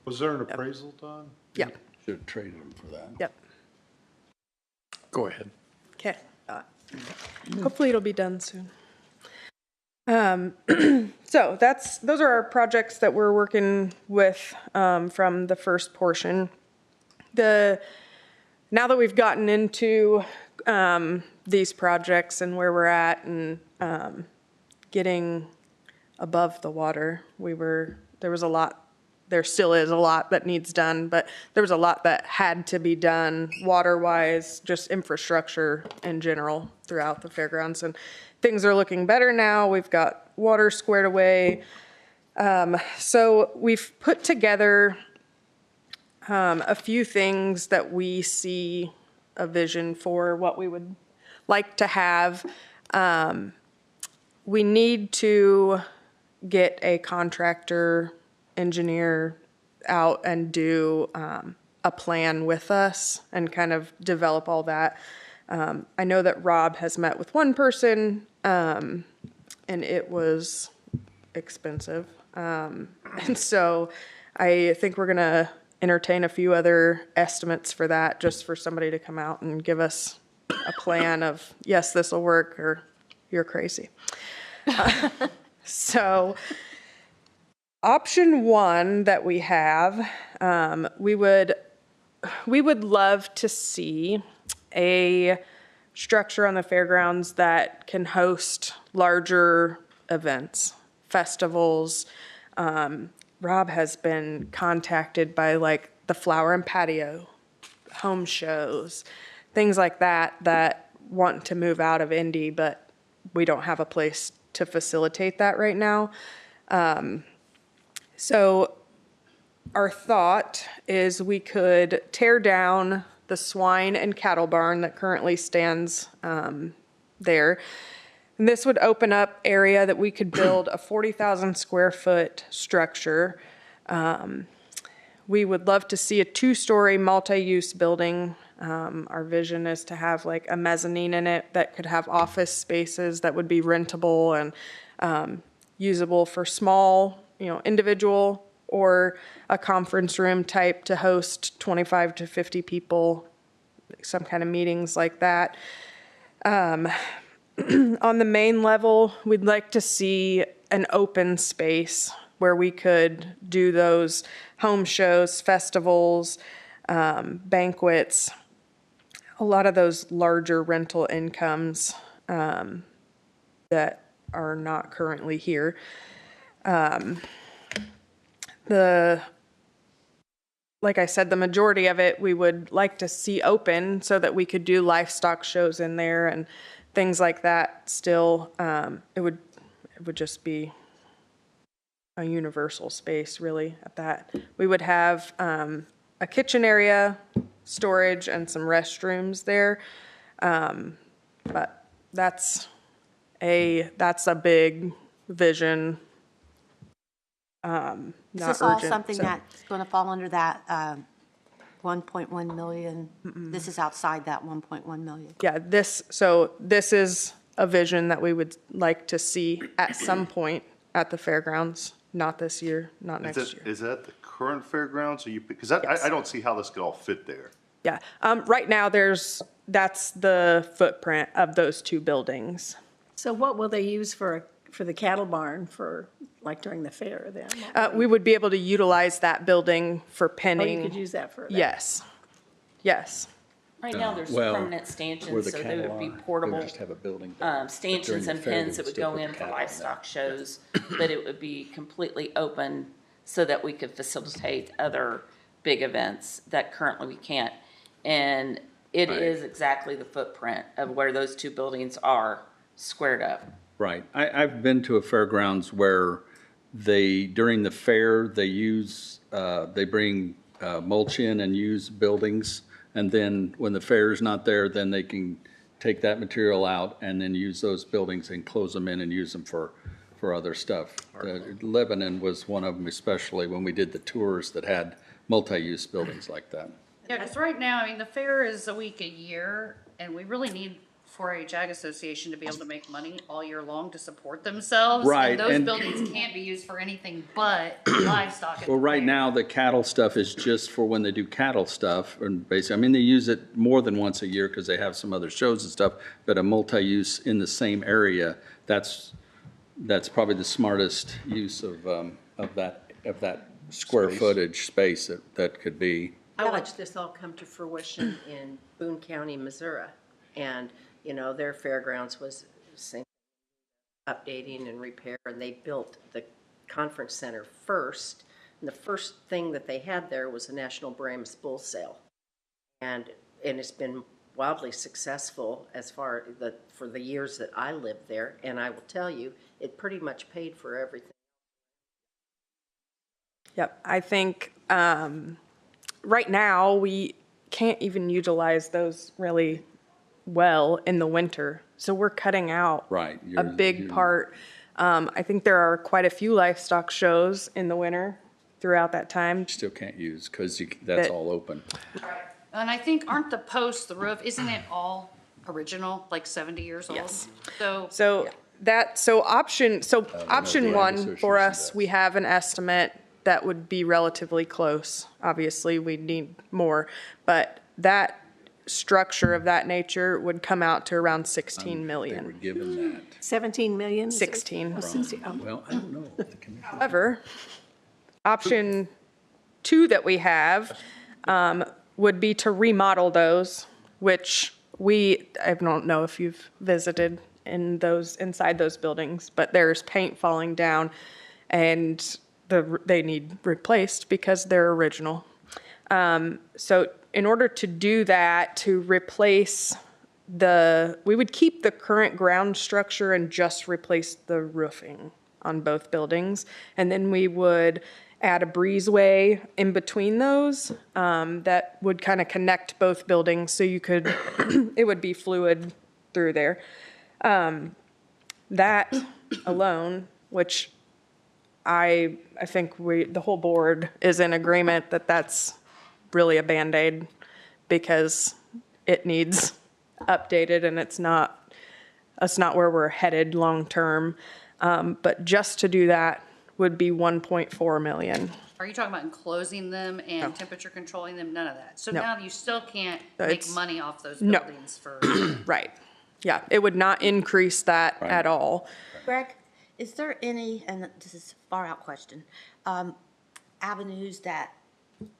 Was there an appraisal done? yeah, Should have traded them for that. yep, Go ahead. okay. Hopefully it'll be done soon. So those are our projects that we're working with from the first portion. Now that we've gotten into these projects and where we're at and getting above the water, there was a lot, there still is a lot that needs done, but there was a lot that had to be done water-wise, just infrastructure in general throughout the fairgrounds. And things are looking better now. We've got water squared away. So we've put together a few things that we see a vision for what we would like to have. We need to get a contractor engineer out and do a plan with us and kind of develop all that. I know that Rob has met with one person, and it was expensive. And so I think we're gonna entertain a few other estimates for that, just for somebody to come out and give us a plan of, yes, this will work, or you're crazy. So option one that we have, we would love to see a structure on the fairgrounds that can host larger events, festivals. Rob has been contacted by like the Flower and Patio, home shows, things like that want to move out of Indy, but we don't have a place to facilitate that right now. So our thought is we could tear down the swine and cattle barn that currently stands there. And this would open up area that we could build a 40,000 square foot structure. We would love to see a 2-story multi-use building. Our vision is to have like a mezzanine in it that could have office spaces that would be rentable and usable for small, individual or a conference room type to host 25 to 50 people, some kind of meetings like that. On the main level, we'd like to see an open space where we could do those home shows, festivals, banquets, a lot of those larger rental incomes that are not currently here. Like I said, the majority of it we would like to see open so that we could do livestock shows in there and things like that. Still, it would just be a universal space, really, at that. We would have a kitchen area, storage, and some restrooms there. But that's a big vision. Is Not this all urgent, something so- that's going to fall under that 1.1 million? This is outside that 1.1 million. Yeah, this is a vision that we would like to see at some point at the fairgrounds, not this year, not next year. Is that the current fairgrounds, or you, because I don't see how this could all fit there. Yeah, right now that's the footprint of those two buildings. So what will they use for the cattle barn for, like during the fair then? We would be able to utilize that building for Oh, penning. you could use that for that? Yes, yes. Right now, there's Well, permanent where stanchions, the so they cattle would be are, they portable would just have a building there. But during stanchions the and fair, they pens that would would still go put in the for cattle in there. livestock shows, but it would be completely open so that we could facilitate other big events that currently we can't. And it is exactly the footprint of where those two buildings are squared up. Right. I've been to a fairgrounds where during the fair, they bring mulch in and use buildings. And then when the fair is not there, then they can take that material out and then use those buildings and close them in and use them for other stuff. Lebanon was one of them, especially when we did the tours that had multi-use buildings like that. Yeah, because right now, I mean, the fair is a week a year, and we really need 4-H Ag Association to be able to make money all year long to support themselves. Right, And those and- buildings can't be used for anything but livestock. at Well, the right fair. now, the cattle stuff is just for when they do cattle stuff, and basically, I mean, they use it more than once a year because they have some other shows and stuff, but a multi-use in the same area, that's probably the smartest use of that square footage space that could be. I watched this all come to fruition in Boone County, Missouri. And, you know, their fairgrounds was same updating and repair, and they built the conference center first. And the first thing that they had there was a National Brahms Bull Sale. And it's been wildly successful for the years that I lived there. And I will tell you, it pretty much paid for everything. Yep, I think right now we can't even utilize those really well in the winter. So we're cutting out Right. a big part. I think there are quite a few livestock shows in the winter throughout that time. Still can't use because that's all open. And I think, aren't the posts, the roof, isn't it all original, like 70 years old? Yes. So Option the one Association for us, does. we have an estimate that would be relatively close. Obviously, we need more, but that structure of that nature would come out to around 16 They were million. given that. 17 million? 16. Oh, 16. Oh. Well, I don't know. The commission- However, option two that we have would be to remodel those, which I don't know if you've visited inside those buildings, but there's paint falling down and they need replaced because they're original. So in order to do that, to replace we would keep the current ground structure and just replace the roofing on both buildings. And then we would add a breezeway in between those that would kind of connect both buildings so it would be fluid through there. That alone, which I think the whole board is in agreement that that's really a Band-Aid because it needs updated and that's not where we're headed long-term. But just to do that would be 1.4 million. are you talking about enclosing them and temperature controlling them? None of that. So No. now you still can't make It's- money off those No. buildings for. Right. Yeah, it would not increase that Right. at all. Greg, is there any, and this is a far out question, avenues that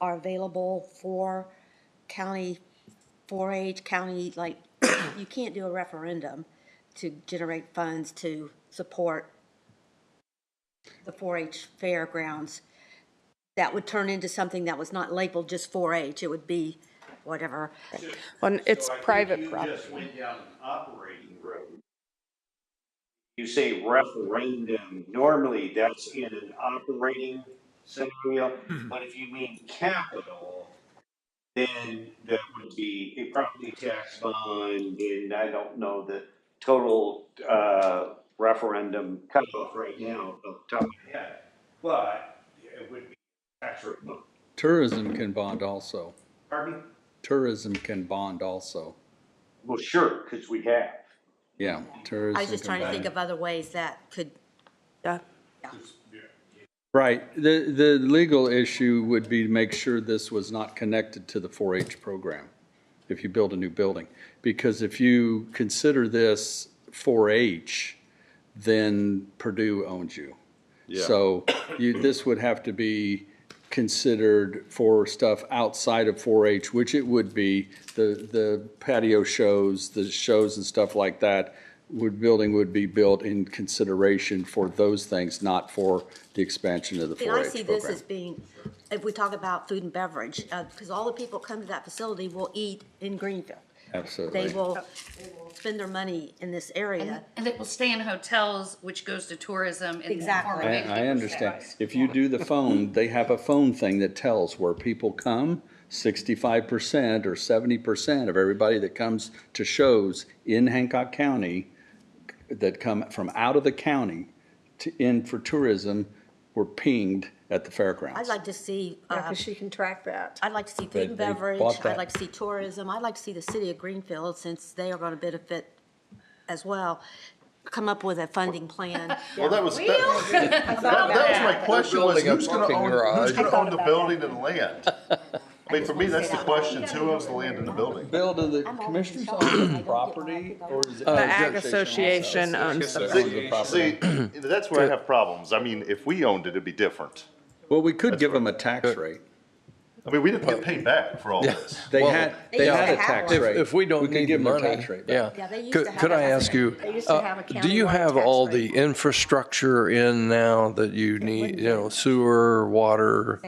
are available for county 4-H, county, like, you can't do a referendum to generate funds to support the 4-H fairgrounds. That would turn into something that was not labeled just 4-H, it would be whatever. Well, it's private You property. just went down an operating road. You say referendum, normally that's in an operating scenario, but if you mean capital, then that would be a property tax bond, and I don't know that total referendum cutoff right now off the top of my head, but it would be tax rate. Tourism can bond also. Pardon me? Tourism can bond also. Well, sure, because we have. Yeah, tourism. I was just can trying to bond. think of other ways that could, Yeah. Right. The legal issue would be to make sure this was not connected to the 4-H program if you build a new building. Because if you consider this 4-H, then Purdue owns you. Yeah. So this would have to be considered for stuff outside of 4-H, which it would be, the patio shows, the shows and stuff like that. Building would be built in consideration for those things, not for the expansion of the 4-H and program. I see this as being, if we talk about food and beverage, because all the people come to that facility will eat in Greenfield. Absolutely. They will spend their money in this area. And they will stay in hotels, which goes to tourism in the form of I innkeeper understand. stays. If you do the phone, they have a phone thing that tells where people come. 65% or 70% of everybody that comes to shows in Hancock County that come from out of the county in for tourism were pinged at the fairgrounds. I'd like to see. Yeah, because she can track that. I'd like to see food They and beverage. bought that. I'd like to see tourism. I'd like to see the city of Greenfield, since they are going to benefit as well, come up with a funding plan. Well, that was my question was, who's gonna own the building and land? I mean, for me, that's the question, who owns the land and the building? Bill, do the commissioners own the property, or is it? The Ag Association owns the See, that's where I have problems. I mean, if we owned it, it'd be different. Well, we could give them a tax rate. I mean, we didn't get paid back for all this. They Well, had They used a to have tax one. rate. If we don't could need the give them their money, tax rate yeah. back. Yeah, they used to have Could I a- ask you, They used to have a do you countywide have tax all rate. the infrastructure in now that you need, sewer, water?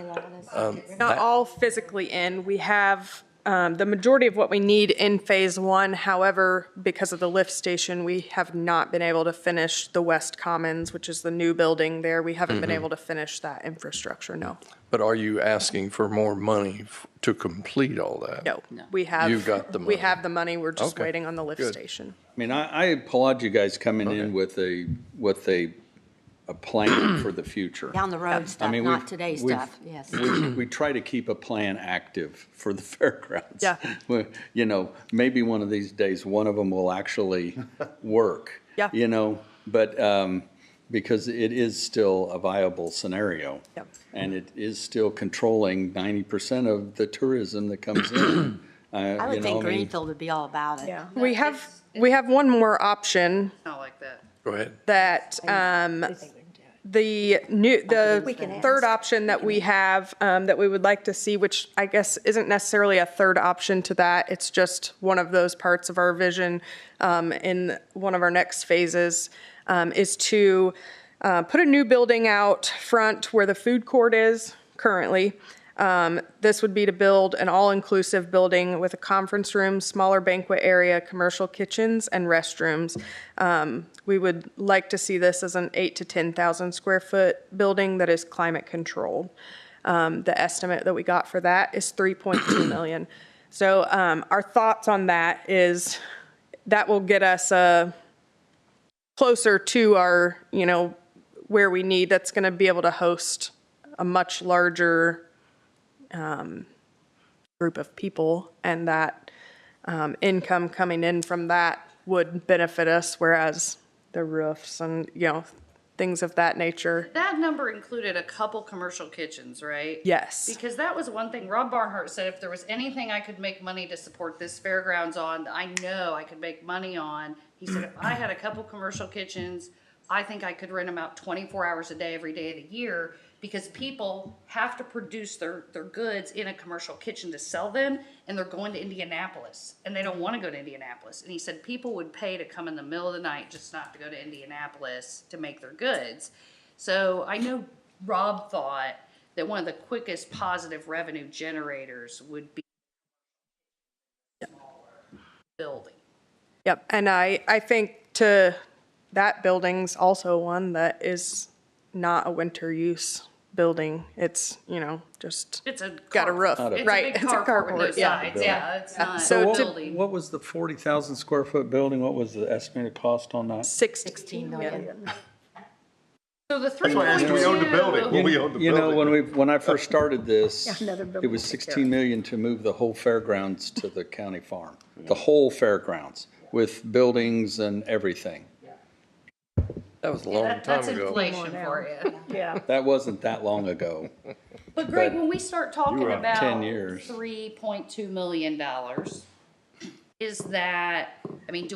Not all physically in. We have the majority of what we need in phase one. However, because of the lift station, we have not been able to finish the West Commons, which is the new building there. We haven't been able to finish that infrastructure, no. But are you asking for more money to complete all that? No, we have. You've got the We money. have the money. We're just Okay, waiting on the lift good. station. I mean, I applaud you guys coming in with a plan for the future. Down the road I stuff, mean, not we've- today's we've- stuff, yes. We try to keep a plan active for the fairgrounds. Yeah. Maybe one of these days, one of them will actually work. Yeah. But, because it is still a viable scenario. Yep. And it is still controlling 90% of the tourism that comes in. I would think Greenfield would be all about it. Yeah. We have one more option Not like that. Go ahead. that the third option that we have that we would like to see, which I guess isn't necessarily a third option to that, it's just one of those parts of our vision in one of our next phases, is to put a new building out front where the food court is currently. This would be to build an all-inclusive building with a conference room, smaller banquet area, commercial kitchens, and restrooms. We would like to see this as an 8,000 to 10,000 square foot building that is climate controlled. The estimate that we got for that is $3.2 million. So our thoughts on that is that will get us closer to our, where we need. That's going to be able to host a much larger group of people, and that income coming in from that would benefit us, whereas the roofs and, things of that nature. That number included a couple commercial kitchens, right? Yes. Because that was one thing Rob Barnhart said, if there was anything I could make money to support this fairgrounds on, I know I could make money on. He said, if I had a couple commercial kitchens, I think I could rent them out 24 hours a day, every day of the year, because people have to produce their goods in a commercial kitchen to sell them, and they're going to Indianapolis, and they don't want to go to Indianapolis. And he said people would pay to come in the middle of the night just not to go to Indianapolis to make their goods. So I know Rob thought that one of the quickest positive revenue generators would be building. Yep, and I think that building's also one that is not a winter use building. It's, just It's a got a carport. roof. It's a Right, big it's a carport, no carport, yeah. sides, yeah, it's not So a to- building. What was the 40,000 square foot building? What was the estimated cost on that? 16 million. So the That's why I asked, we owned the building. Well, we owned the You know, building. when I first started this, Yeah, another it building was to take care 16 of. million to move the whole fairgrounds to the county farm. The whole fairgrounds with buildings and everything. That was a long time That's ago. inflation for you. Yeah. That wasn't that long ago. But Greg, But when we start talking were up about 10 years. $3.2 million, is that, I mean,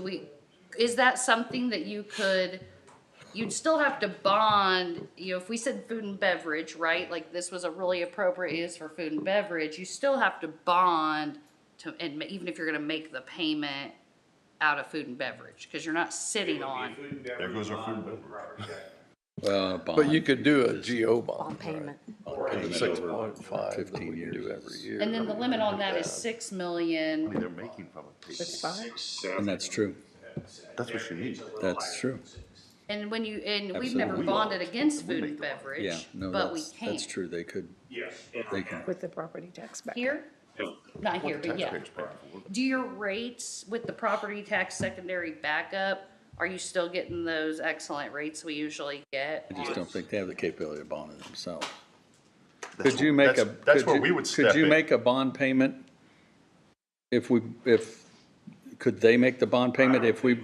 is that something that you'd still have to bond, if we said food and beverage, right? Like this was a really appropriate use for food and beverage, you still have to bond and even if you're gonna make the payment out of food and beverage, because you're not sitting on. There goes our food and beverage. But you could do a GO bond. On payment. Right? 6.5 that 15 we can years. do every year. And then the limit on that is 6 million. Money they're making from it. And that's true. That's what you need. That's true. And we've never Absolutely. bonded against food and beverage, Yeah, no, but we that's can't. true. They could. They can. With the property tax back. Here? Not here, but yeah. Do your rates with the property tax secondary backup, are you still getting those excellent rates we usually get? I just don't think they have the capability of bonding themselves. That's- Could you make a? that's could where you- we would step Could you in. make a bond payment? Could they make the bond payment if we?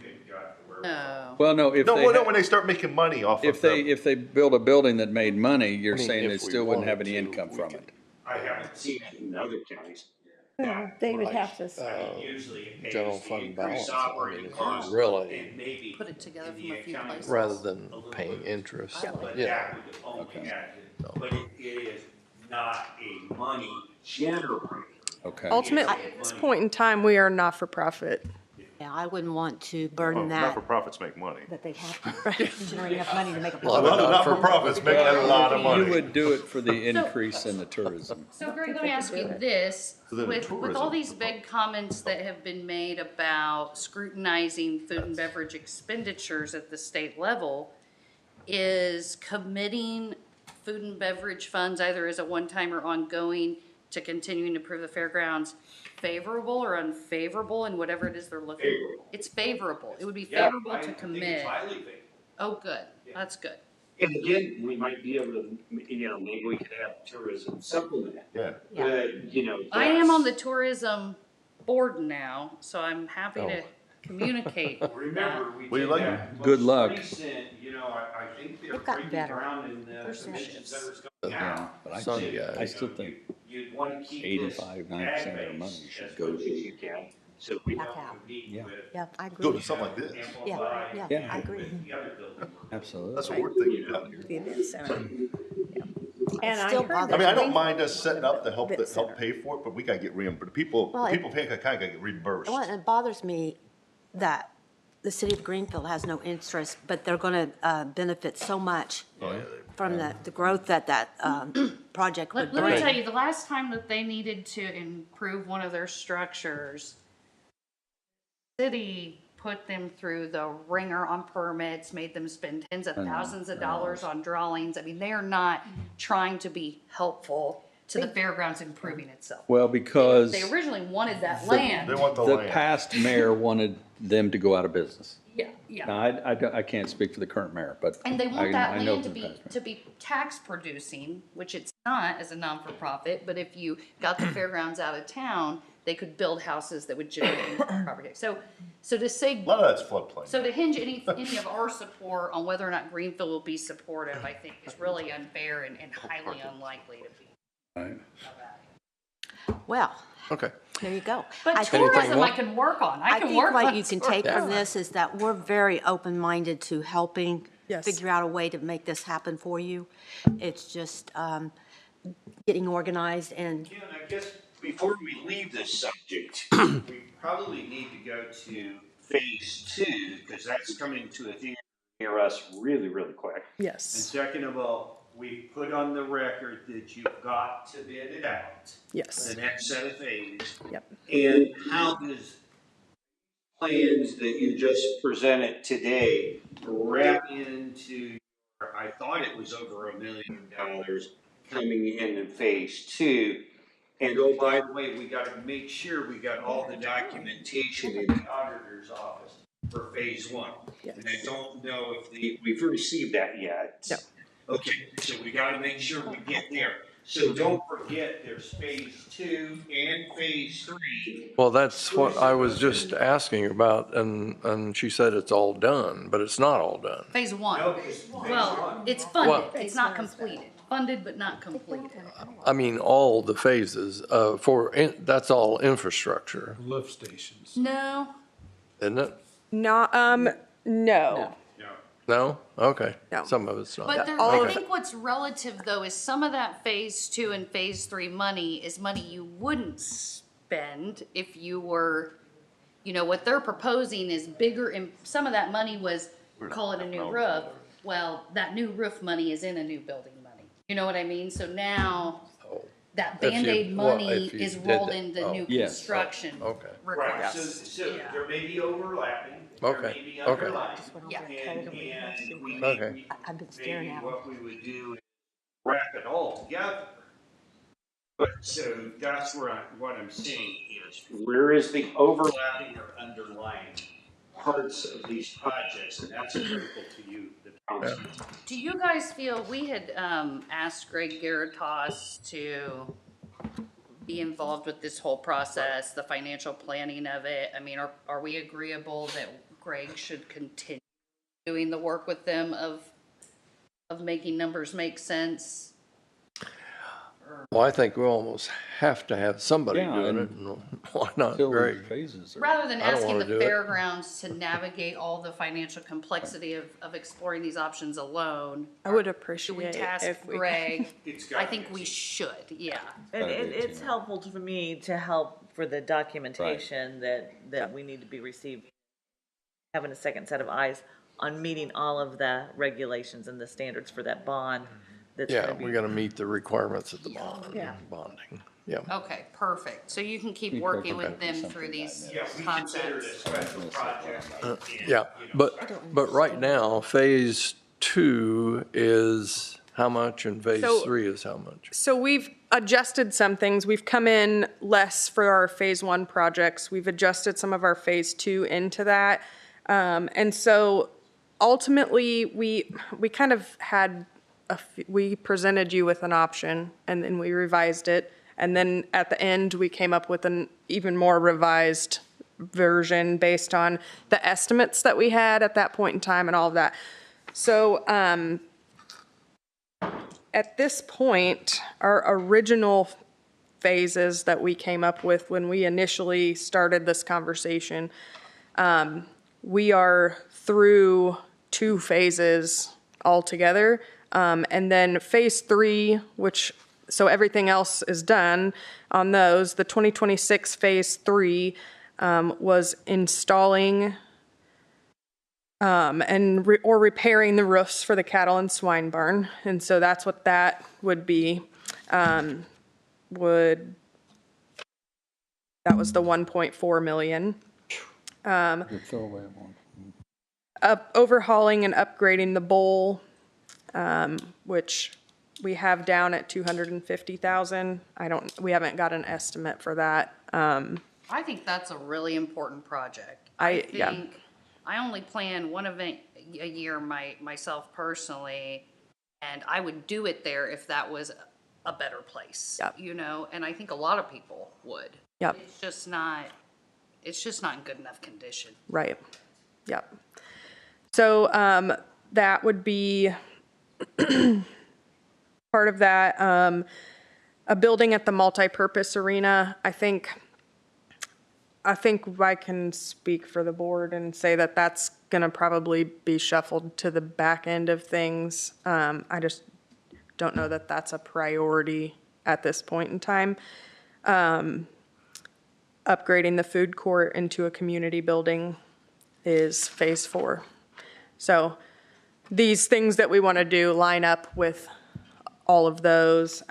No. Well, no, if No, they. well, no, when they start making money off of If they build a building that made money, you're saying if it we still wouldn't have wanted any to, income we from could. it. I haven't seen it in other counties. Well, they would have to. Usually it pays General the fund increased balance, I mean, operating if you costs really- and maybe Put it together in from the a few accounting places. Rather than paying interest. But Yeah. that would only add to it. But it is not a money generator. Okay. Ultimately, at this point in time, we are not for profit. Yeah, I wouldn't want to burden that, Not-for-profits make money. that they'd have to generate enough money to make a A lot A of lot of not-for-profits make a lot of You money. would do it for the increase in the tourism. So Greg, let me ask you this, So then with all tourism- these big comments that have been made about scrutinizing food and beverage expenditures at the state level, is committing food and beverage funds either as a one-time or ongoing to continuing to improve the fairgrounds favorable or unfavorable in whatever it is they're looking? Favorable. It's favorable. It would be Yeah, favorable I to think it's commit. highly favorable. Oh, good. That's good. And again, we might be able to, maybe we could have tourism supplement it. Yeah. But, I am on the tourism board now, so I'm happy to communicate. Remember, we Well, you did like that most Good luck. recent, I think they're They've gotten breaking better. ground in the They're convention serious. centers going Yeah, out. but I Some think, guys. I still think You'd want to keep 85, 90% of their money should go as to. you can, so we don't Back out. compete Yeah. with. Yeah, I Go agree. to something like this. Yeah, Yeah. I agree. with the other building. Absolutely. That's what we're thinking about here. The event center. Yeah. And I Still heard bothers I mean, I that don't mind us setting up to help, Bit help pay for it, but we gotta get reimbursed. People Well, it- pay, kind of gotta get reimbursed. Well, it bothers me that the city of Greenfield has no interest, but they're going to benefit so much from the growth that project would Let me tell bring. you, the last time that they needed to improve one of their structures, city put them through the ringer on permits, made them spend tens of thousands of dollars on drawings. I mean, they are not trying to be helpful to the fairgrounds improving itself. Well, because They originally wanted that land. They want the the land. past mayor wanted them to go out of business. Yeah, yeah. Now, I can't speak for the current mayor, but. And they want I that know land to from be, past mayor. to be tax producing, which it's not as a non-for-profit, but if you got the fairgrounds out of town, they could build houses that would generate property. So to say, A lot of that's floodplain. so to hinge any of our support on whether or not Greenfield will be supportive, I think is really unfair and highly unlikely to be. Right. Well, Okay. there you go. But I think- tourism I can work on. I can think work what on you can take from tourism. this is that we're very open-minded to helping Yes. figure out a way to make this happen for you. It's just getting organized and Ken, I guess before we leave this subject, we probably need to go to phase 2, because that's coming to a theater near us really, really quick. And Yes. second of all, we put on the record that you've got to bid it out. Yes. The next set of phase. Yep. And how does plans that you just presented today wrap into your I thought it was over $1 million coming in phase two. And oh, by the way, we gotta make sure we got all the documentation in the auditor's office for phase one. And I don't know if we've received that yet. No. Okay, so we gotta make sure we get there. So don't forget, there's phase two and phase three. Well, that's what I was just asking about, and she said it's all done, but it's not all done. Phase one. No, phase Well, one. it's funded, Well- it's not completed. Funded but not completed. I mean, all the phases, that's all infrastructure, Lift stations. No, isn't it? Not, no. No? Okay. No. Some of it's not. but there, all I of think what's relative though is some of that phase two and phase three money is money you wouldn't spend if you were, you know, what they're proposing is bigger, and some of that money was, call it a new roof. Well, that new roof money is in a new building money. You know what I mean? So now that If you- Band-Aid well, money if you is did rolled that. into Oh. new Yes. construction Okay. Right, requests. so Yeah. there may be overlapping. Okay, There may be okay. underlying. Yeah. And we Okay. need, I've been staring maybe at what we would do is wrap it all together. But so that's what I'm saying is, where is the overlapping or underlying parts of these projects? And that's critical to you, the council. Do you guys feel, we had asked Greg Garatos to be involved with this whole process, the financial planning of it? I mean, are we agreeable that Greg should continue doing the work with them of making numbers make sense? Well, I think we almost have to have somebody Yeah, doing and it. and Why not Till Greg? phases are. Rather than I don't asking the wanna do it. fairgrounds to navigate all the financial complexity of exploring these options alone, I would do we appreciate task if we. Greg? It's I got think we should, yeah. And it's helpful for me to help for the documentation that we need to be received. Having a second set of eyes on meeting all of the regulations and the standards for that bond that's Yeah, gonna be. we're gonna meet the requirements of the Yeah. bonding. Yeah. Okay, perfect. So you can keep Keep working working with them something through these Yeah, we consider it a concepts. special project. and, Yeah, you know, but right now, phase two is how much and phase So- three is how much? So we've adjusted some things. We've come in less for our phase one projects. We've adjusted some of our phase two into that. And so ultimately, we kind of had, we presented you with an option and then we revised it. And then at the end, we came up with an even more revised version based on the estimates that we had at that point in time and all of that. So, at this point, our original phases that we came up with when we initially started this conversation, we are through 2 phases altogether. And then phase 3, so everything else is done on those. The 2026 phase 3 was installing or repairing the roofs for the cattle and swine barn. And so that's what that would be. That was the 1.4 million. Overhauling and upgrading the bowl, which we have down at 250,000. We haven't got an estimate for that. I think that's a really important project. Yeah. think I only plan one event a year myself personally, and I would do it there if that was a better place. Yep. You know, and I think a lot of people would. Yep. It's just not in good enough condition. Right. Yep. So that would be part of that. A building at the multipurpose arena. I think I can speak for the board and say that that's going to probably be shuffled to the back end of things. I just don't know that that's a priority at this point in time. Upgrading the food court into a community building is phase 4. So these things that we want to do line up with all of those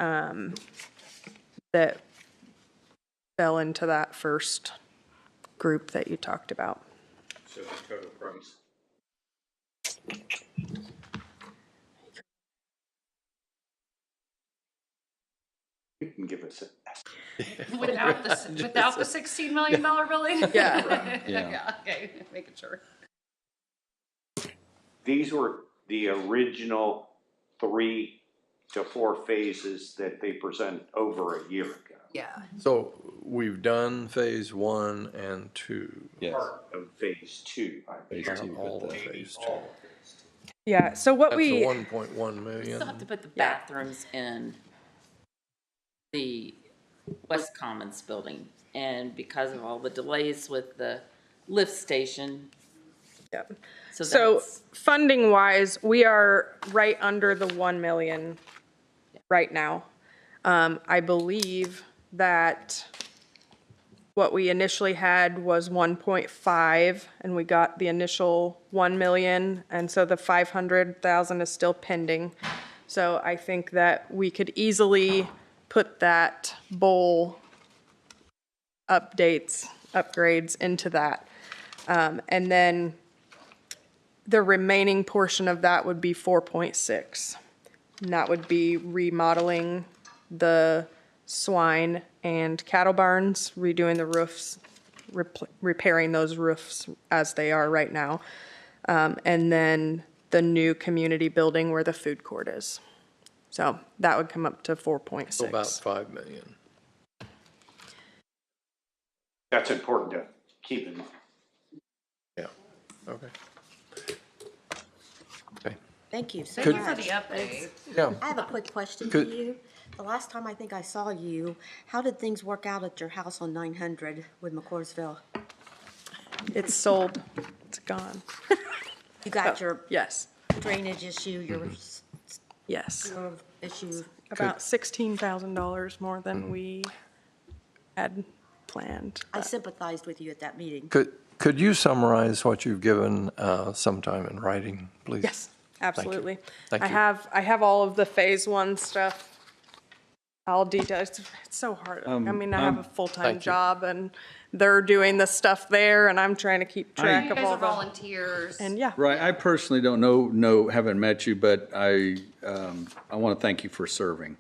that fell into that first group that you talked about. So the total price. You can give us a. Without the $16 million building? Yeah. Yeah, okay, making sure. These were the original 3 to 4 phases that they presented over a year ago. Yeah. So we've done phase 1 and 2. Yes. Part of phase 2. Phase Not two, all but of the- phase 2. Yeah, so what That's the we, 1.1 Still million. have to put the bathrooms in the West Commons building. And because of all the delays with the lift station, yeah. so So that's, funding wise, we are right under the 1 million right now. I believe that what we initially had was 1.5 and we got the initial 1 million. And so the 500,000 is still pending. So I think that we could easily put that bowl upgrades into that. And then the remaining portion of that would be 4.6. And that would be remodeling the swine and cattle barns, redoing the roofs, repairing those roofs as they are right now. And then the new community building where the food court is. So that would come up to 4.6. So about 5 million. That's important to keep in mind. Yeah, okay. Okay. Thank you so Thank you for much. the update. Yeah. I have a quick question for Could- you. The last time I think I saw you, how did things work out at your house on 900 with McCoursville? It's sold. It's gone. You got your Yes, drainage issue, your yes. sewer issue. About $16,000 more than we had planned. I sympathized with you at that meeting. Could you summarize what you've given sometime in writing, please? Yes, absolutely. Thank I you. have all of the phase 1 stuff. All details. It's so hard. I mean, I have a full-time thank you. job and they're doing the stuff there and I'm trying to keep track You of guys all are the. volunteers. And yeah, Right, I personally don't haven't met you, but I want to thank you for serving,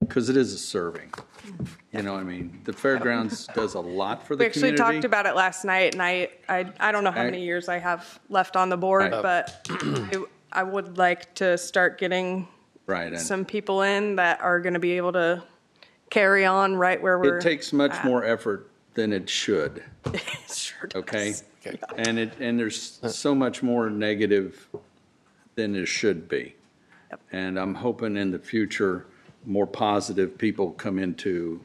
because it is a serving. You know, what I mean, the fairgrounds does a lot for the we actually community. talked about it last night and I don't know how many years I have left on the board, Right. but I would like to start getting Right, and some people in that are going to be able to carry on right where we're. it takes much at. more effort than it should, Sure does. okay? Okay. And there's so much more negative than there should be. Yep. And I'm hoping in the future, more positive people come into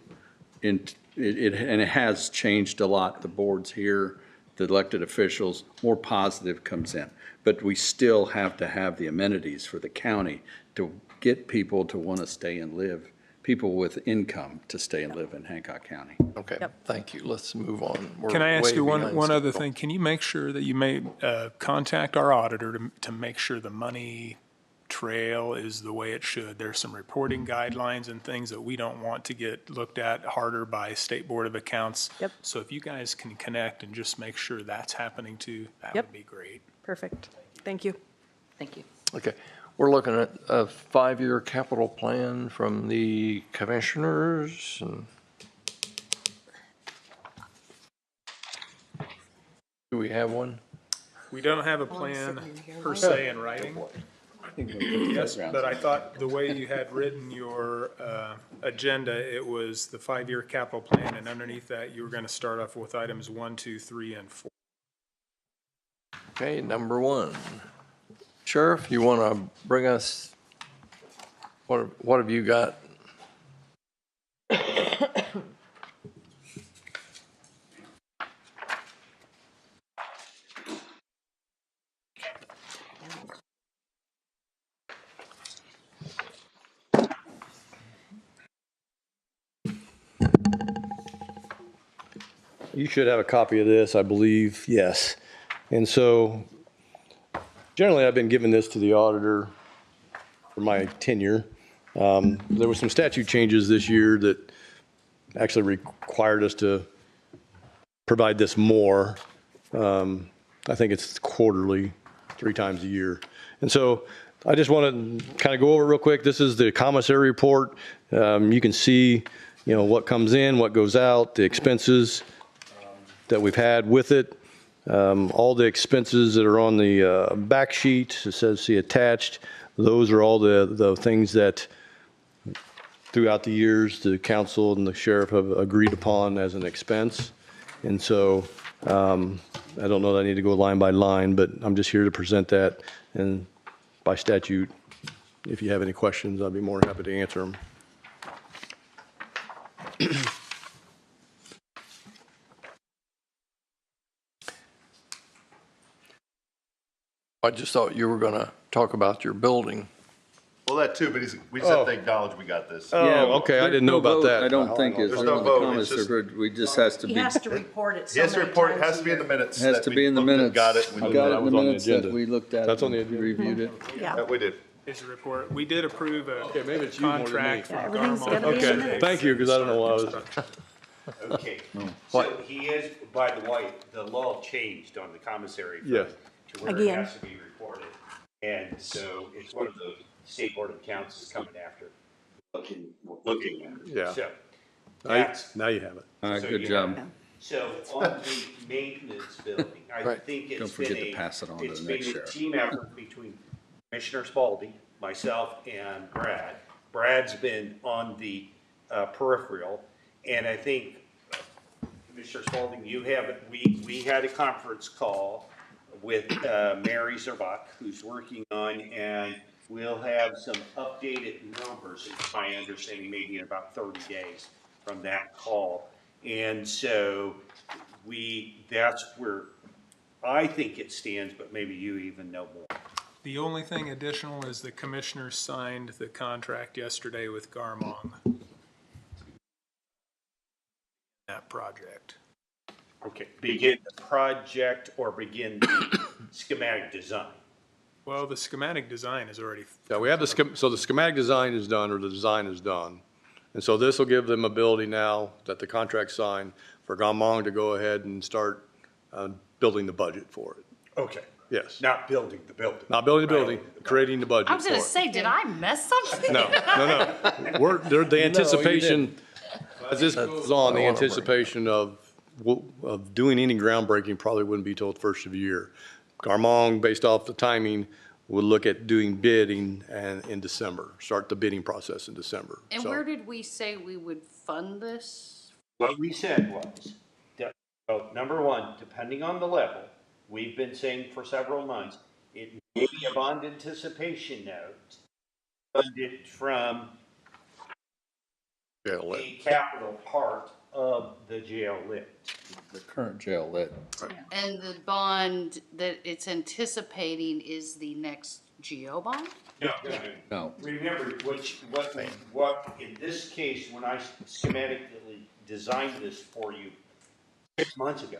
it, and it has changed a lot. The boards here, the elected officials, more positive comes in. But we still have to have the amenities for the county to get people to want to stay and live, people with income to stay and live in Hancock County. Okay, Yep. thank you. Let's move on. We're Can I ask way you one behind other schedule. thing? Can you make sure that you may contact our auditor to make sure the money trail is the way it should? There's some reporting guidelines and things that we don't want to get looked at harder by State Board of Accounts. Yep. So if you guys can connect and just make sure that's happening too, that Yep. would be great. Perfect. Thank you. thank you. Okay, we're looking at a 5-year capital plan from the commissioners. And do we have one? We don't have a Oh, I'm plan sitting in here. per Why se in writing. I think we'll put the Yes, fairgrounds but I in. thought the way you had written your agenda, it was the 5-year capital plan, and underneath that, you were going to start off with items 1, 2, 3, and 4. Okay, number 1. Sheriff, you want to bring us, what have you got? You should have a copy of this, I believe, yes. And so generally, I've been giving this to the auditor for my tenure. There were some statute changes this year that actually required us to provide this more. I think it's quarterly, 3 times a year. And so I just want to kind of go over real quick. This is the commissary report. You can see, what comes in, what goes out, the expenses that we've had with it. All the expenses that are on the back sheet, it says see attached, those are all the things that throughout the years, the council and the sheriff have agreed upon as an expense. And so I don't know that I need to go line by line, but I'm just here to present that. And by statute, if you have any questions, I'll be more than happy to answer them. I just thought you were going to talk about your building. Well, that too, but we just have to acknowledge we got this. Oh, okay, I didn't know about that. I don't think it's There's one no of the vote, comments, it's just- we just has to He be, has to report it so Yes, many report, it times has a to be in the year. minutes. has that to we be in the looked at, minutes. Got it. We we got knew it in the was on the minutes that agenda. we looked at. That's on the and agenda. Reviewed it. Yeah. We did. Is the report, we did approve a maybe it's you more than me. contract Yeah, for everything's Garmon. gotta be in the Okay, minutes. thank you, because I don't know what I was. Okay, so he is, by the way, the law changed on the commissary fund Yes. to where it Again. has to be reported. And so it's one of the state board of accounts is coming after, looking at it. Yeah. So Now you- that's, Now you have it. All right, So good you job. so on the maintenance building, I Right. think Don't it's forget been to pass it on to it's the been next a sheriff. team effort between Commissioner Spalding, myself, and Brad. Brad's been on the peripheral, and I think Commissioner Spalding, we had a conference call with Mary Zerbach, who's working on, and we'll have some updated numbers, it's my understanding, maybe in about 30 days from that call. And so that's where I think it stands, but maybe you even know more. The only thing additional is the commissioners signed the contract yesterday with Garmon. That project. Okay, begin the project or begin the schematic design? Well, the schematic design is already, Yeah, we have so the schematic design is done, or the design is done. And so this will give them ability now that the contract's signed for Gamong to go ahead and start building the budget for it. Okay, Yes. not building the building. Not building the building, creating the budget I was gonna for it. say, did I miss something? No. The anticipation, as this goes on, the anticipation of doing any groundbreaking probably wouldn't be till the first of the year. Garmong, based off the timing, would look at doing bidding in December, start the bidding process in December. And So- where did we say we would fund this? What we said was, that, well, number one, depending on the level, we've been saying for several months, it may be a bond anticipation note funded from Jail lit. a capital part of the jail lit. The current jail lit. And the bond that it's anticipating is the next GO bond? No. Remember, what, in this case, when I schematically designed this for you 6 months ago,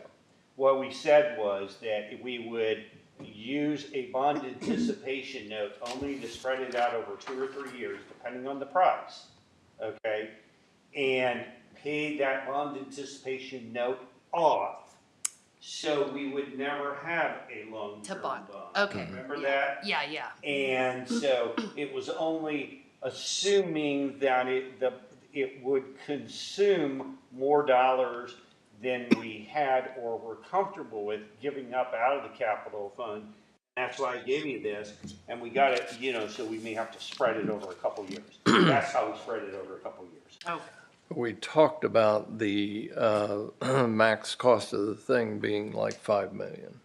what we said was that we would use a bond anticipation note only to spread it out over 2 or 3 years, depending on the price, okay? And pay that bond anticipation note off, so we would never have a long-term bond. Okay. Remember that? Yeah, yeah. And so it was only assuming that it would consume more dollars than we had or were comfortable with giving up out of the capital fund. That's why I gave you this, and we got it, so we may have to spread it over a couple years. That's how we spread it over a couple years. Okay. We talked about the max cost of the thing being like 5 million.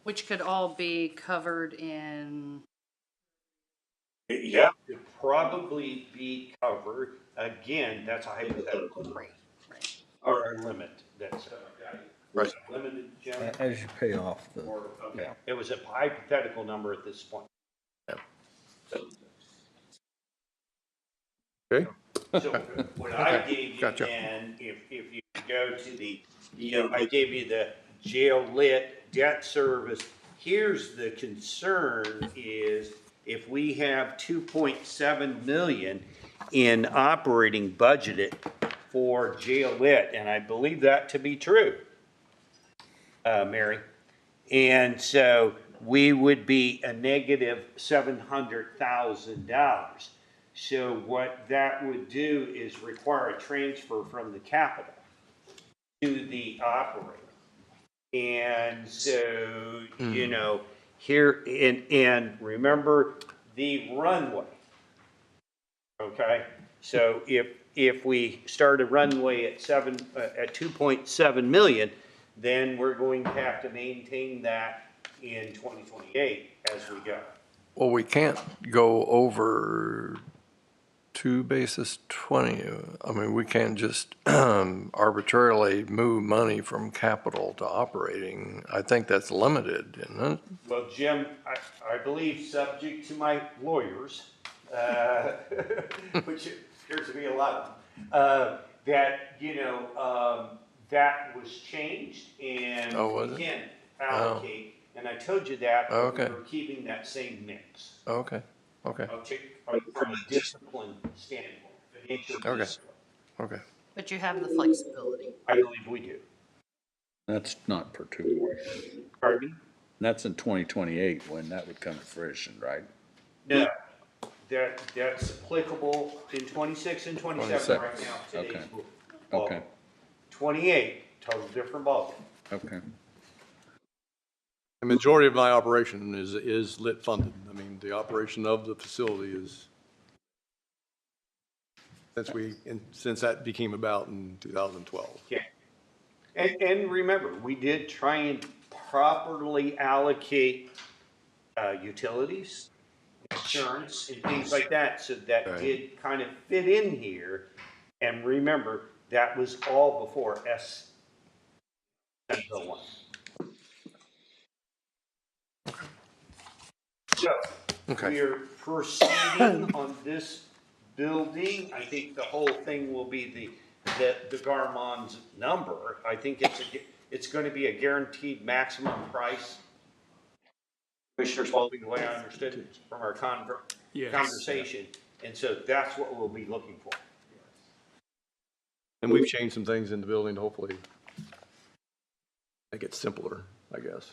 Which could all be covered in, Yeah, it'd probably be covered. Again, that's a hypothetical. right, Or a limit, that's, Right. limited, Jim? As you pay off the, Or, okay, yeah. it was a hypothetical number at this point. Yeah. Okay. So what I Okay, gave you, gotcha. and if you go to the, I gave you the jail lit debt service. Here's the concern is if we have 2.7 million in operating budgeted for jail lit, and I believe that to be true, Mary. And so we would be a negative $700,000. So what that would do is require a transfer from the capital to the operating. And so, you know, here, and remember the runway. Okay, so if we start a runway at 2.7 million, then we're going to have to maintain that in 2028 as we go. Well, we can't go over 2 basis 20. I mean, we can't just arbitrarily move money from capital to operating. I think that's limited, isn't it? Well, Jim, I believe, subject to my lawyers, which appears to be a lot of them, that, you know, that was changed and was we it? can allocate. And I told you that, but Okay. we were keeping that same mix. Okay, okay, From a discipline standpoint, financial Okay. discipline. okay. But you have the flexibility. I believe we do. That's not per 2 Pardon me? That's in 2028 when that would come to fruition, right? No, that's applicable in 26 and 27 right now, today's Okay. book. Okay. 28, totally different ballgame. Okay. The majority of my operation is lit funded. I mean, the operation of the facility is, since that became about in 2012. Yeah. And remember, we did try and properly allocate utilities, insurance, and things like that, so that Right. did kind of fit in here. And remember, that was all before S. 101. So, Okay. we are proceeding on this building. I think the whole thing will be the Garmon's number. I think it's going to be a guaranteed maximum price. Commissioner Spalding, the way I understood it from our Yes. conversation. And so that's what we'll be looking for. And we've changed some things in the building to hopefully make it simpler, I guess.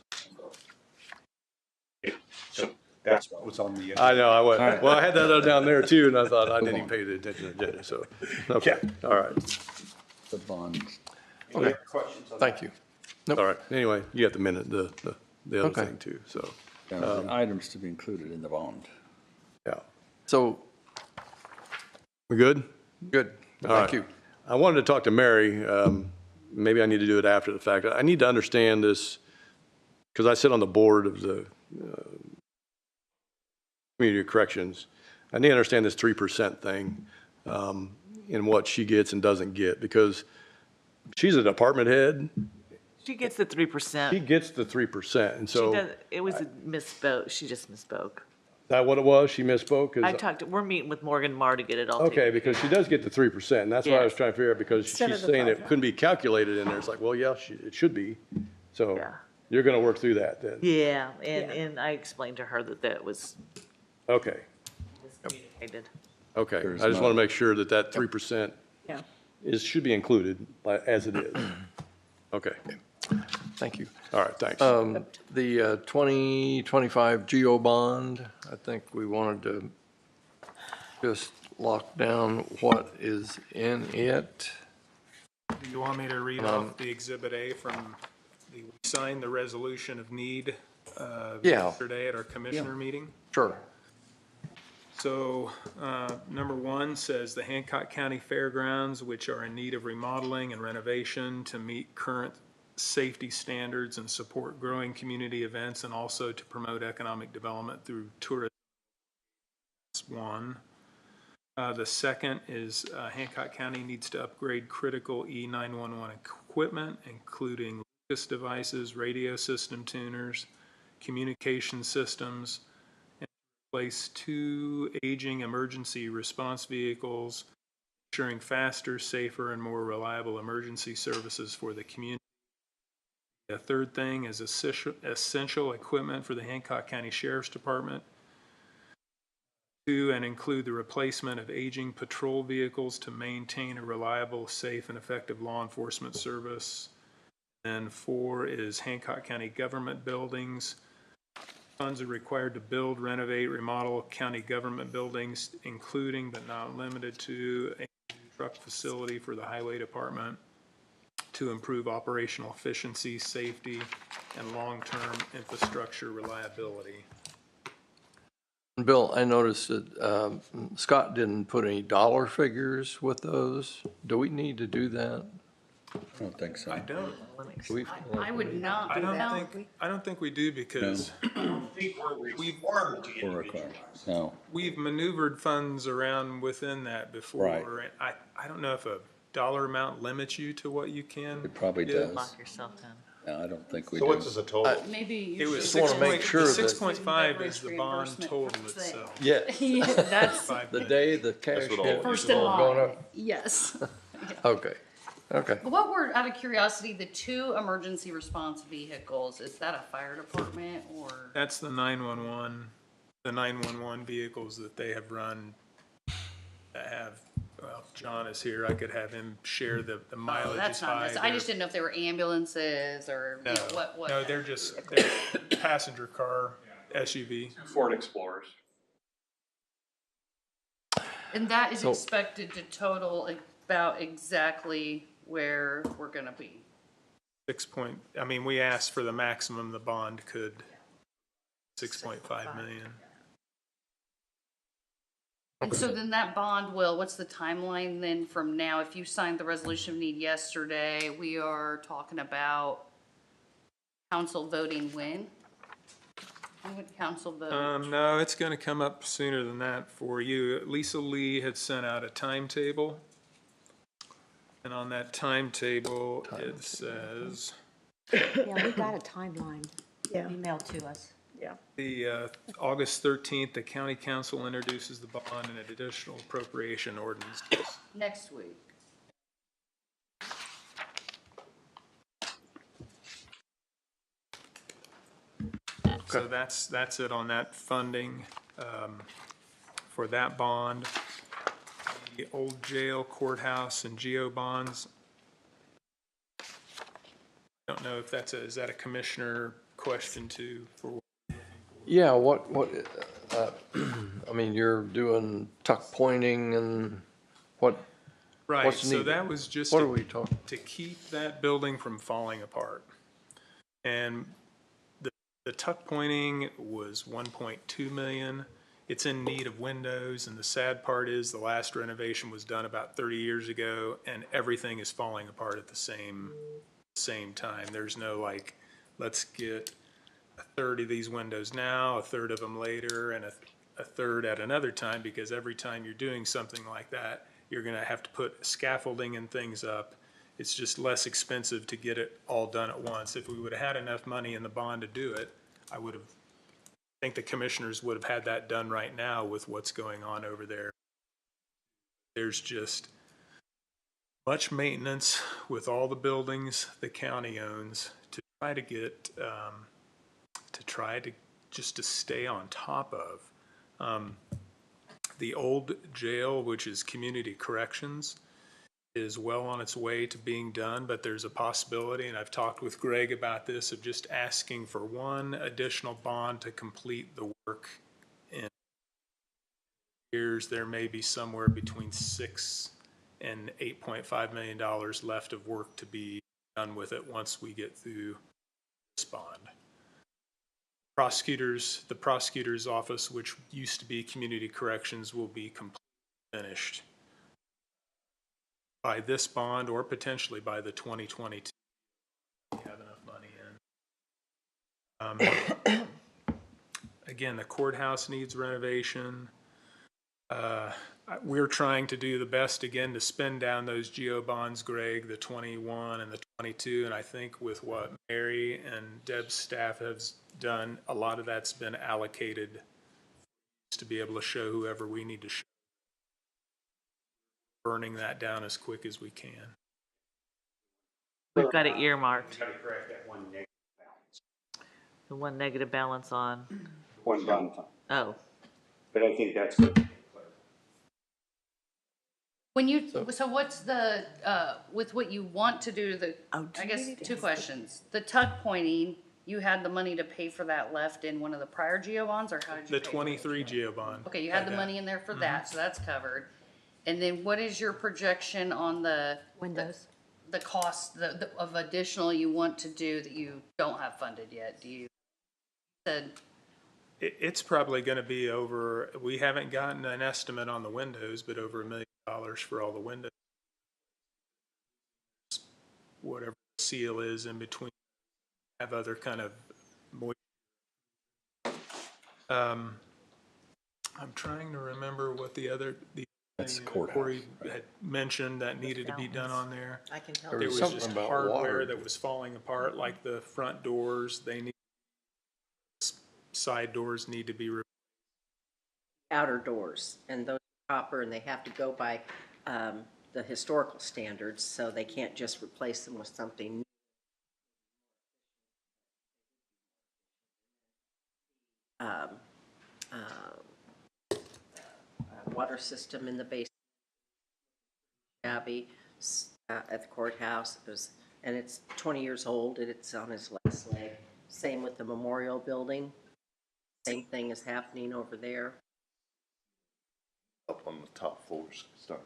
So that's what's on the. I know, well, I had that other down there too, and I thought I didn't even pay attention to the agenda, so, okay, all right. The bond. Any other questions on Thank that? you. All right, anyway, you got the minute, the other Okay. thing too, so, Items to be included in the bond. yeah. So, We good? good, All thank right. you. I wanted to talk to Mary. Maybe I need to do it after the fact. I need to understand this because I sit on the board of the Community Corrections. I need to understand this 3% thing and what she gets and doesn't get because she's a department head. She gets the 3%. She gets the 3%. And She so, does, it was a misspoke. She just misspoke. that what it was? She misspoke? 'Cause- We're meeting with Morgan Marr to get it all Okay, taken. because she does get the 3%, and that's what I was Yes. trying to figure out, because Instead she's of the saying it 5. couldn't be calculated in there. It's like, well, yeah, it should be. So Yeah. you're gonna work through that then? Yeah, and I explained to her that was Okay, miscommunicated. okay. There's I just not- wanna make sure that that 3% Yeah. should be included as it is. Okay, Thank you. all right, thanks. The 2025 GO bond, I think we wanted to just lock down what is in it. Do you want me to read off the Exhibit A from we signed the resolution of need Yeah. yesterday at our commissioner meeting? Sure. So, number 1 says the Hancock County Fairgrounds, which are in need of remodeling and renovation to meet current safety standards and support growing community events and also to promote economic development through tourism. That's 1. The second is Hancock County needs to upgrade critical E911 equipment, including Lucas devices, radio system tuners, communication systems, and replace 2 aging emergency response vehicles, ensuring faster, safer, and more reliable emergency services for the community. The third thing is essential equipment for the Hancock County Sheriff's Department. 2, and include the replacement of aging patrol vehicles to maintain a reliable, safe, and effective law enforcement service. And 4 is Hancock County government buildings. Funds are required to build, renovate, remodel county government buildings, including but not limited to a truck facility for the highway department to improve operational efficiency, safety, and long-term infrastructure reliability. Bill, I noticed that Scott didn't put any dollar figures with those. Do we need to do that? I don't think so. I don't. I would not do that. I don't think we do because we've maneuvered funds around within that before. Right. And I don't know if a dollar amount limits you to what you can. It probably give. does. Lock yourself in. No, I don't think we So do. what's this a total? Maybe you It was should. Just wanna make sure that- 6.5 is the bond Reimbursement total thing. itself. Yes. Yeah, that's The day the cash what all- hit, first it's in all going line. up. Yes. Okay, okay. What were, out of curiosity, the 2 emergency response vehicles, is that a fire department or? That's the 911 vehicles that they have run that have, well, if John is here, I could have him share the mileage That's is not high. necessary. I just didn't know if they were ambulances or you No, know, what. no, they're passenger car SUV. Ford Explorers. And that is So- expected to total about exactly where we're gonna be. I mean, we asked for the maximum the bond could, 6.5 million. And so then that bond will, what's the timeline then from now? If you signed the resolution of need yesterday, we are talking about council voting when? When would council vote? No, it's gonna come up sooner than that for you. Lisa Lee had sent out a timetable. And on that timetable, it says, Yeah, we got a timeline Yeah. emailed to us. Yeah. the August 13th, the county council introduces the bond and additional appropriation ordinance. Next week. So that's it on that funding for that bond. The old jail, courthouse, and geo bonds. Don't know if is that a commissioner question too? For Yeah, I mean, you're doing tuck pointing and what, Right, what's so needed? that was just What are we talking? to keep that building from falling apart. And the tuck pointing was 1.2 million. It's in need of windows, and the sad part is the last renovation was done about 30 years ago, and everything is falling apart at the same time. There's no like, let's get a third of these windows now, a third of them later, and a third at another time, because every time you're doing something like that, you're gonna have to put scaffolding and things up. It's just less expensive to get it all done at once. If we would have had enough money in the bond to do it, I think the commissioners would have had that done right now with what's going on over there. There's just much maintenance with all the buildings the county owns to try to get, to stay on top of. The old jail, which is community corrections, is well on its way to being done, but there's a possibility, and I've talked with Greg about this, of just asking for one additional bond to complete the work in years. There may be somewhere between $6 and $8.5 million left of work to be done with it once we get through this bond. The prosecutor's office, which used to be community corrections, will be completely finished by this bond or potentially by the 2022. We have enough money in. Again, the courthouse needs renovation. We're trying to do the best again to spend down those geo bonds, Greg, the 21 and the 22, and I think with what Mary and Deb's staff has done, a lot of that's been allocated to be able to show whoever we need to show. Burning that down as quick as we can. We've got it earmarked. We gotta correct that one negative balance. The one negative balance on, One bond fund. oh, But I think that's good. When you, so what's with what you want to do, I guess 2 questions. The tuck pointing, you had the money to pay for that left in one of the prior GO bonds, or how did you The pay for it? 23 GO bond. Okay, you had the money in there for that, so that's covered. And then what is your projection on the? Windows. The cost of additional you want to do that you don't have funded yet? Do you said? It's probably going to be over, we haven't gotten an estimate on the windows, but over $1 million for all the windows. Whatever the seal is in between, have other kind of I'm trying to remember what the Corey had mentioned that needed to be done on there. I can tell. There was something just about hardware water. that was falling apart, like the front doors, side doors need to be replaced. Outer doors, and those are copper, and they have to go by the historical standards, so they can't just replace them with something new. Water system in the basement, shabby, at the courthouse. And it's 20 years old, and it's on its last leg. Same with the memorial building. Same thing is happening over there. Up on the top floors, starting.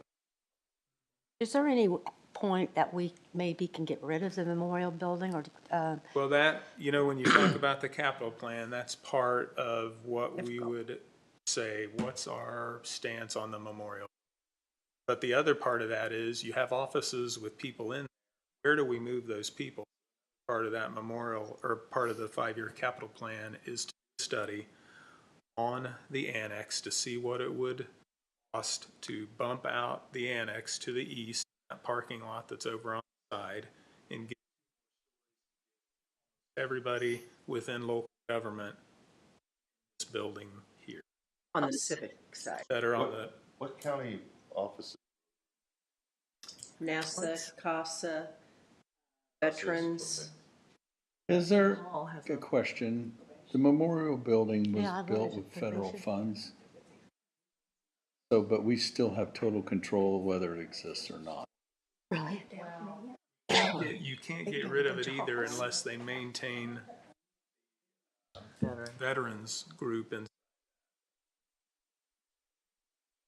Is there any point that we maybe can get rid of the memorial building or? Well, that, when you talk about the capital plan, that's part of what we would say, what's our stance on the memorial? But the other part of that is you have offices with people in. Where do we move those people? Part of that memorial, or part of the 5-year capital plan, is to study on the annex to see what it would cost to bump out the annex to the east, that parking lot that's over on the side, and get everybody within local government this building here. On the civic side. That are on the. What county offices? NASA, CASA, veterans. Is there a question? The memorial building was Yeah, I built wanted with to federal finish it. funds. So, but we still have total control of whether it exists or not. Really? You can't get rid of it either unless they maintain veterans group and.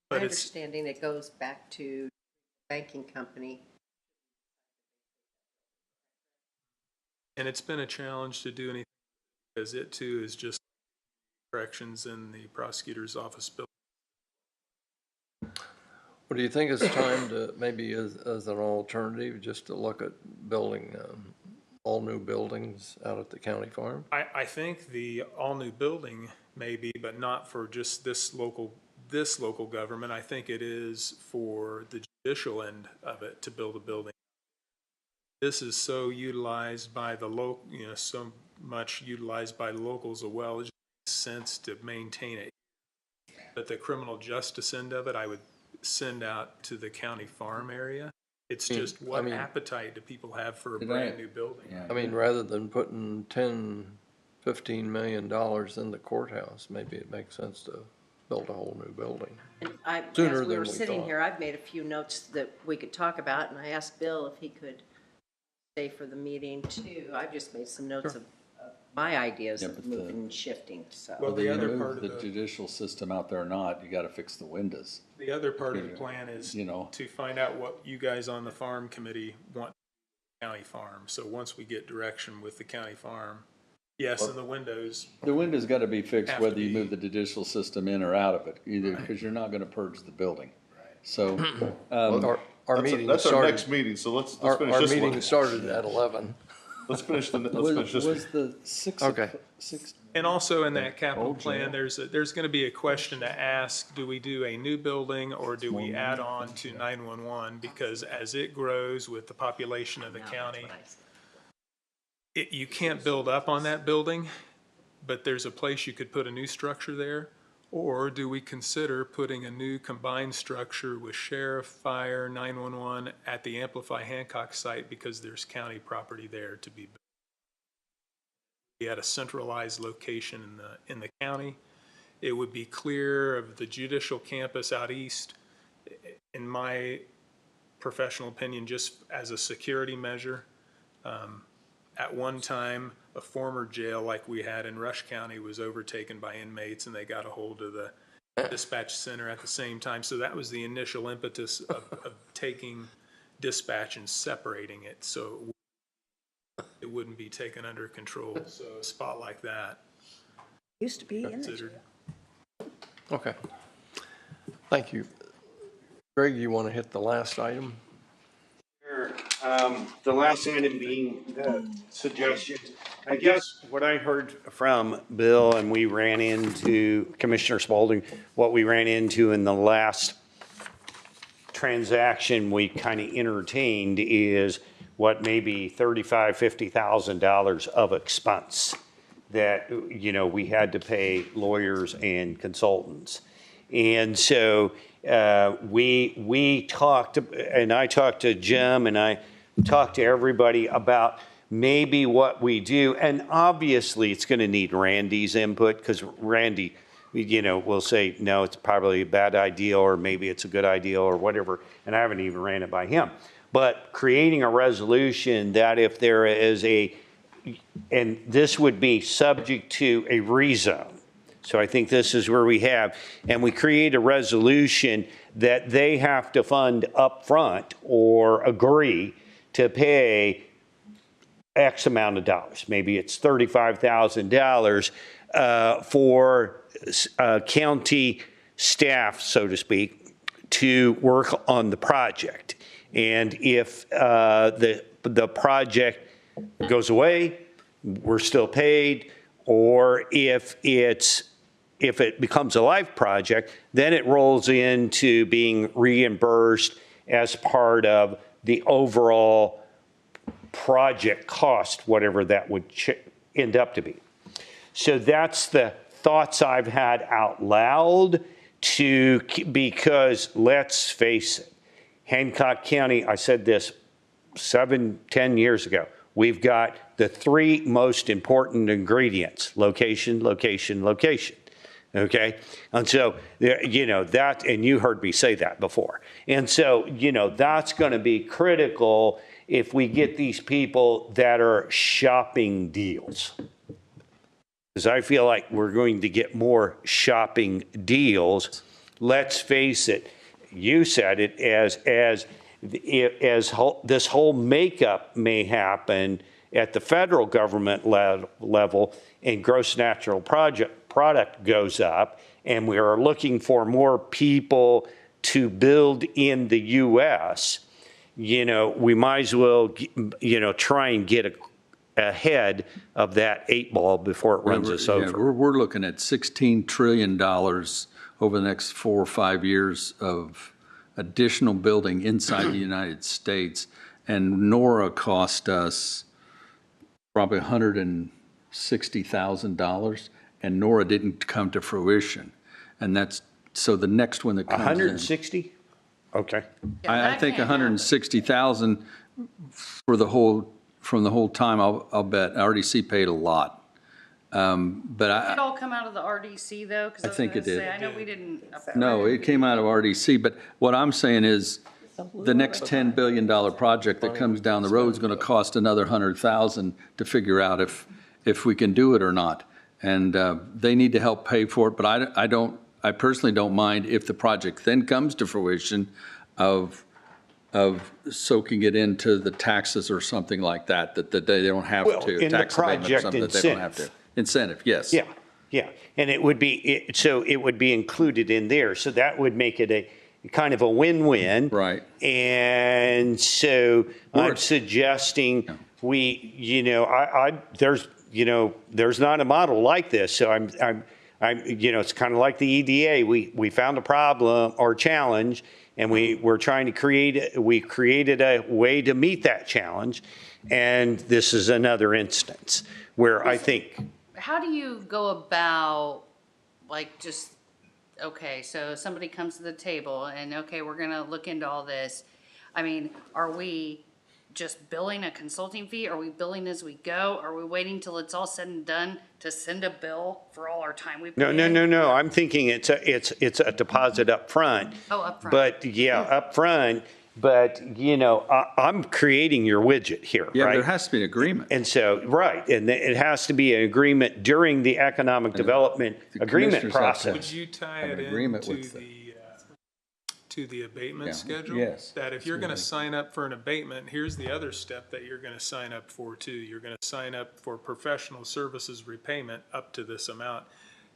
My But it's, understanding, it goes back to banking company. and it's been a challenge to do anything because it too is just corrections in the prosecutor's office building. What do you think it's time to, maybe as an alternative, just to look at building all new buildings out at the county farm? I think the all-new building maybe, but not for just this local government. I think it is for the judicial end of it to build a building. This is so utilized by the so much utilized by locals as well. It just makes sense to maintain it. But the criminal justice end of it, I would send out to the county farm area. It's just what appetite do people have for a brand new building? I mean, rather than putting $10, $15 million in the courthouse, maybe it makes sense to build a whole new building. And Sooner as we than were we sitting thought. here, I've made a few notes that we could talk about, and I asked Bill if he could stay for the meeting too. I've just made some notes of my ideas of moving and shifting, so. Well, the other Move part of the the judicial system out there or not, you gotta fix the windows. The other part of the plan is to find out what you guys on the farm committee want county farm. So once we get direction with the county farm, yes, and the windows. The window's gotta be fixed Have whether to you be- move the judicial system in or out of it, either, because you're not gonna purge the building. So, Our meeting That's our started. next meeting, so let's Our finish this one. meeting started at 11. Let's finish this was one. the six? Okay. And also in that capital plan, there's going to be a question to ask, do we do a new building or do we add on to 911? Because as it grows with the population of the county, you can't build up on that building, but there's a place you could put a new structure there. Or do we consider putting a new combined structure with sheriff, fire, 911 at the Amplify Hancock site because there's county property there to be built? Be at a centralized location in the county. It would be clear of the judicial campus out east, in my professional opinion, just as a security measure. At one time, a former jail like we had in Rush County was overtaken by inmates, and they got a hold of the dispatch center at the same time. So that was the initial impetus of taking dispatch and separating it, so it wouldn't be taken under control. So a spot like that. Used to be in the Considered. Okay. Thank you. Greg, you want to hit the last item? Sure. The last item being suggestions. I guess what I heard from Bill, and we ran into Commissioner Spaulding, what we ran into in the last transaction we kind of entertained is what maybe $35,000, $50,000 of expense that, you know, we had to pay lawyers and consultants. And so we talked, and I talked to Jim, and I talked to everybody about maybe what we do. And obviously, it's going to need Randy's input, because Randy, you know, will say, no, it's probably a bad idea, or maybe it's a good idea, or whatever. And I haven't even ran it by him. But creating a resolution that if there is and this would be subject to a rezone. So I think this is where we have, and we create a resolution that they have to fund upfront or agree to pay X amount of dollars. Maybe it's $35,000 for county staff, so to speak, to work on the project. And if the project goes away, we're still paid. Or if it becomes a life project, then it rolls into being reimbursed as part of the overall project cost, whatever that would end up to be. So that's the thoughts I've had out loud because let's face it, Hancock County, I said this 7-10 years ago, we've got the three most important ingredients: location, location, location. Okay? And so, you know, that, and you heard me say that before. And so, you know, that's going to be critical if we get these people that are shopping deals. Because I feel like we're going to get more shopping deals. Let's face it, you said it, as this whole makeup may happen at the federal government level, and gross natural product goes up, and we are looking for more people to build in the U.S., you know, we might as well, you know, try and get ahead of that 8 ball before it runs us over. We're looking at $16 trillion over the next 4 or 5 years of additional building inside the United States. And NORA cost us probably $160,000, and NORA didn't come to fruition. And that's, so the next one that comes 160? Okay. I think 160,000 for the whole, from the whole time, I'll bet. RDC paid a lot. But Did it all come out of the RDC though? 'Cause I think it did. I know we didn't. No, it came out of RDC, but what I'm saying is the next $10 billion project that comes down the road is going to cost another 100,000 to figure out if we can do it or not. And they need to help pay for it, but I personally don't mind if the project then comes to fruition of soaking it into the taxes or something like that they don't have to. In the project incentive. Incentive, yes. Yeah, yeah. And it would be, so it would be included in there. So that would make it a kind of a win-win. Right. And so I'm suggesting we, you know, there's not a model like this. So I'm, you know, it's kind of like the EDA. We found a problem or challenge, and we're trying to created a way to meet that challenge. And this is another instance where I think. How do you go about, like, just, okay, so somebody comes to the table and, okay, we're going to look into all this. I mean, are we just billing a consulting fee? Are we billing as we go? Are we waiting till it's all said and done to send a bill for all our time we put in? No. I'm thinking it's a deposit up front. Oh, up front. But yeah, up front. but, you know, I'm creating your widget here, Yeah, but right? there has to be an agreement. And so, right, and it has to be an agreement during the economic development the agreement commissioners have to- Would process. you tie Have it an agreement into with the abatement Yeah. schedule? Yes. That if you're gonna sign up for an abatement, here's the other step that you're gonna sign up for too. You're gonna sign up for professional services repayment up to this amount,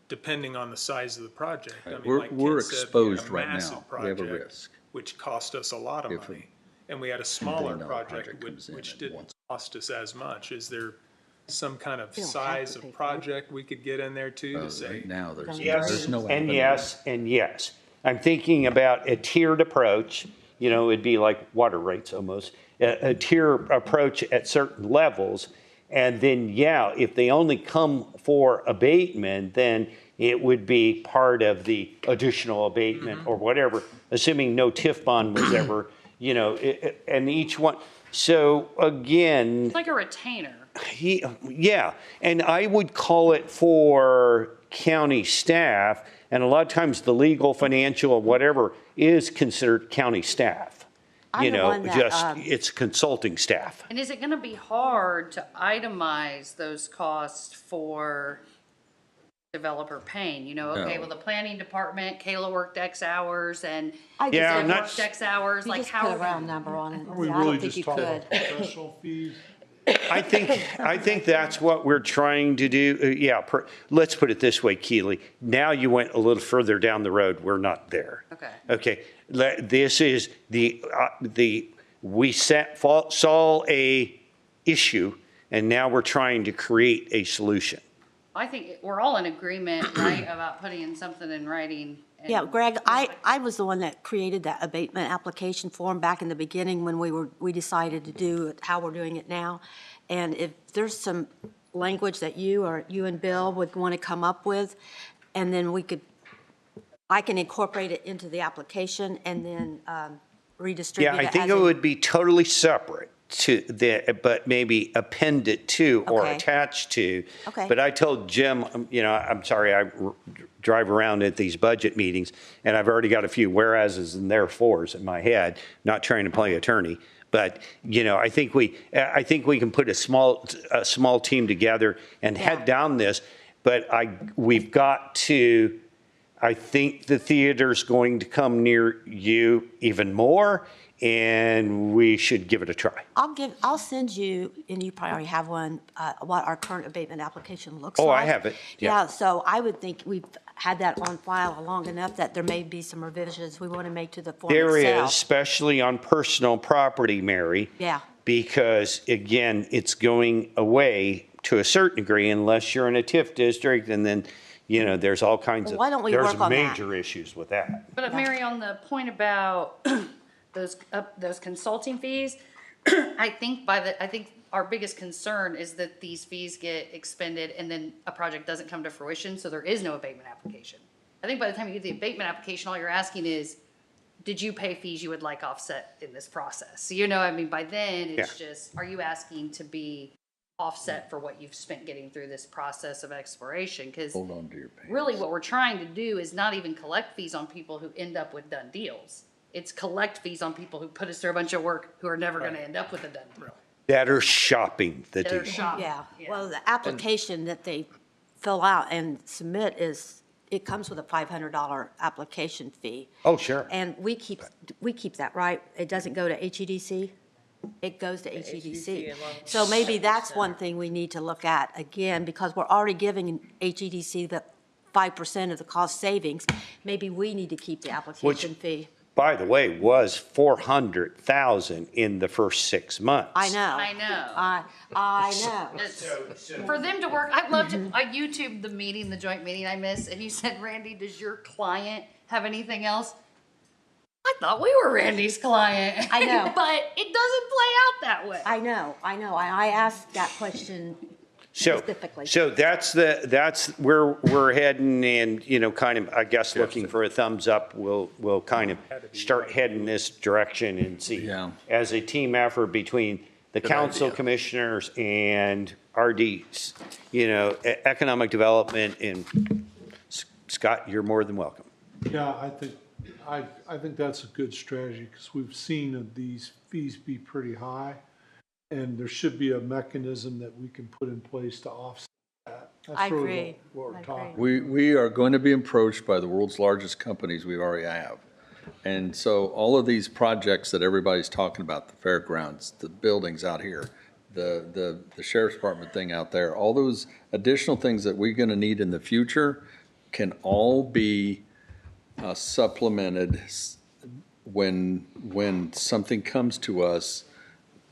depending on the size of the project. I mean, like We're Kent said, we had exposed a right massive now. We have a project, risk. which cost us a lot of If a money. And we had a smaller $10 project project comes in which at didn't once. cost us as much. Is there some kind of You don't have size to pay of for it. project we could get in there too to say? Right now, there's Yes, no. and yes, and yes. I'm thinking about a tiered approach, you know, it'd be like water rates almost, a tier approach at certain levels. And then, yeah, if they only come for abatement, then it would be part of the additional abatement or whatever, assuming no TIF bond was ever, you know, and each one. So again, It's like a retainer. yeah, and I would call it for county staff, and a lot of times the legal, financial, whatever is considered county staff. I'm You the know, one that, just, it's consulting staff. And is it gonna be hard to itemize those costs for developer paying? You know, okay, well, the planning department, Kayla worked X hours and Yeah, I'm Sid not worked X hours, You like just how? put a round number on it. Are we Yeah, I really don't think just you talking could. about professional fees? I think that's what we're trying to do. Let's put it this way, Keely. Now you went a little further down the road. We're not there. Okay. Okay. This is we saw a issue, and now we're trying to create a solution. I think we're all in agreement, right, about putting in something in writing. and- Yeah, Greg, I was the one that created that abatement application form back in the beginning when we decided to do it, how we're doing it now. And if there's some language that you and Bill would want to come up with, and then I can incorporate it into the application and then redistribute Yeah, it. I think as it a- would be totally separate to but maybe appended to or Okay. attached to. Okay. But I told Jim, you know, I'm sorry, I drive around at these budget meetings, and I've already got a few whereases and therefores in my head, not trying to play attorney. But, you know, I think we can put a small team together and head down this. But we've got to, I think the theater's going to come near you even more, and we should give it a try. I'll send you, and you probably already have one, what our current abatement application looks like. Oh, I have it. Yeah. Yeah, so I would think we've had that on file long enough that there may be some revisions we want to make to the form There is, itself. especially on personal property, Mary. Yeah. Because, again, it's going away to a certain degree unless you're in a TIF district, and then, you know, there's all kinds of. Well, why don't we work on that? There's major issues with that. But Mary, on the point about those consulting fees, I think our biggest concern is that these fees get expended and then a project doesn't come to fruition, so there is no abatement application. I think by the time you get the abatement application, all you're asking is, did you pay fees you would like offset in this process? So, you know, I mean, by then, it's just, are you asking to be offset for what you've spent getting through this process of exploration? Because Hold on to your pants. really what we're trying to do is not even collect fees on people who end up with done deals. It's collect fees on people who put us through a bunch of work who are never going to end up with a done deal. That are shopping the That are deal. shopping. Yeah, well, the application that they fill out and submit it comes with a $500 application fee. Oh, sure. And we keep that, right? It doesn't go to HEDC? It goes to HEDC. So maybe that's one thing we need to look at again, because we're already giving HEDC the 5% of the cost savings. Maybe we need to keep the application fee. By the way, was 400,000 in the first 6 months. I know. I know. I know. For them to work, I'd love to, I YouTubed the joint meeting I missed, and you said, Randy, does your client have anything else? I thought we were Randy's client. I know. But it doesn't play out that way. I know. I asked that question specifically. So that's where we're heading, and, you know, kind of, I guess, looking for a thumbs up. We'll kind of start heading this direction and see. Yeah. As a team effort between the council idea. commissioners and RDs, you know, economic development, and Scott, you're more than welcome. Yeah, I think I think that's a good strategy because we've seen these fees be pretty high. And there should be a mechanism that we can put in place to offset that. I That's really agree. what we're I talking. We are going to be approached by the world's largest companies we already have. And so all of these projects that everybody's talking about, the fairgrounds, the buildings out here, the sheriff's department thing out there, all those additional things that we're going to need in the future can all be supplemented when something comes to us,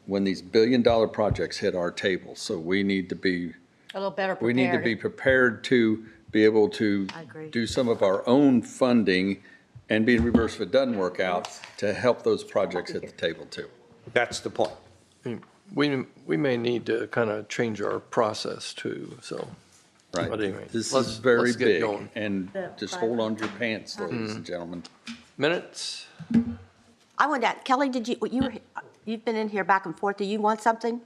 when these billion-dollar projects hit our table. So we need to be A little better prepared. we need to be prepared to be able to I agree. do some of our own funding and be in reverse if it doesn't work out, to help those projects hit the table too. That's the point. We may need to kind of change our process too, so. Right. But anyway, This let's- is very let's get big, going. and just hold on to your pants, ladies and gentlemen. Minutes? I wanted to, Kelly, you've been in here back and forth. Do you want something?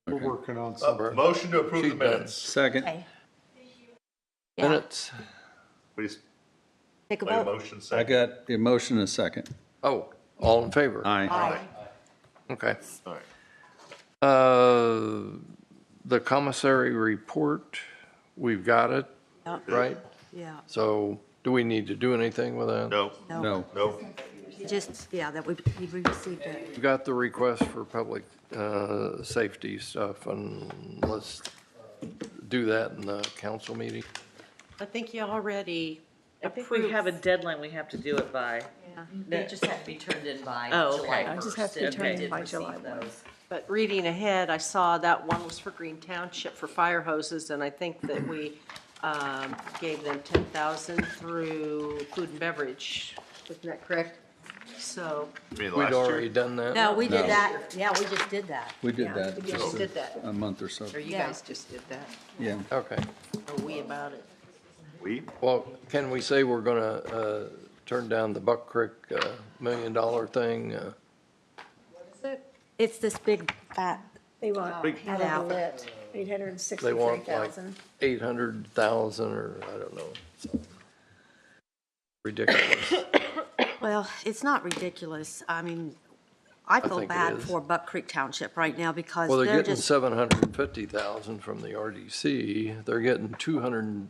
We're working on something. Motion to approve the She's done. minutes. Second. Okay. Yeah, Minutes? Please, take a made a vote. motion I second. got a motion and a second. Oh, all in favor? Aye. Aye. Okay. All right. The commissary report, we've got it, Yep. right? Yeah, So do we need to do anything with that? No, No. no. just, yeah, that we received it. We've got the request for public safety stuff, and let's do that in the council meeting. I think you already I think we have a deadline we have to do it by. They just have to be turned in by Oh, okay. July I just have to be 1st, and turned we in by did July receive 1. those. But reading ahead, I saw that one was for Green Township for fire hoses, and I think that we gave them 10,000 through food and beverage. Isn't that correct? So, You mean We'd last already year? done that? No, we No. did that. Yeah, we just did that. We did Yeah, that we just did that. a month or so. or you Yeah. guys just did that, Yeah. Okay. or we about it. We? Well, can we say we're gonna turn down the Buck Creek $1 million thing? It's this big fat, They want Big- half of it, They want like 863,000. 800,000 or, I don't know. So ridiculous. well, it's not ridiculous. I mean, I feel think it bad is. for Buck Creek Township right now because Well, they're they're getting just, 750,000 from the RDC. They're getting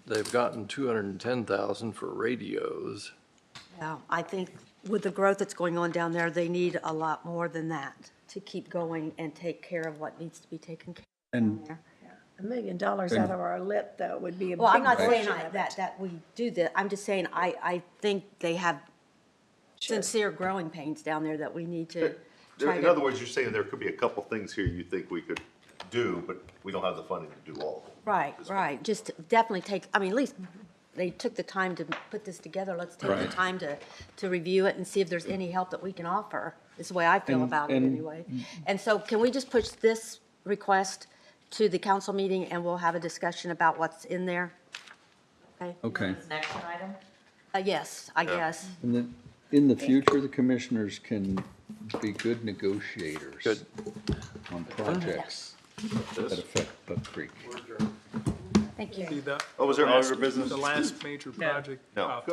they've gotten 210,000 for radios. yeah, I think with the growth that's going on down there, they need a lot more than that to keep going and take care of what needs to be taken care of And down there. $1 million out of our lit, though, would be a big Well, I'm not saying portion of it. that we do that. I'm just saying I think they have sincere growing pains down there that we need to try In other to. words, you're saying there could be a couple things here you think we could do, but we don't have the funding to do all of them. Right, right. Just definitely take, I mean, at least they took the time to put this together. Let's take the Right. time to review it and see if there's any help that we can offer, is the way I feel about it anyway. And so can we just push this request to the council meeting and we'll have a discussion about what's in there? Okay? Okay. Next item? Yes, I guess. And then, in the future, the commissioners can be good negotiators. Good. On projects that affect Buck Creek. Thank you. See that? Oh, was there last- other business? The last major project. No.